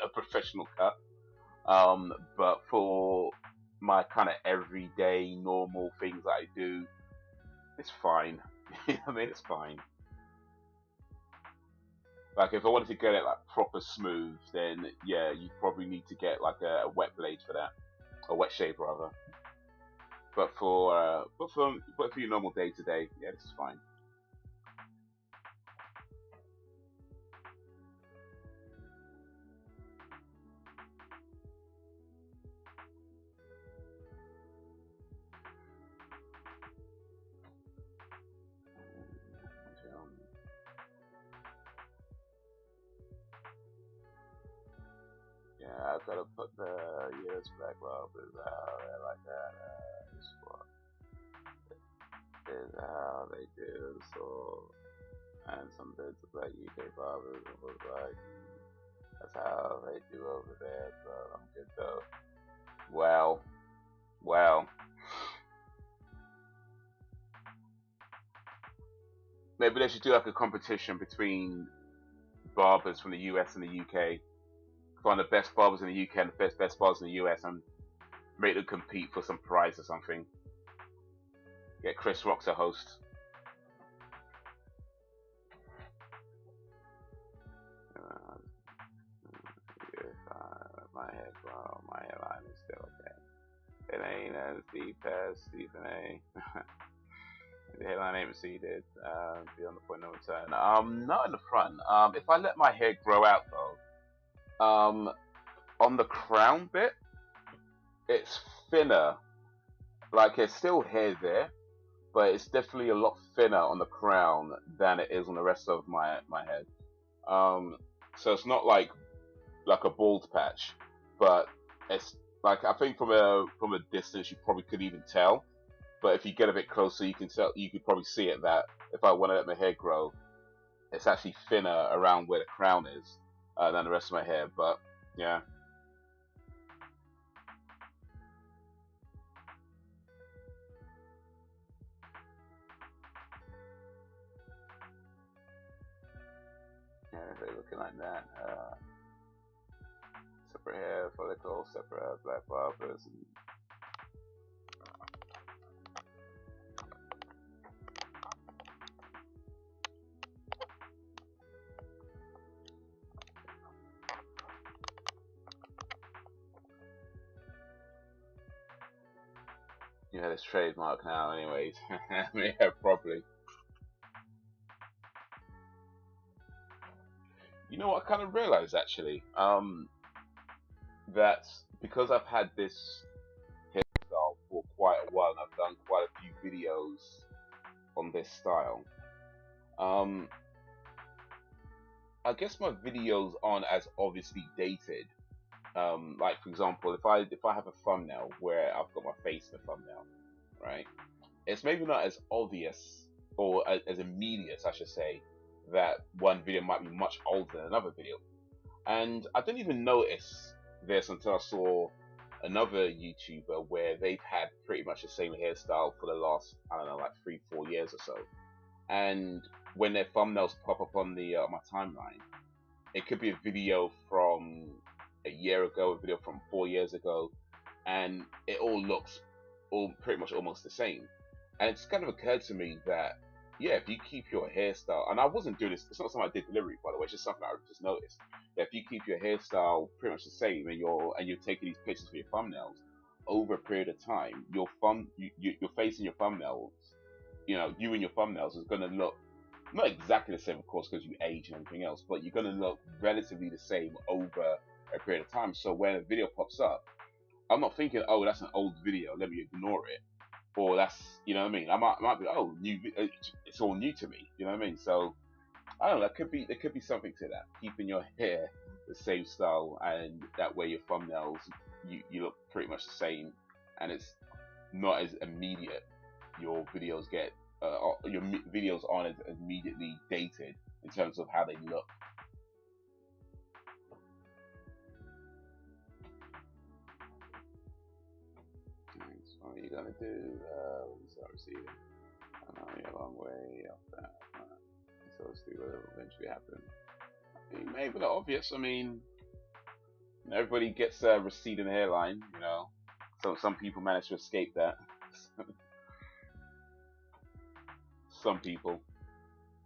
a professional cut. But for my kind of everyday normal things that I do, it's fine. I mean, it's fine. Like if I wanted to get it like proper smooth, then yeah, you probably need to get like a wet blade for that, a wet shave rather. But for your normal day to day, yeah, this is fine. Yeah, I've got to put the years back up is how like that. Is how they do so, and some bits of like UK barbers and was like, that's how they do over there. So I'm good though. Well, well, maybe they should do like a competition between barbers from the US and the UK. find the best barbers in the UK and the best barbers in the US and make them compete for some prize or something. Get Chris Rock to host. My head, well, my hairline is still okay. It ain't as deep as Stephen A. The hairline ain't receded. Beyond the point of return. Not in the front. If I let my hair grow out though, on the crown bit, it's thinner. Like it's still hair there, but it's definitely a lot thinner on the crown than it is on the rest of my head. So it's not like a bald patch, but it's like, I think from a distance you probably could even tell, but if you get a bit closer you can tell, you could probably see it, that if I want to let my hair grow, it's actually thinner around where the crown is than the rest of my hair. But yeah. Yeah, they're looking like that. Separate hair follicles, separate black barbers. Yeah, it's trademark now, anyways. Yeah, probably. You know what I kind of realized actually? That because I've had this hairstyle for quite a while and I've done quite a few videos on this style, I guess my videos aren't as obviously dated. Like for example, if I have a thumbnail where I've got my face in the thumbnail, right? It's maybe not as obvious or as immediate, I should say, that one video might be much older than another video. And I didn't even notice this until I saw another YouTuber where they've had pretty much the same hairstyle for the last, I don't know, like 3-4 years or so. And when their thumbnails pop up on the my timeline, it could be a video from a year ago, a video from 4 years ago, and it all looks pretty much almost the same. And it's kind of occurred to me that, yeah, if you keep your hairstyle, and I wasn't doing this, it's not something I did deliberately, by the way, it's just something I just noticed. That if you keep your hairstyle pretty much the same, and you're taking these pictures for your thumbnails over a period of time, your face and your thumbnails, you and your thumbnails is going to look not exactly the same, of course, because you age and everything else, but you're going to look relatively the same over a period of time. So when a video pops up, I'm not thinking, oh, that's an old video, let me ignore it. Or that's, you know what I mean? I might be, oh, it's all new to me, you know what I mean? So, I don't know, there could be something to that. Keeping your hair the same style, and that way your thumbnails, you look pretty much the same, and it's not as immediate. Your videos aren't as immediately dated in terms of how they look. So what are you gonna do? Start receiving. I know you're a long way off that. So let's see what will eventually happen. I mean, maybe not obvious. I mean, everybody gets a receding hairline, So some people manage to escape that. Some people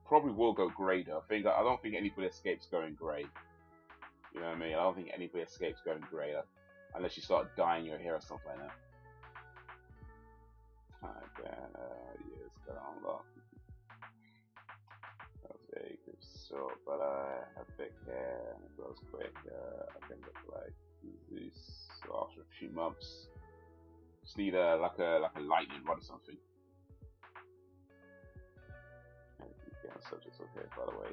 probably will go grey though. I don't think anybody escapes going grey. You know what I mean? I don't think anybody escapes going grey unless you start dyeing your hair or something like that. Alright, then, yes, got to unlock. That was very good, so, but I have thick hair and it grows quick. I can look like this after a few months. Just need like a lightning rod or something. Yeah, subject's okay, by the way.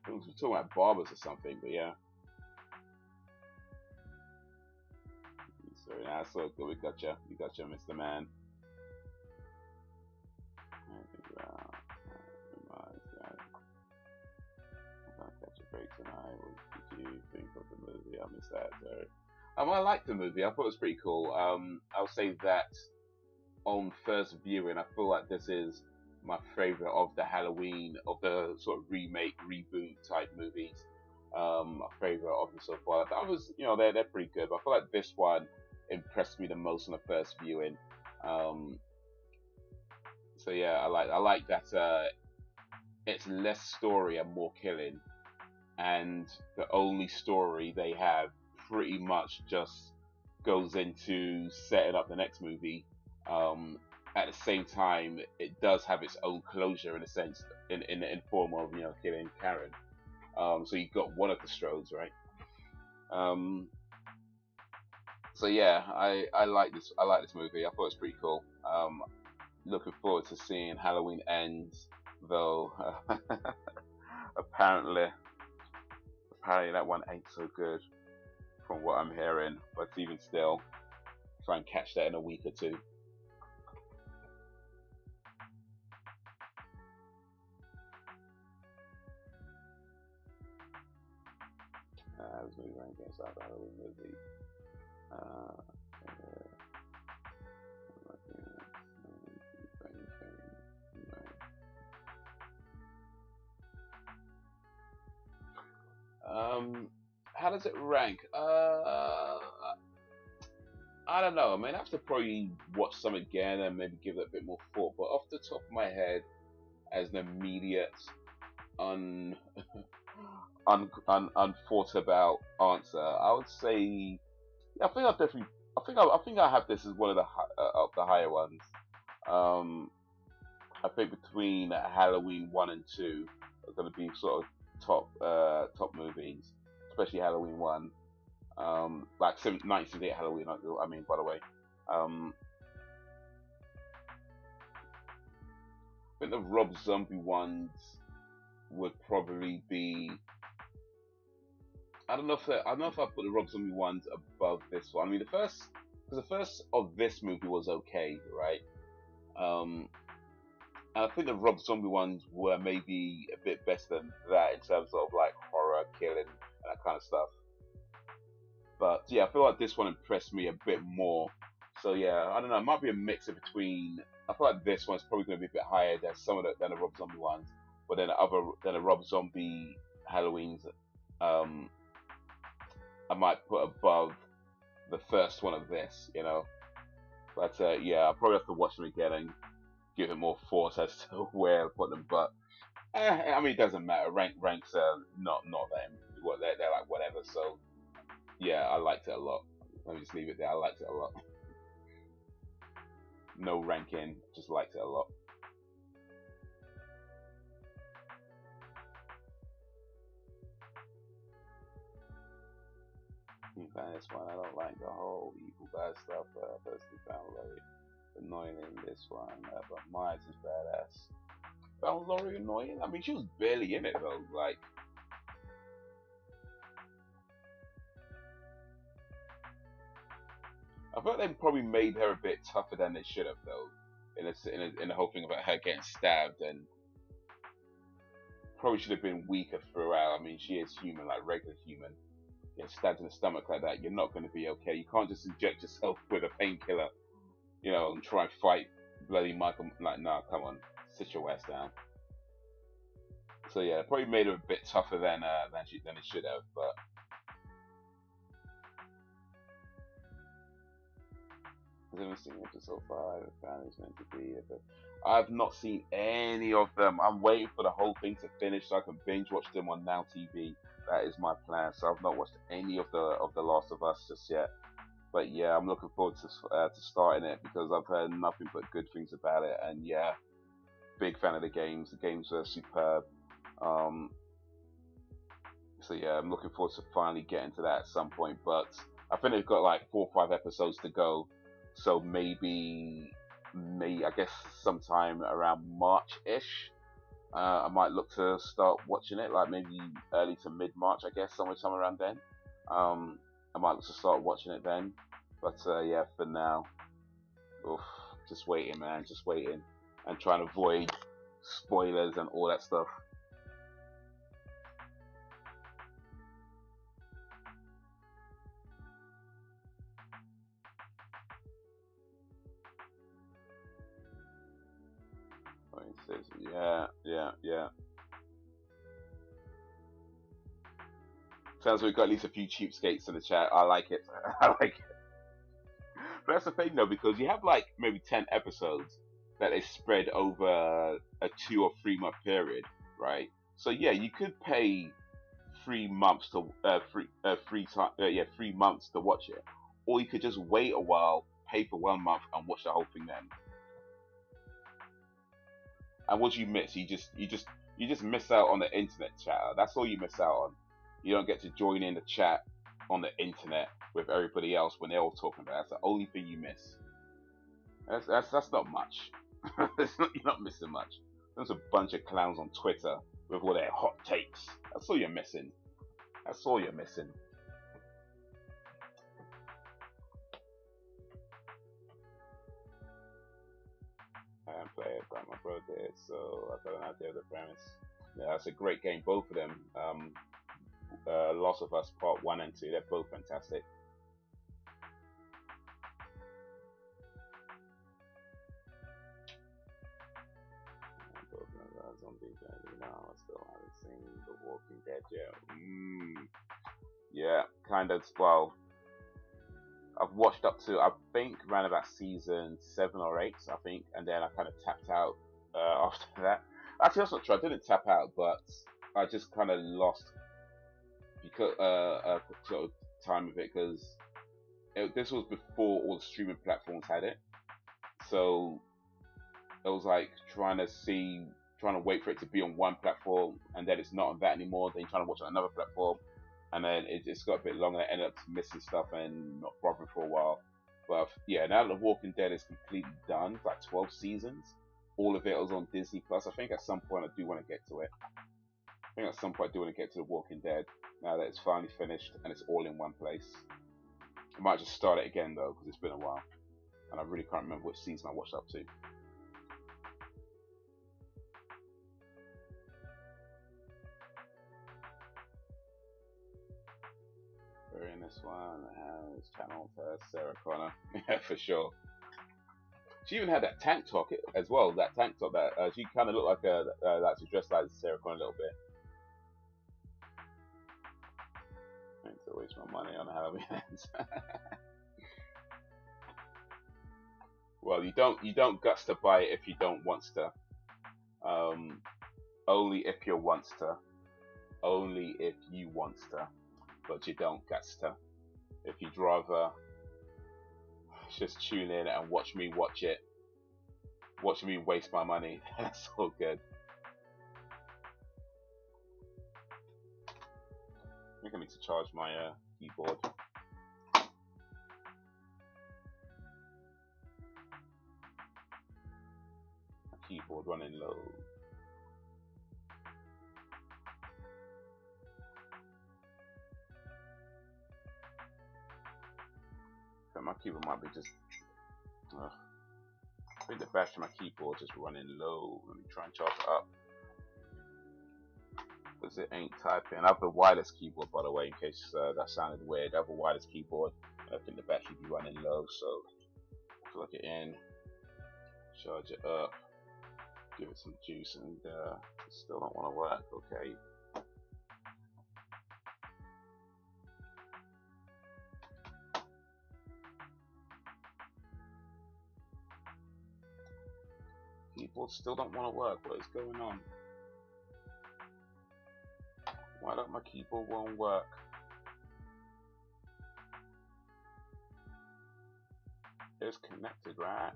I was talking about barbers or something, but yeah. Sorry, that's so good. We got you, Mr. Man. I'm gonna catch a break tonight. What did you think of the movie? I missed that. Sorry. I liked the movie. I thought it was pretty cool. I'll say that on first viewing, I feel like this is my favorite of the Halloween, of the sort of remake, reboot type movies. My favorite of them so far. That was, they're pretty good. But I feel like this one impressed me the most on the first viewing. So yeah, I like that. It's less story and more killing, and the only story they have pretty much just goes into setting up the next movie. At the same time, it does have its own closure in a sense, in form of killing Karen. So you got one of the Strodes, right? So yeah, I like this. I like this movie. I thought it was pretty cool. Looking forward to seeing Halloween Ends, though. apparently, apparently that one ain't so good, from what I'm hearing. But even still, try and catch that in a week or two. This movie ran against that Halloween movie. How does it rank? I don't know. I mean, I have to probably watch some again and maybe give it a bit more thought. But off the top of my head, as an immediate, unthought about answer, I would say, I think I'll definitely, I think I have this as one of the higher ones. I think between Halloween 1 and 2 are going to be sort of top movies, especially Halloween 1. Like 1978 Halloween, I mean, by the way. I think the Rob Zombie ones would probably be. I don't know if I put the Rob Zombie ones above this one. I mean, because the first of this movie was okay, right? And I think the Rob Zombie ones were maybe a bit better than that in terms of like horror, killing, and that kind of stuff. But yeah, I feel like this one impressed me a bit more. So yeah, I don't know. It might be a mix of between. I feel like this one's probably going to be a bit higher than than the Rob Zombie ones, but then the Rob Zombie Halloweens, I might put above the first one of this, But yeah, I'll probably have to watch them again and give it more thought as to where I put them. But I mean, it doesn't matter. Ranks are not them. What they're like whatever. So yeah, I liked it a lot. Let me just leave it there. I liked it a lot. No ranking, just liked it a lot. This one, I don't like the whole evil bad stuff. Personally found Laurie annoying in this one, but Miles is badass. Found Laurie annoying? I mean, she was barely in it though. Like, I felt they probably made her a bit tougher than they should have though. In the whole thing about her getting stabbed, and probably should have been weaker throughout. I mean, she is human, like regular human. Get stabbed in the stomach like that, you're not going to be okay. You can't just inject yourself with a painkiller, and try and fight bloody Michael. Like, nah, come on, sit your ass down. So yeah, it probably made her a bit tougher than it should have. But I haven't seen episode 5. The family's meant to be it, but I've not seen any of them. I'm waiting for the whole thing to finish so I can binge watch them on Now TV. That is my plan. So I've not watched any of the Last of Us just yet. But yeah, I'm looking forward to starting it because I've heard nothing but good things about it. And yeah, big fan of the games. The games are superb. So yeah, I'm looking forward to finally getting to that at some point. But I think they've got like 4 or 5 episodes to go. So maybe I guess sometime around March-ish, I might look to start watching it. Like maybe early to mid-March, I guess, somewhere around then. I might look to start watching it then. But yeah, for now, oof, just waiting, man, just waiting, and trying to avoid spoilers and all that stuff. Yeah. Sounds like we've got at least a few cheapskates in the chat. I like it. I like it. But that's the thing though, because you have like maybe 10 episodes that is spread over a 2 or 3 month period, right? So yeah, you could pay 3 months to 3 months to watch it, or you could just wait a while, pay for 1 month, and watch the whole thing then. And what do you miss? You just miss out on the internet chat. That's all you miss out on. You don't get to join in the chat on the internet with everybody else when they're all talking about it. That's the only thing you miss. That's not much. You're not missing much. There's a bunch of clowns on Twitter with all their hot takes. That's all you're missing. That's all you're missing. I haven't played it, but my brother did, so I got an idea of the premise. Yeah, that's a great game, both of them. Lost of Us Part 1 and 2, they're both fantastic. I still haven't seen The Walking Dead yet. Yeah, kind of. Well, I've watched up to, I think, around about season 7 or 8, I think, and then I kind of tapped out after that. Actually, that's not true. I didn't tap out, but I just kind of lost because sort of time with it, because this was before all the streaming platforms had it. So it was like trying to wait for it to be on one platform, and then it's not on that anymore. Then you're trying to watch on another platform, and then it's got a bit longer. I ended up missing stuff and not bothering for a while. But yeah, now that The Walking Dead is completely done, it's like 12 seasons. All of it was on Disney Plus. I think at some point I do want to get to it. I think at some point I do want to get to The Walking Dead now that it's finally finished and it's all in one place. I might just start it again though, because it's been a while, and I really can't remember which season I watched up to. We're in this one. Haze Channels, Sarah Connor, yeah, for sure. She even had that tank top as well. That tank top that she kind of looked like she dressed like Sarah Connor a little bit. I need to waste my money on Halloween. Well, you don't guts to buy it if you don't want to. Only if you want to. Only if you want to. But you don't guts to. If you'd rather just tune in and watch me watch it, watch me waste my money, that's all good. I think I need to charge my keyboard. My keyboard running low. So my keyboard might be just. I think the battery of my keyboard is running low. Let me try and charge it up. Because it ain't typing. I have the wireless keyboard, by the way, in case that sounded weird. I have a wireless keyboard. I think the battery be running low, so plug it in, charge it up, give it some juice, and still don't want to work. Okay. Keyboard still don't want to work. What is going on? Why don't my keyboard won't work? It's connected, right?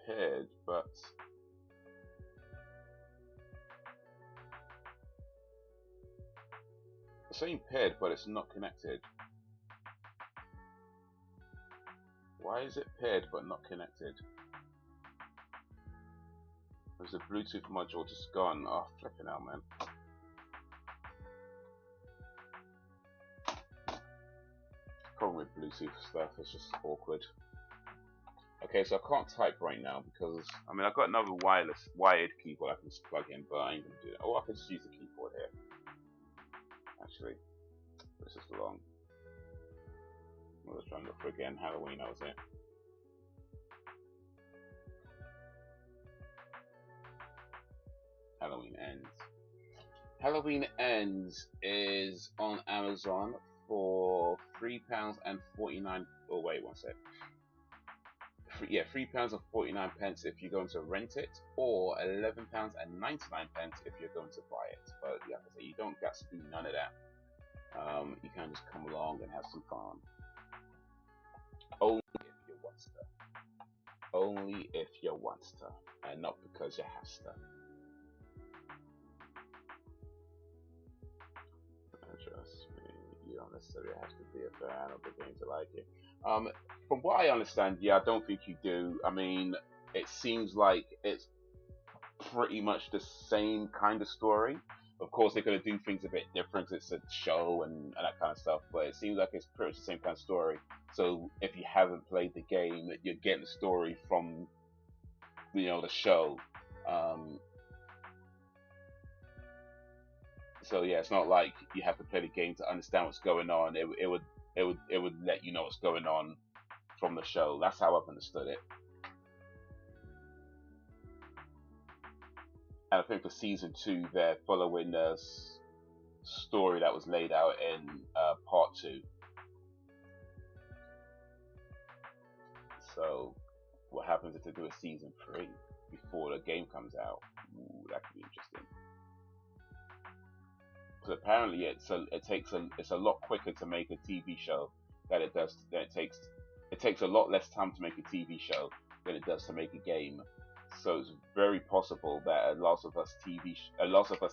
Paired, but it's saying paired, but it's not connected. Why is it paired but not connected? There's a Bluetooth module just gone. Oh, flipping out, man. Problem with Bluetooth stuff, it's just awkward. Okay, so I can't type right now because, I mean, I've got another wired keyboard I can just plug in, but I ain't gonna do that. Oh, I can just use the keyboard here. actually. This is long. I was trying to look for again. Halloween, that was it. Halloween Ends. Halloween Ends is on Amazon for £3.49. Oh wait, one sec. Yeah, £3.49 if you're going to rent it, or £11.99 if you're going to buy it. But like I say, you don't get to do none of that. You can just come along and have some fun. Only if you want to. Only if you want to, and not because you have to. Trust me, you don't necessarily have to be a fan of the game to like it. From what I understand, yeah, I don't think you do. I mean, it seems like it's pretty much the same kind of story. Of course, they're going to do things a bit different 'cause it's a show and that kind of stuff, but it seems like it's pretty much the same kind of story. So if you haven't played the game, you're getting the story from, the show. So yeah, it's not like you have to play the game to understand what's going on. It would let you know what's going on from the show. That's how I've understood it. And I think for season 2, they're following the story that was laid out in part 2. So what happens if they do a season 3 before the game comes out? Ooh, that could be interesting. Because apparently it's a lot quicker to make a TV show than it does. It takes a lot less time to make a TV show than it does to make a game. So it's very possible that a Last of Us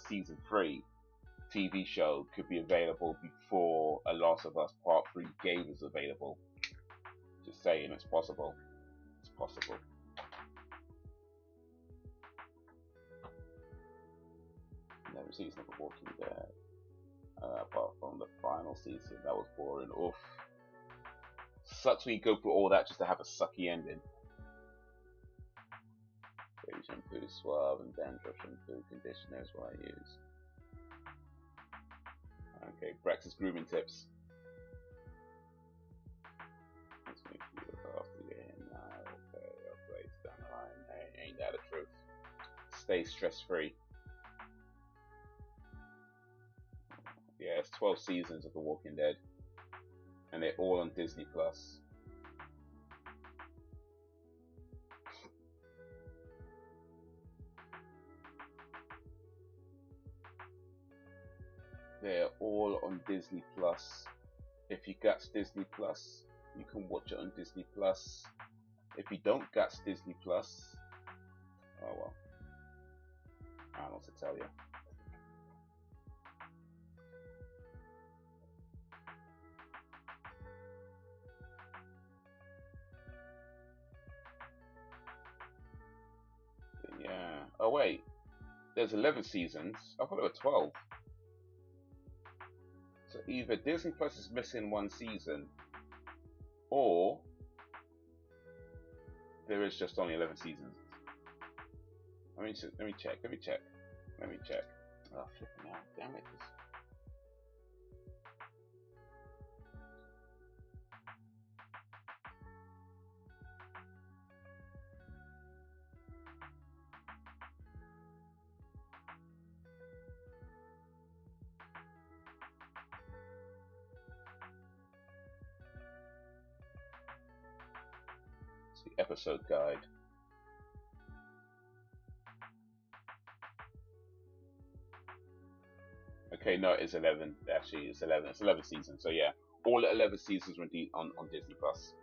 season 3 TV show could be available before a Last of Us Part 3 game is available. Just saying, it's possible. It's possible. Never season of Walking Dead. Apart from the final season, that was boring. Oof. Sucks when you go through all that just to have a sucky ending. Baby shampoo, Suave, and dandruff shampoo conditioner is what I use. Okay, Brex's grooming tips. Let's make you look after your hair now. Okay, upgrades down the line. Hey, ain't that the truth? Stay stress-free. Yeah, it's 12 seasons of The Walking Dead, and they're all on Disney Plus. They're all on Disney Plus. If you got Disney Plus, you can watch it on Disney Plus. If you don't got Disney Plus, oh well, I don't know what to tell you. Yeah. Oh wait, there's 11 seasons. I thought there were 12. So either Disney Plus is missing one season, or there is just only 11 seasons. Let me check. Oh, flipping out. Damn it. It's the episode guide. Okay, no, it's 11. Actually, it's 11. It's 11 seasons. So yeah, all 11 seasons were indeed on Disney Plus.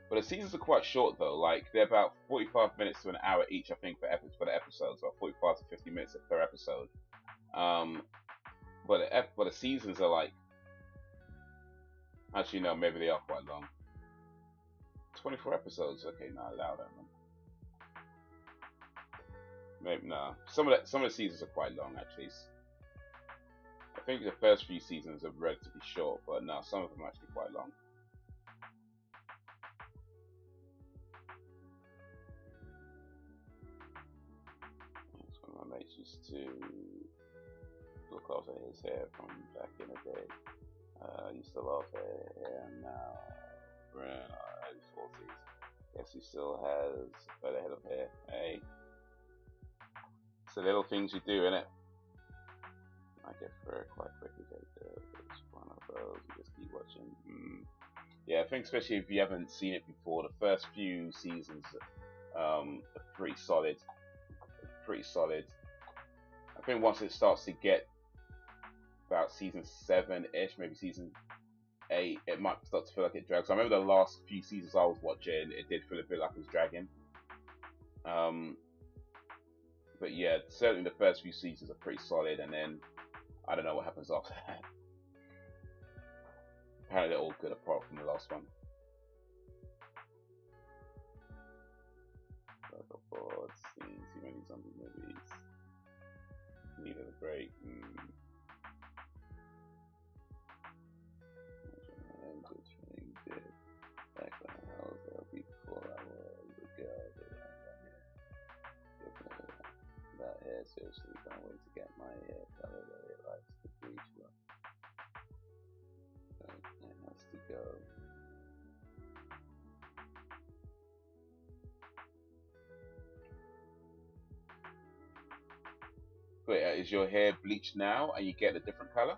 But the seasons are quite short though. Like they're about 45 minutes to an hour each, I think, for the episodes. About 45 to 50 minutes per episode. But the seasons are like, actually no, maybe they are quite long. 24 episodes. Okay, not allowed that one. Maybe no. Some of the seasons are quite long actually. I think the first few seasons are relatively short, but no, some of them are actually quite long. White used to look after his hair from back in the day. Used to love hair, and now we're in our early 40s. Guess he still has a better head of hair. Hey, it's the little things you do, innit? I get through it quite quickly. It's one of those. You just keep watching. Yeah, I think especially if you haven't seen it before, the first few seasons are pretty solid. Pretty solid. I think once it starts to get about season 7-ish, maybe season 8, it might start to feel like it drags. I remember the last few seasons I was watching, it did feel a bit like it was dragging. But yeah, certainly the first few seasons are pretty solid, and then I don't know what happens after that. Apparently they're all good apart from the last one. Circle boards, seen too many zombie movies. Needed a break. Good thing did. Back when I was LP before I was a girl. That hair, seriously, can't wait to get my hair color that it likes to bleach one. But it has to go. Wait, is your hair bleached now and you get a different color?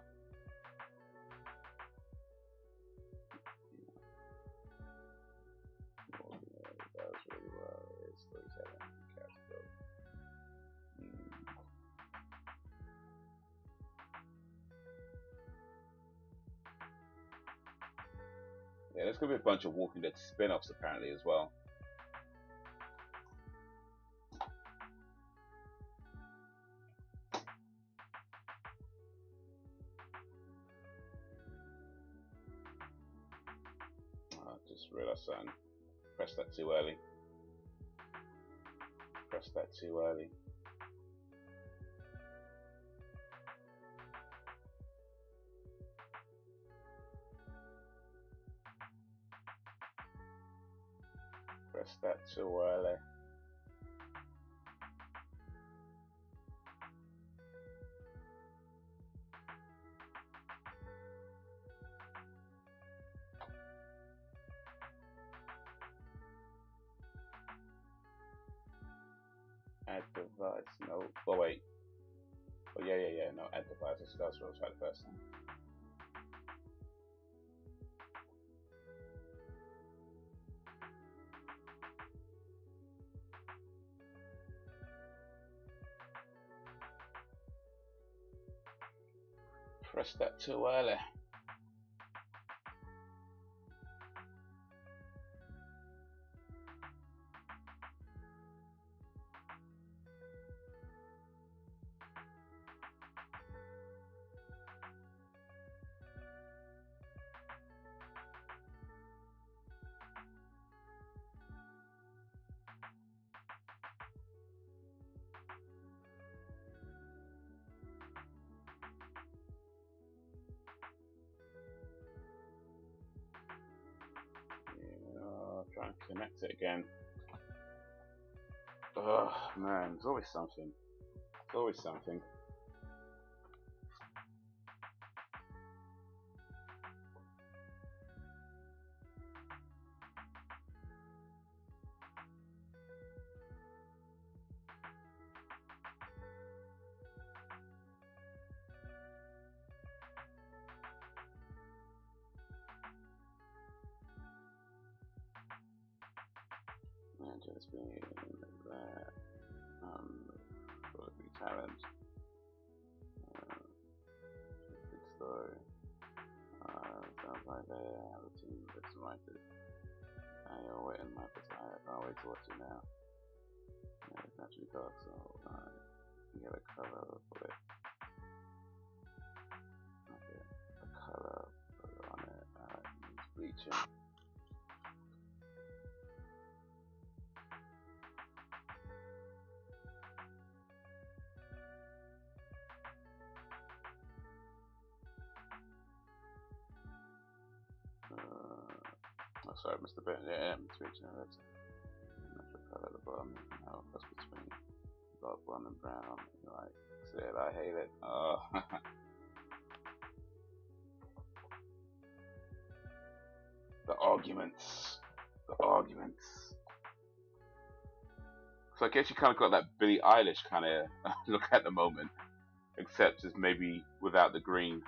That was really well. It's storytelling. Yeah, there's gonna be a bunch of Walking Dead spin-offs apparently as well. I just realized something. Pressed that too early. Pressed that too early. Pressed that too early. Add device, no. Oh wait. Oh yeah, no, add device. That's what I was trying the first time. Pressed that too early. Try and connect it again. Oh man, there's always something. There's always something. Just being like that. For the challenge. Good story. Sounds like they have a team that's writer. You're waiting my I can't wait to watch it now. Yeah, it's naturally dark, so you get a color for it. Okay, a color, put it on it. It's bleaching. Oh, sorry, Mr. Bennett. Yeah, I'm switching it. Natural color at the bottom. Now, that's between dark brown and brown. Like I said, I hate it. The arguments. The arguments. So I guess you kind of got that Billie Eilish kind of look at the moment, except just maybe without the green.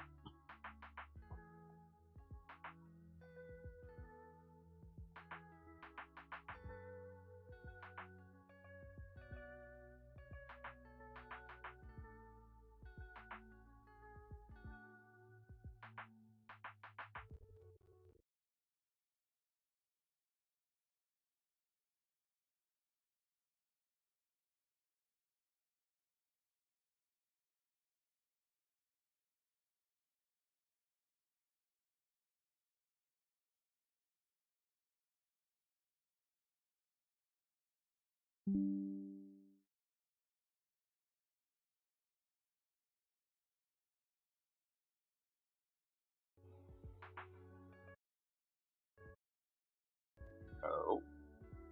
Oh,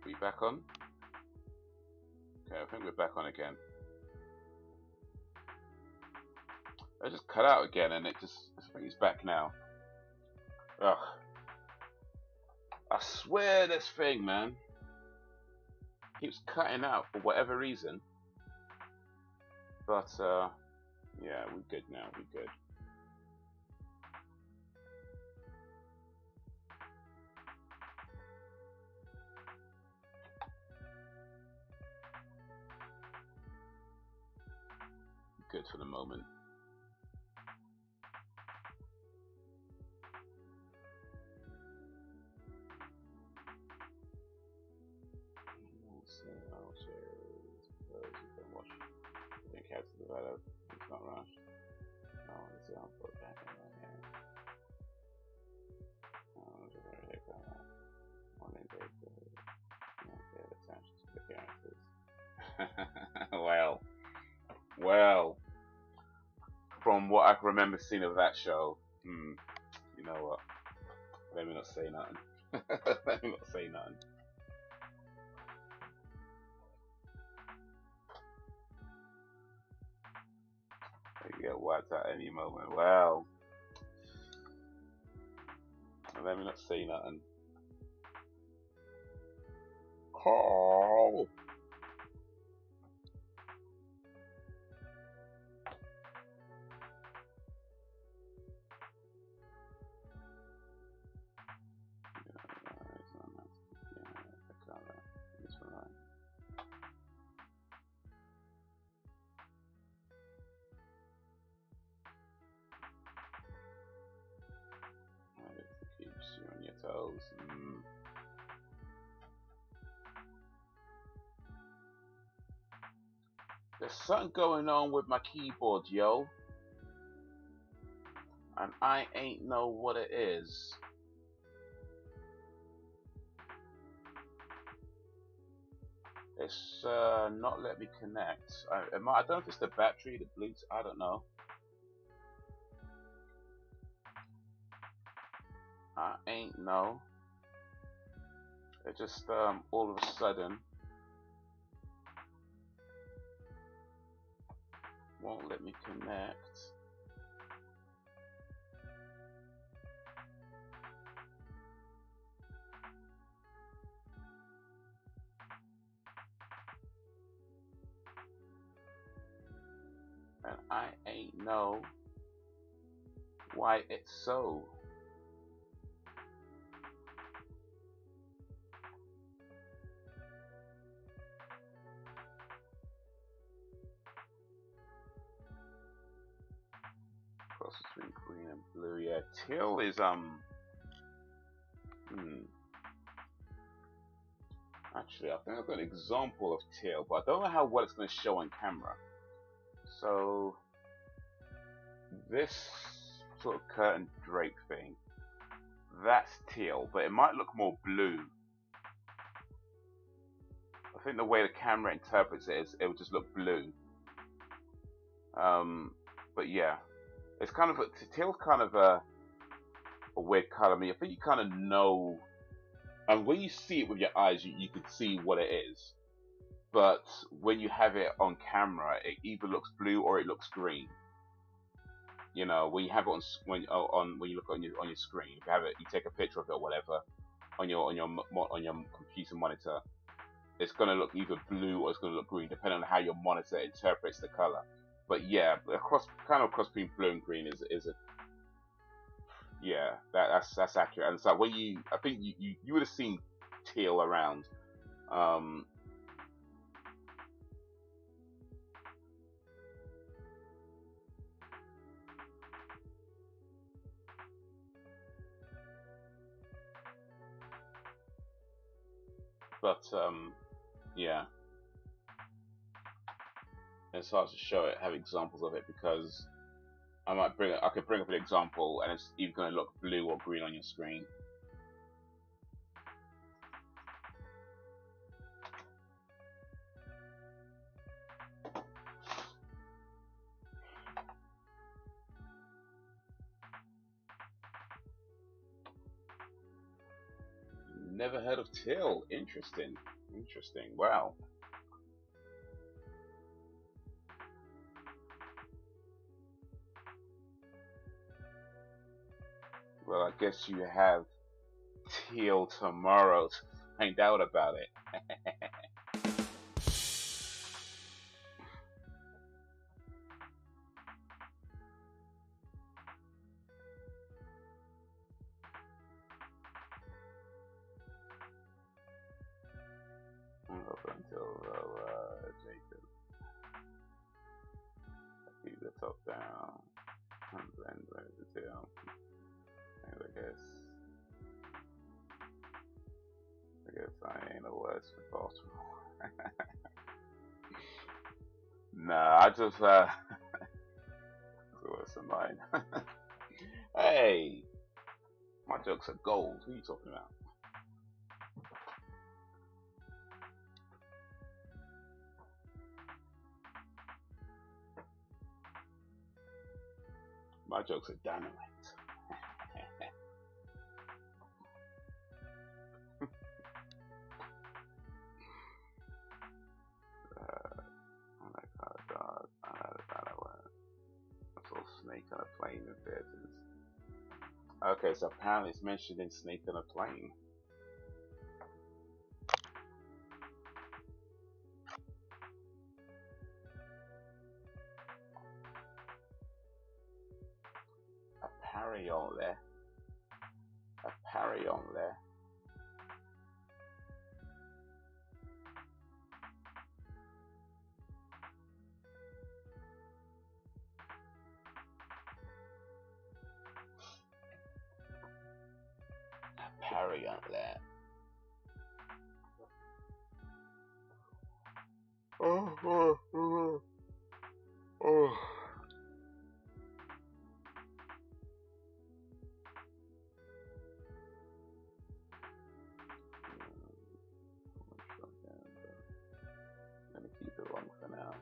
we back on? Okay, I think we're back on again. I just cut out again, and I think it's back now. Ugh. I swear this thing, man, keeps cutting out for whatever reason. But, yeah, we're good now, we're good. Good for the moment. Develop. It's not rushed. No, it's on for back in my hand. It's a very heck of one day to attention to the characters. Well, from what I can remember seeing of that show, you know what? Let me not say nothing. Let me not say nothing. You get wiped at any moment. Well, let me not say nothing. Oh. Keeps you on your toes. There's something going on with my keyboard, yo, and I ain't know what it is. It's not let me connect. I don't know if it's the battery, the Bluetooth, I don't know. I ain't know. It just all of a sudden won't let me connect. And I ain't know why it's so. Cross between green and blue. Yeah, teal is Actually, I think I've got an example of teal, but I don't know how well it's going to show on camera. So this sort of curtain drape thing, that's teal, but it might look more blue. I think the way the camera interprets it is it would just look blue. But yeah, it's kind of teal's kind of a weird color. I mean, I think you kind of know, and when you see it with your eyes, you can see what it is. but when you have it on camera, it either looks blue or it looks green. You know, when you have it when you look on your screen, if you have it, you take a picture of it or whatever on your computer monitor, it's gonna look either blue or it's gonna look green, depending on how your monitor interprets the color. But yeah, cross between blue and green is a yeah, that's accurate. And so when I think you would have seen teal around. But yeah, it's hard to show it, have examples of it, because I could bring up an example and it's either going to look blue or green on your screen. Never heard of teal. Interesting. Wow. Well, I guess you have teal tomorrow to find out about it. Up until Jacob. Keep the top down. And blend the tail. And I guess I ain't a worse for Baltimore. Nah, I just worse than mine. Hey, my jokes are gold. What are you talking about? My jokes are dynamite. Snake on a plane in theaters. Okay, so apparently it's mentioned in Snake on a Plane. A parry on there. A parry on there. Parry on that. Oh. Let me keep it wrong for now.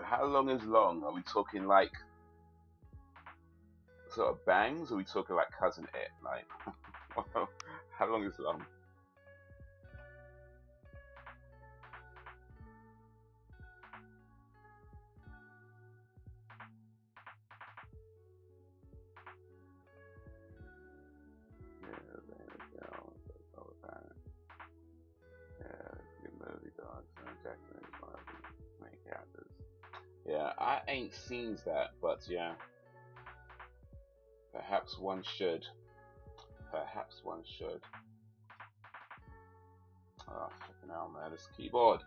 How long is long? Are we talking like sort of bangs? Or are we talking like cousin it? Like, how long is long? Yeah, there we go. Yeah, good movie, dogs. Jackson is one of the main characters. Yeah, I ain't seen that, but yeah. Perhaps one should. Perhaps one should. Oh, fucking hell, man. This keyboard.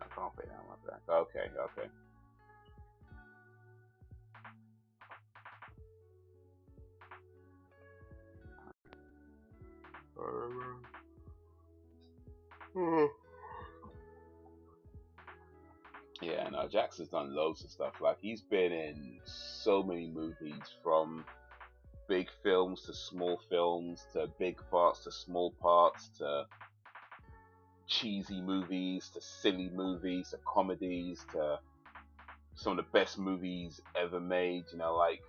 I can't put it down like that. Okay, okay. Yeah, no, Jackson's done loads of stuff. Like, he's been in so many movies, from big films to small films to big parts to small parts to cheesy movies to silly movies to comedies to some of the best movies ever made. You know, like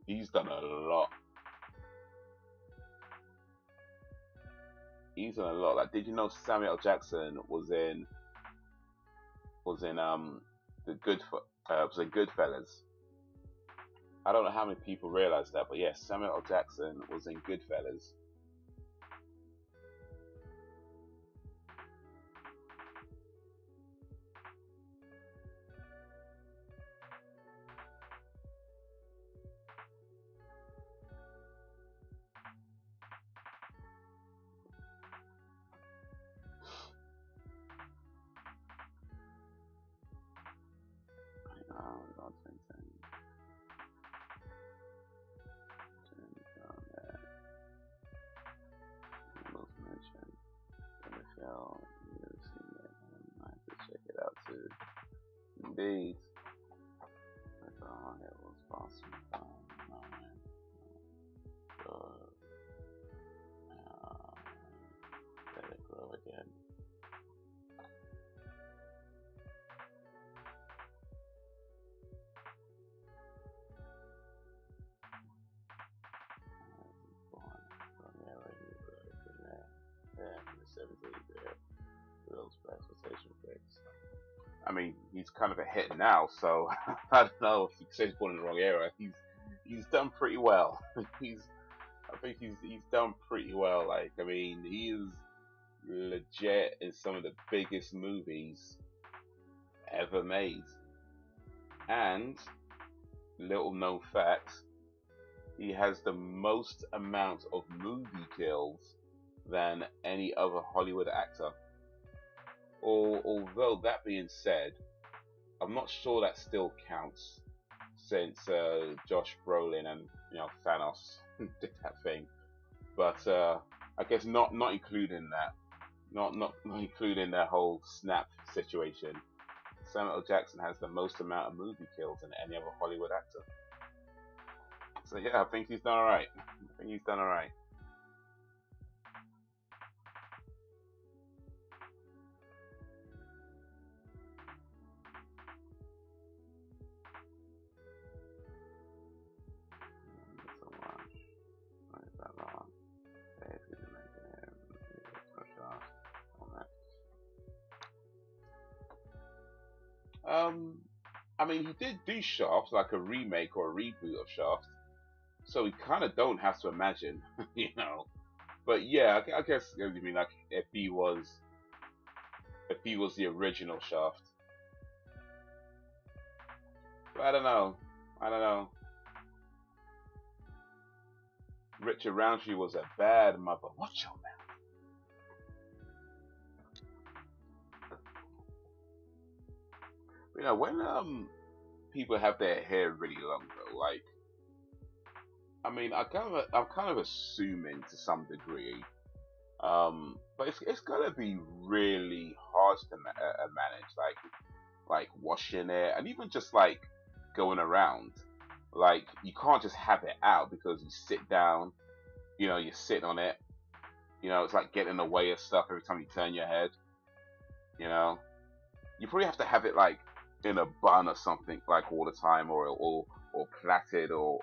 he's done a lot. He's done a lot. Like, did you know Samuel L. Jackson was in the Goodfellas? I don't know how many people realize that, but yes, Samuel L. Jackson was in Goodfellas. Check it out too. Indeed. It was possible. Let it grow again. I mean, he's kind of a hit now, so I don't know if he says born in the wrong era. He's done pretty well. I think he's done pretty well. Like, I mean, he is legit in some of the biggest movies ever made. And little known fact, he has the most amount of movie kills than any other Hollywood actor. Although that being said, I'm not sure that still counts, since Josh Brolin and Thanos did that thing. But I guess not including that, not including that whole snap situation. Samuel L. Jackson has the most amount of movie kills than any other Hollywood actor. So yeah, I think he's done alright. I mean, he did do Shaft, like a remake or a reboot of Shaft, so we kind of don't have to imagine, But yeah, I guess I mean, like, if he was the original Shaft, but I don't know. Richard Roundtree was a bad mother. Watch your mouth. When people have their hair really long though, like, I mean, I'm kind of assuming to some degree, but it's gonna be really hard to manage, like washing it and even just like going around. Like, you can't just have it out because you sit down, you're sitting on it, it's like getting in the way of stuff every time you turn your head, you probably have to have it like in a bun or something, like all the time, or plaited, or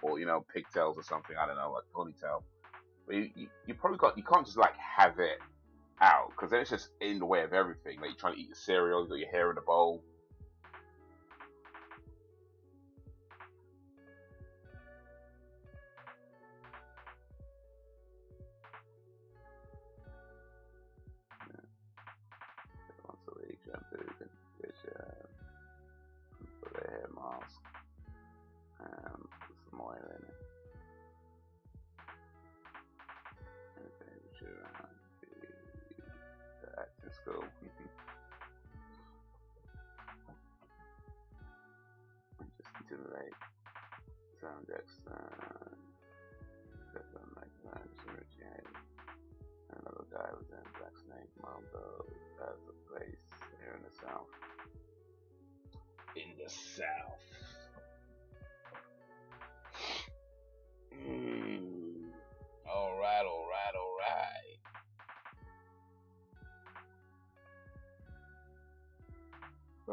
pigtails or something. I don't know, like ponytail. But you can't just like have it out, because then it's just in the way of everything. Like, you're trying to eat your cereal, you got your hair in a bowl. Once a week, shampoo, you can put a hair mask and put some oil in it. The acting school. Justin Timberlake, Sam Jackson, Stephen McMahon, Richie Hayes. Another guy was in Black Snake Mambo as a place here in the South. In the South.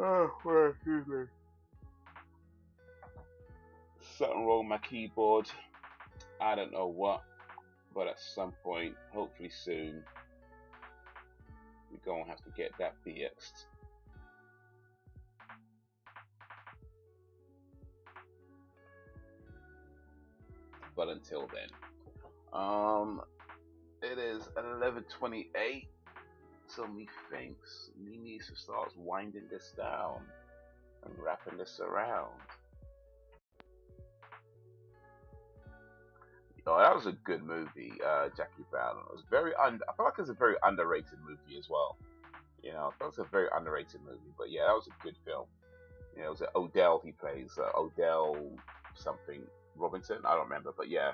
Oh, well, excuse me. Something wrong with my keyboard. I don't know what, but at some point, hopefully soon, we're gonna have to get that fixed. But until then, it is 11:28. So me thinks me needs to start winding this down and wrapping this around. Oh, that was a good movie, Jackie Brown. It was very I feel like it's a very underrated movie as well. You know, that was a very underrated movie. But yeah, that was a good film. You know, it was Odell he plays, Odell something Robinson. I don't remember, but yeah,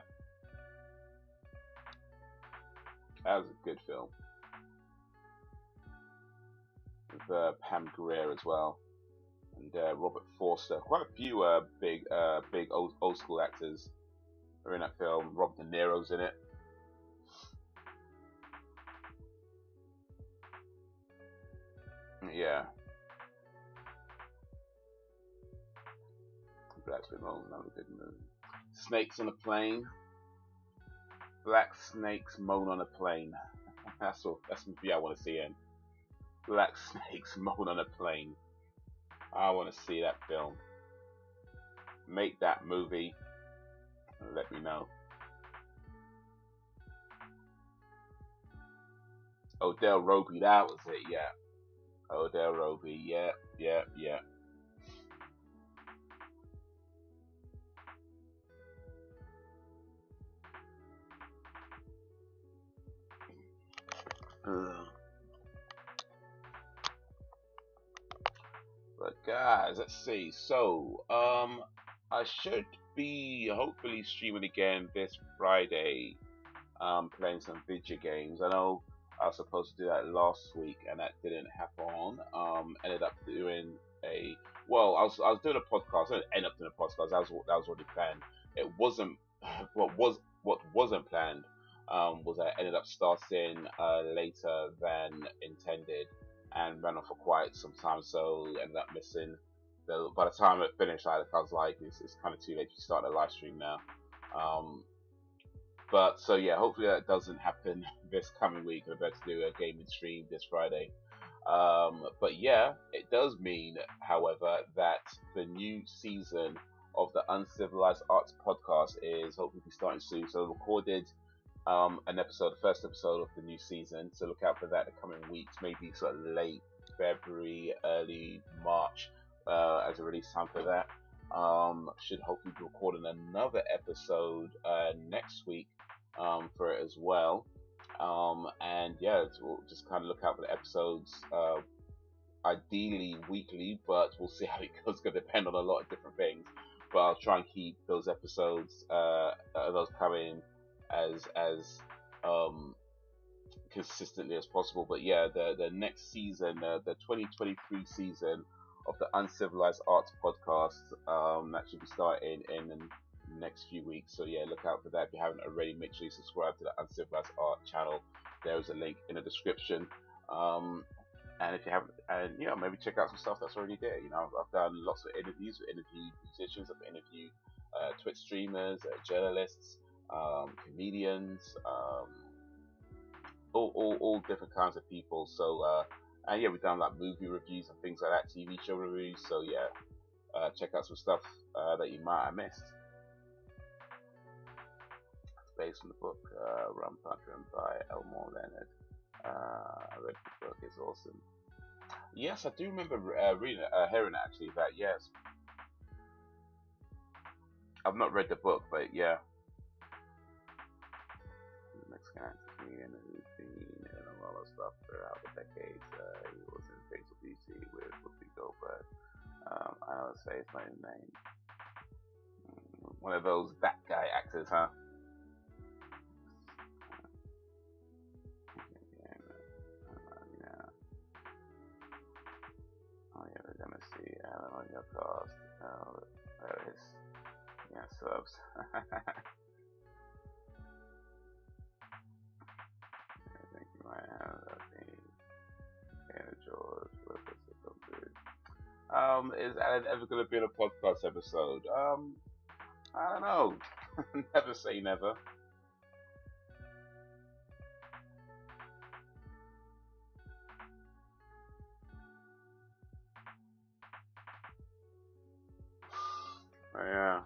that was a good film. With Pam Grier as well, and Robert Forster. Quite a few big old school actors are in that film. Robert De Niro's in it. Yeah. Black Moan, another good movie. Snakes on a Plane. Black Snakes Moan on a Plane. That's the movie I want to see in. Black Snakes Moan on a Plane. I want to see that film. Make that movie and let me know. Odell Roby, that was it, yeah. Odell Roby, yeah. But guys, let's see. So, I should be hopefully streaming again this Friday. Playing some video games. I know I was supposed to do that last week, and that didn't happen. Ended up doing I was doing a podcast. I didn't end up doing a podcast. That was already planned. It wasn't what wasn't planned. Was I ended up starting later than intended and ran off for quite some time, so ended up missing. By the time it finished, I was like, it's kind of too late to start a live stream now. But so yeah, hopefully that doesn't happen this coming week. I'm about to do a gaming stream this Friday. But yeah, it does mean, however, that the new season of the Uncivilized Arts podcast is hopefully starting soon. So recorded the first episode of the new season. So look out for that in the coming weeks, maybe sort of late February, early March, as a release time for that. Should hopefully be recording another episode next week for it as well. And yeah, we'll just kind of look out for the episodes, ideally weekly, but we'll see how it goes. It's going to depend on a lot of different things. But I'll try and keep those episodes, those coming as consistently as possible. But yeah, the next season, the 2023 season of the Uncivilized Arts podcast, that should be starting in the next few weeks. So yeah, look out for that. If you haven't already, make sure you subscribe to the Uncivilized Art channel. There's a link in the description. And if you haven't, and yeah, maybe check out some stuff that's already there. You know, I've done lots of interviews. I've interviewed musicians. I've interviewed Twitch streamers, journalists, comedians, all different kinds of people. So and yeah, we've done like movie reviews and things like that, TV show reviews. So yeah, check out some stuff that you might have missed. It's based on the book Rum Puncher by Elmore Leonard. I read the book; it's awesome. Yes, I do remember reading it, hearing it actually. That yes, I've not read the book, but yeah. The Mexican actor comedian who's been in a lot of stuff throughout the decades. He was in Fatal Beauty with Whoopi Goldberg. I would say it's my name. One of those that guy actors, huh? Oh yeah, we're gonna see Alan on your cost. There is. Yeah, subs. I think you might have that thing. Yeah, George, what was it come through? Is Alan ever going to be in a podcast episode? I don't know. Never say never. Oh, yeah.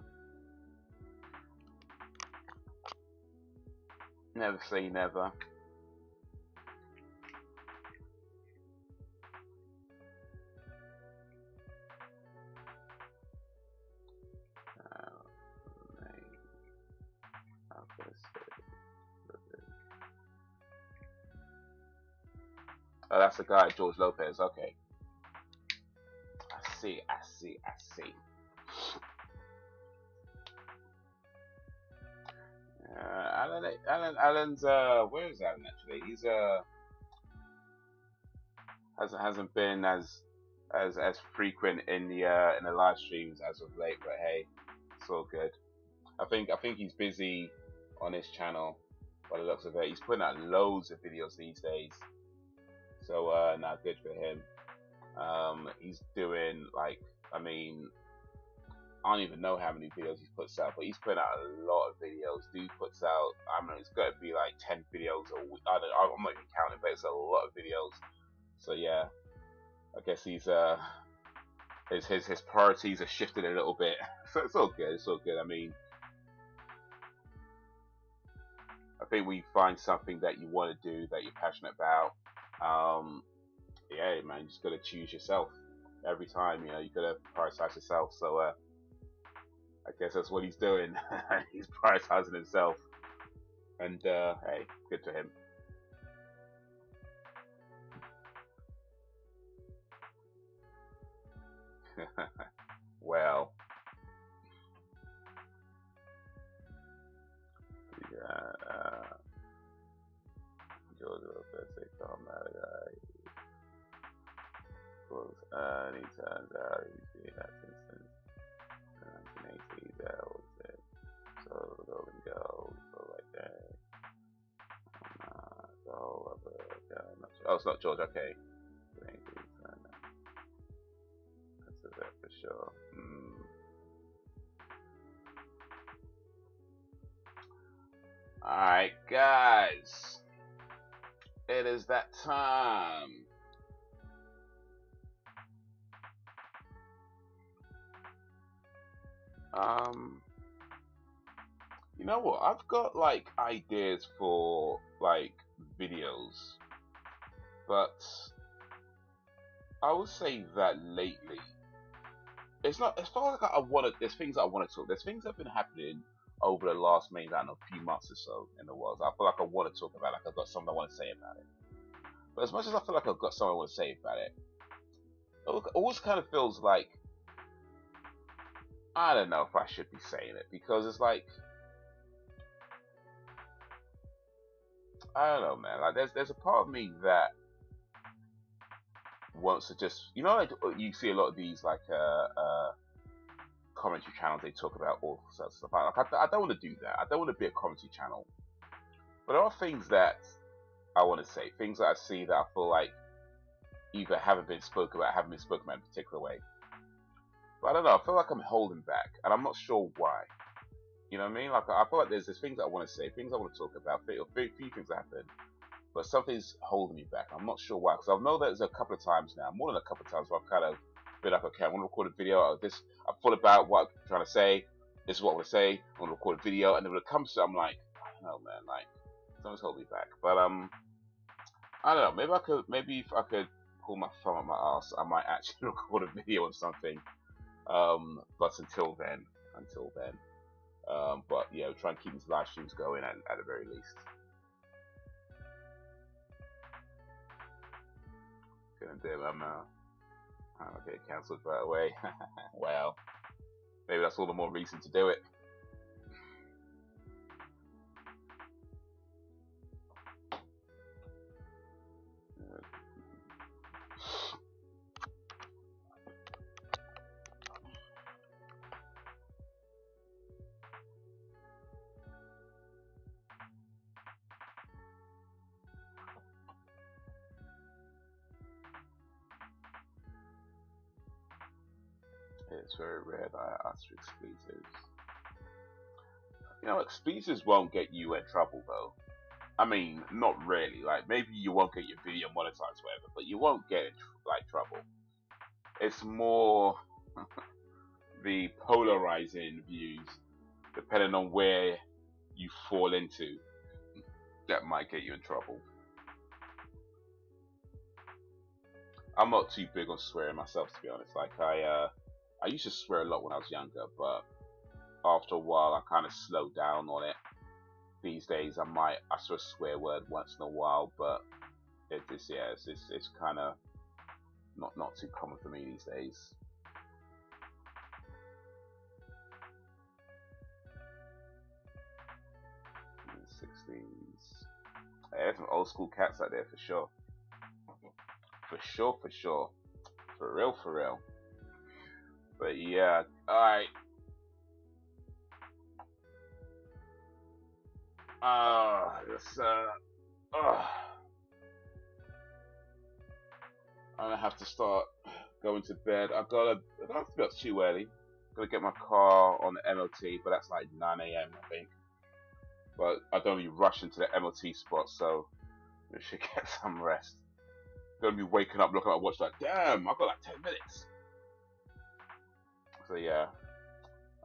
Never say never. Oh, that's the guy, George Lopez. Okay. I see. Alan's where is Alan actually? He's hasn't been as frequent in the live streams as of late, but hey, it's all good. I think he's busy on his channel by the looks of it. He's putting out loads of videos these days. So now good for him. He's doing like, I mean, I don't even know how many videos he puts out, but he's putting out a lot of videos. Dude puts out, I mean, it's got to be like 10 videos a week. I'm not even counting, but it's a lot of videos. So yeah, I guess he's his priorities are shifted a little bit. So it's all good. It's all good. I mean, I think we find something that you want to do, that you're passionate about. Yeah, man, you just gotta choose yourself every time. You know, you gotta prioritize yourself. So I guess that's what he's doing. He's prioritizing himself, and hey, good to him. Well, yeah, George Lopez, they call him that guy. And he turns out he's been that since 1980. That was it. So Golden Girls, so like that. The whole other guy. Oh, it's not George. Okay. That's it for sure. Alright, guys. It is that time. You know what? I've got like ideas for like videos, but I would say that lately, it's not as far as like I want to. There's things I want to talk. There's things that have been happening over the last maybe, I don't know, few months or so in the world. I feel like I want to talk about. Like I've got something I want to say about it. But as much as I feel like I've got something I want to say about it, it always kind of feels like I don't know if I should be saying it, because it's like, I don't know, man. Like there's a part of me that wants to just, you know, like you see a lot of these like commentary channels. They talk about all sorts of stuff. Like I don't want to do that. I don't want to be a commentary channel. But there are things that I want to say, things that I see that I feel like either haven't been spoken about in a particular way. But I don't know. I feel like I'm holding back, and I'm not sure why. You know what I mean? Like I feel like there's things that I want to say, things I want to talk about, a few things that happen, but something's holding me back. I'm not sure why, because I know that there's a couple of times now, more than a couple of times, where I've kind of been like, okay, I want to record a video of this. I've thought about what I'm trying to say. This is what I want to say. I want to record a video, and then when it comes to it, I'm like, I don't know, man. Like something's holding me back. But I don't know. Maybe if I could pull my thumb up my ass, I might actually record a video on something. But until then. But yeah, we'll try and keep these live streams going at the very least. Gonna do it, I'm gonna get cancelled right away. Well, maybe that's all the more reason to do it. It's very rare that I ask for exclusives. You know, exclusives won't get you in trouble though. I mean, not really. Like, maybe you won't get your video monetized, whatever, but you won't get in like trouble. It's more the polarizing views, depending on where you fall into, that might get you in trouble. I'm not too big on swearing myself, to be honest. Like, I used to swear a lot when I was younger, but after a while, I kind of slowed down on it. These days, I sort of swear word once in a while, but it's kind of not too common for me these days. In the 60s. There's some old school cats out there for sure. For sure. For real. But yeah, alright. I'm gonna have to start going to bed. I don't have to be up too early. Gotta get my car on the MOT, but that's like 9 AM I think. But I don't be rushing to the MOT spot, so I should get some rest. Gonna be waking up looking at my watch like, damn, I've got like 10 minutes. So yeah,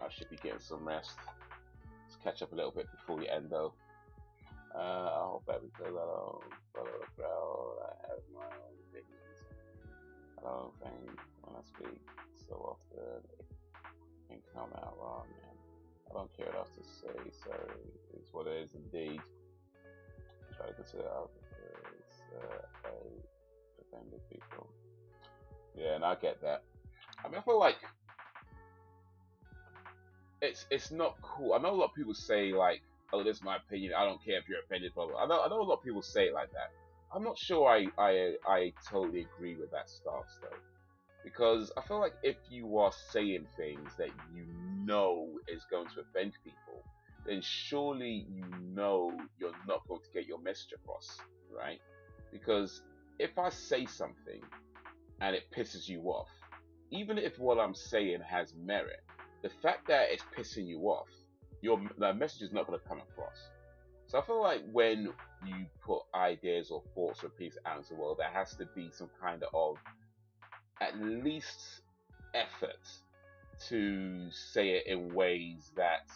I should be getting some rest. Let's catch up a little bit before we end though. I hope because I don't follow the crowd. I have my own opinions. I don't think when I speak so often it can come out wrong, and I don't care enough to say sorry. It's what it is indeed. I try to consider others offended people. Yeah, and I get that. I mean, I feel like it's not cool. I know a lot of people say like, "Oh, this is my opinion. I don't care if you're offended." Blah blah. I know a lot of people say it like that. I'm not sure I totally agree with that stance though, because I feel like if you are saying things that you know is going to offend people, then surely you know you're not going to get your message across, right? Because if I say something and it pisses you off, even if what I'm saying has merit, the fact that it's pissing you off, the message is not going to come across. So I feel like when you put ideas or thoughts or pieces out into the world, there has to be some kind of at least effort to say it in ways that,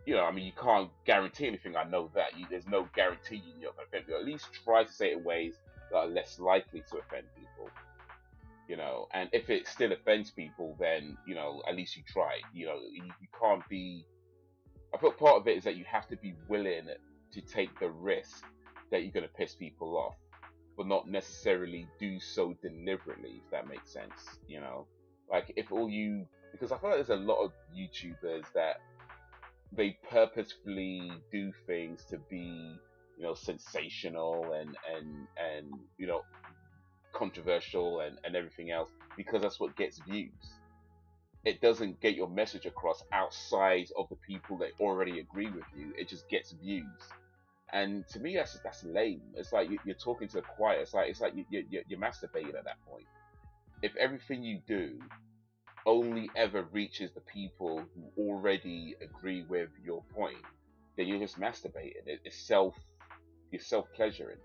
you know, I mean, you can't guarantee anything. I know that there's no guarantee you're going to offend people. At least try to say it in ways that are less likely to offend people. You know, and if it still offends people, then, you know, at least you tried. You know, you can't be. I feel part of it is that you have to be willing to take the risk that you're going to piss people off, but not necessarily do so deliberately, if that makes sense. You know, like because I feel like there's a lot of YouTubers that they purposefully do things to be, you know, sensational and you know, controversial and everything else, because that's what gets views. It doesn't get your message across outside of the people that already agree with you. It just gets views, and to me that's lame. It's like you're talking to a choir. It's like you're masturbating at that point. If everything you do only ever reaches the people who already agree with your point, then you're just masturbating. You're self-pleasuring,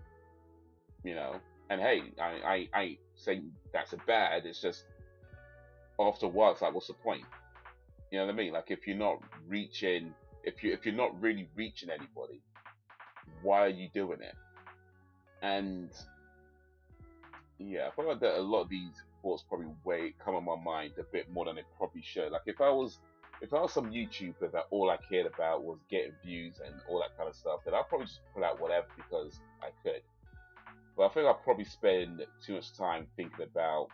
you know. And hey, I ain't saying that's a bad. It's just after a while, it's like, what's the point? You know what I mean? Like, if you're not reaching, if you're not really reaching anybody, why are you doing it? And yeah, I feel like that a lot of these thoughts probably come on my mind a bit more than they probably should. Like, if I was some YouTuber that all I cared about was getting views and all that kind of stuff, then I'd probably just put out whatever because I could. But I think I'll probably spend too much time thinking about,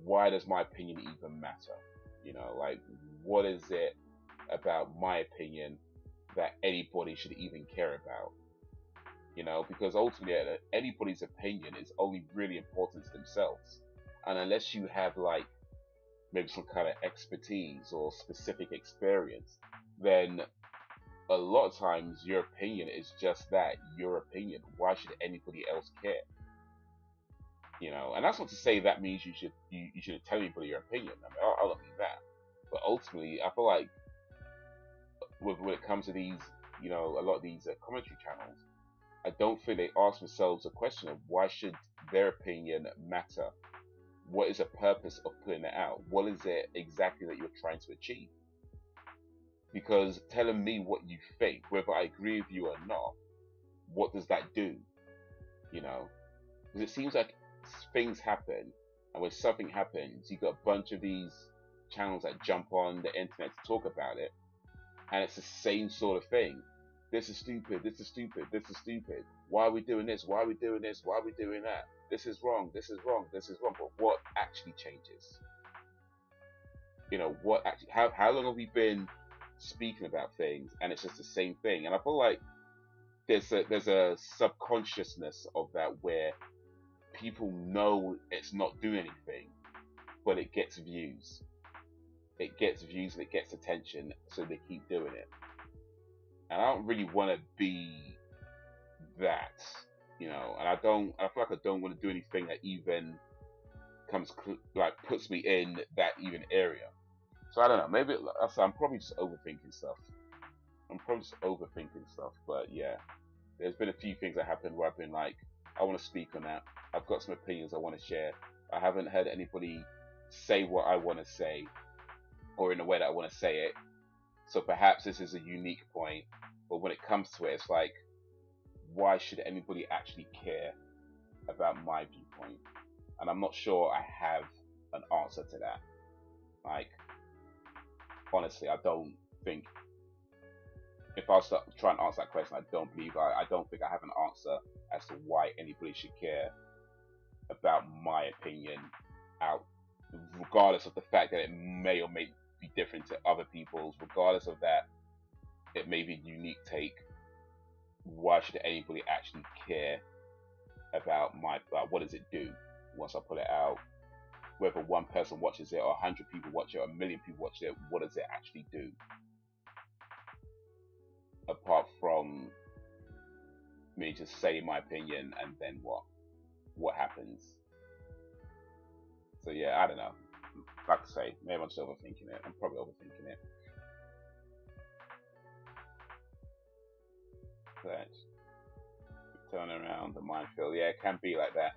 why does my opinion even matter? You know, like, what is it about my opinion that anybody should even care about? You know, because ultimately anybody's opinion is only really important to themselves. And unless you have like maybe some kind of expertise or specific experience, then a lot of times your opinion is just that, your opinion. Why should anybody else care? You know, and that's not to say that means you shouldn't tell anybody your opinion. I mean, I don't mean that, but ultimately, I feel like when it comes to these, you know, a lot of these commentary channels, I don't think they ask themselves a question of why should their opinion matter. What is the purpose of putting it out? What is it exactly that you're trying to achieve? Because telling me what you think, whether I agree with you or not, what does that do? You know, because it seems like things happen, and when something happens, you got a bunch of these channels that jump on the internet to talk about it, and it's the same sort of thing. This is stupid. This is stupid. This is stupid. Why are we doing this? Why are we doing this? Why are we doing that? This is wrong. This is wrong. This is wrong. But what actually changes? You know, what actually? How long have we been speaking about things, and it's just the same thing? And I feel like there's a subconsciousness of that where people know it's not doing anything, but it gets views. It gets views and it gets attention, so they keep doing it. And I don't really want to be that, you know. And I feel like I don't want to do anything that even puts me in that even area. So I don't know. Maybe I'm probably just overthinking stuff. But yeah, there's been a few things that happened where I've been like, I want to speak on that. I've got some opinions I want to share. I haven't heard anybody say what I want to say, or in the way that I want to say it. So perhaps this is a unique point. But when it comes to it, it's like, why should anybody actually care about my viewpoint? And I'm not sure I have an answer to that. Like, honestly, I don't think, if I start trying to answer that question, I don't think I have an answer as to why anybody should care about my opinion out, regardless of the fact that it may or may be different to other people's, regardless of that it may be a unique take. Why should anybody actually care about what does it do once I put it out? Whether one person watches it or 100 people watch it or 1 million people watch it, what does it actually do? Apart from me just saying my opinion, and then what happens? So yeah, I don't know. Like I say, maybe I'm just overthinking it. I'm probably overthinking it. But turn around the minefield. Yeah, it can be like that.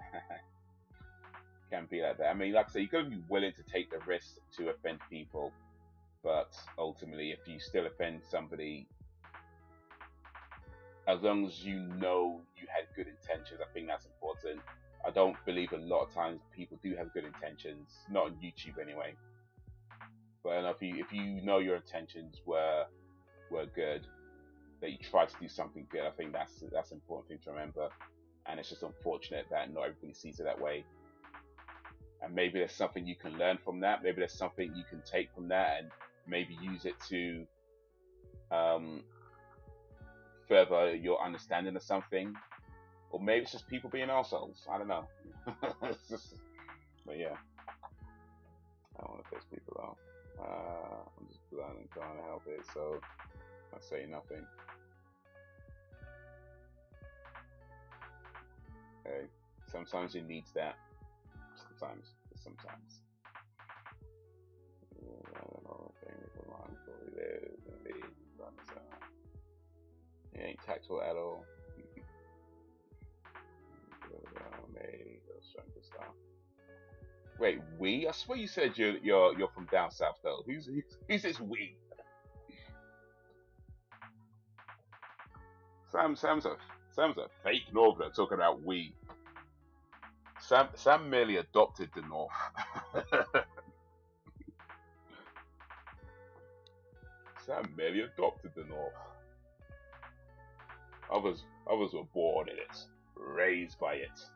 Can be like that. I mean, like I say, you got to be willing to take the risk to offend people. But ultimately, if you still offend somebody, as long as you know you had good intentions, I think that's important. I don't believe a lot of times people do have good intentions, not on YouTube anyway. But if you know your intentions were good, that you try to do something good, I think that's an important thing to remember. And it's just unfortunate that not everybody sees it that way. And maybe there's something you can learn from that. Maybe there's something you can take from that and maybe use it to further your understanding of something. Or maybe it's just people being assholes. I don't know. But yeah, I don't want to piss people off. I'm just trying to help it, so I say nothing. Okay. Sometimes it needs that. Sometimes. I don't know. It ain't tactful at all. Wait, we? I swear you said you're from down south though. Who's this we? Sam's a fake northerner talking about we. Sam merely adopted the North. Sam merely adopted the North. Others were born in it, raised by it.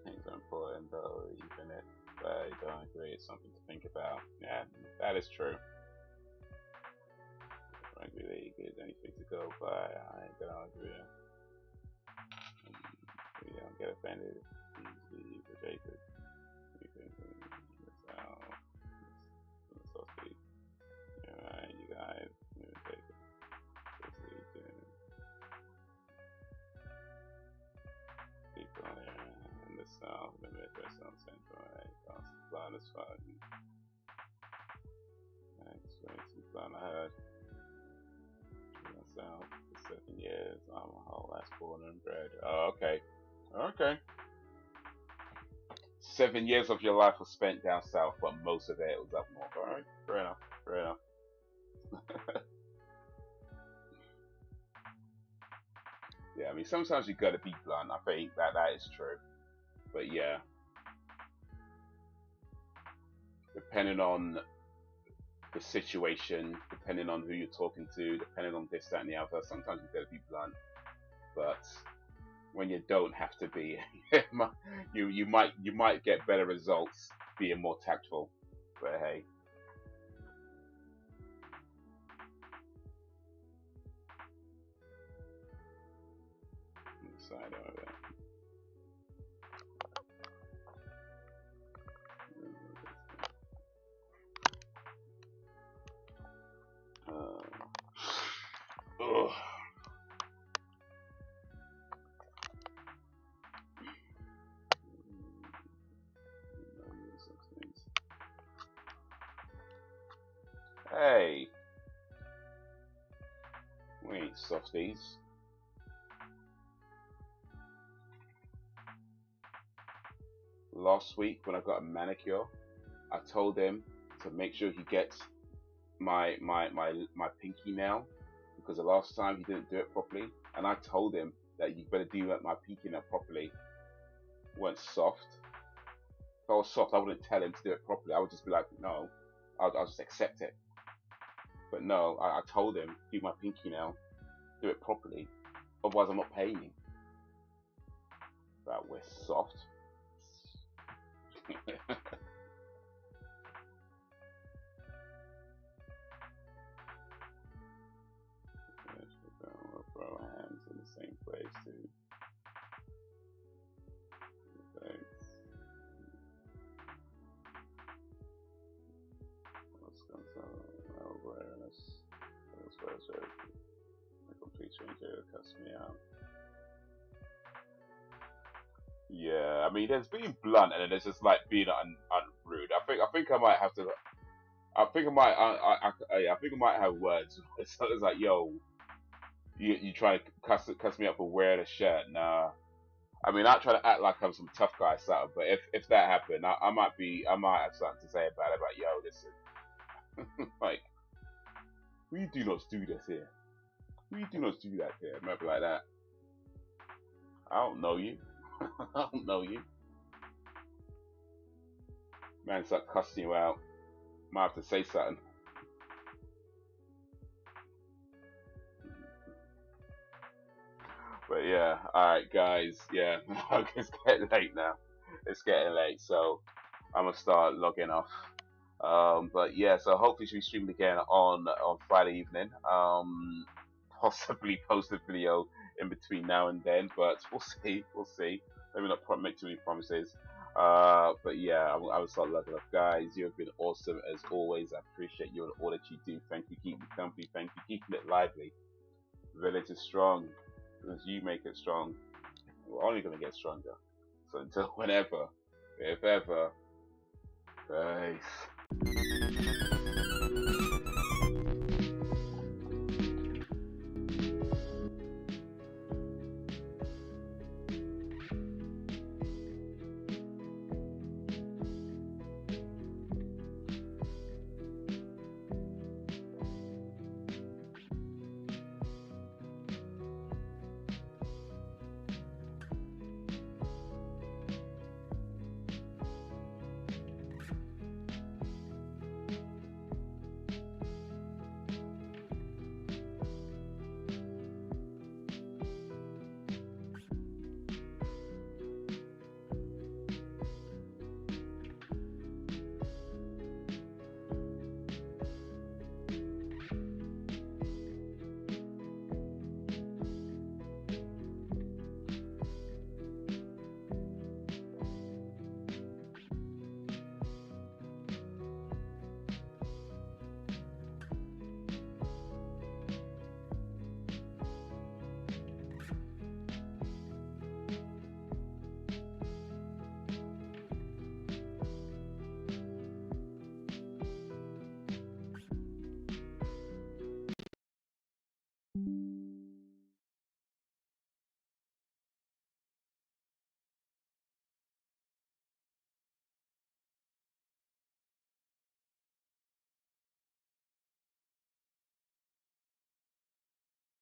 Things are important though, even if I don't agree, it's something to think about. Yeah, that is true. I don't really there's anything to go by. I ain't gonna agree. You don't get offended. Easily rejected. that's fine. Next race is done. I heard myself for 7 years. I'm a whole ass born and bred. Oh, okay. Okay. 7 years of your life was spent down south, but most of it was up north. Alright, fair enough. Fair enough. Yeah, I mean, sometimes you gotta be blunt. I think that is true. But yeah, depending on the situation, depending on who you're talking to, depending on this, that, and the other, sometimes you gotta be blunt. But when you don't have to be, you might get better results being more tactful. But hey. Side of it. Hey, we ain't softies. Last week when I got a manicure, I told him to make sure he gets my pinky nail, because the last time he didn't do it properly, and I told him that you better do my pinky nail properly. It weren't soft. If I was soft, I wouldn't tell him to do it properly. I would just be like, no, I'll just accept it. But no, I told him, do my pinky nail, do it properly, otherwise I'm not paying you. But we're soft. We'll throw our hands in the same place too. Thanks. Let's go awareness. Let's go a complete stranger cuts me out. Yeah, I mean, there's being blunt, and then there's just like being unrude. I think I might have to. I think I might have words. So it's like, yo, you trying to cuss me up for wearing a shirt? Nah. I mean, I try to act like I'm some tough guy, something. But if that happened, I might have something to say about it. Like, yo, listen, like, we do not do this here. We do not do that here. Maybe like that. I don't know you. I don't know you. Man, start cussing you out. Might have to say something. But yeah, alright guys, yeah, it's getting late now. It's getting late, so I'm gonna start logging off. But yeah, so hopefully she'll be streaming again on Friday evening. Possibly post a video in between now and then, but we'll see. We'll see. Maybe not make too many promises. But yeah, I will start logging off, guys. You have been awesome as always. I appreciate you and all that you do. Thank you, keeping me company. Thank you, keeping it lively. Village is strong. As you make it strong, we're only going to get stronger. So until whenever, if ever,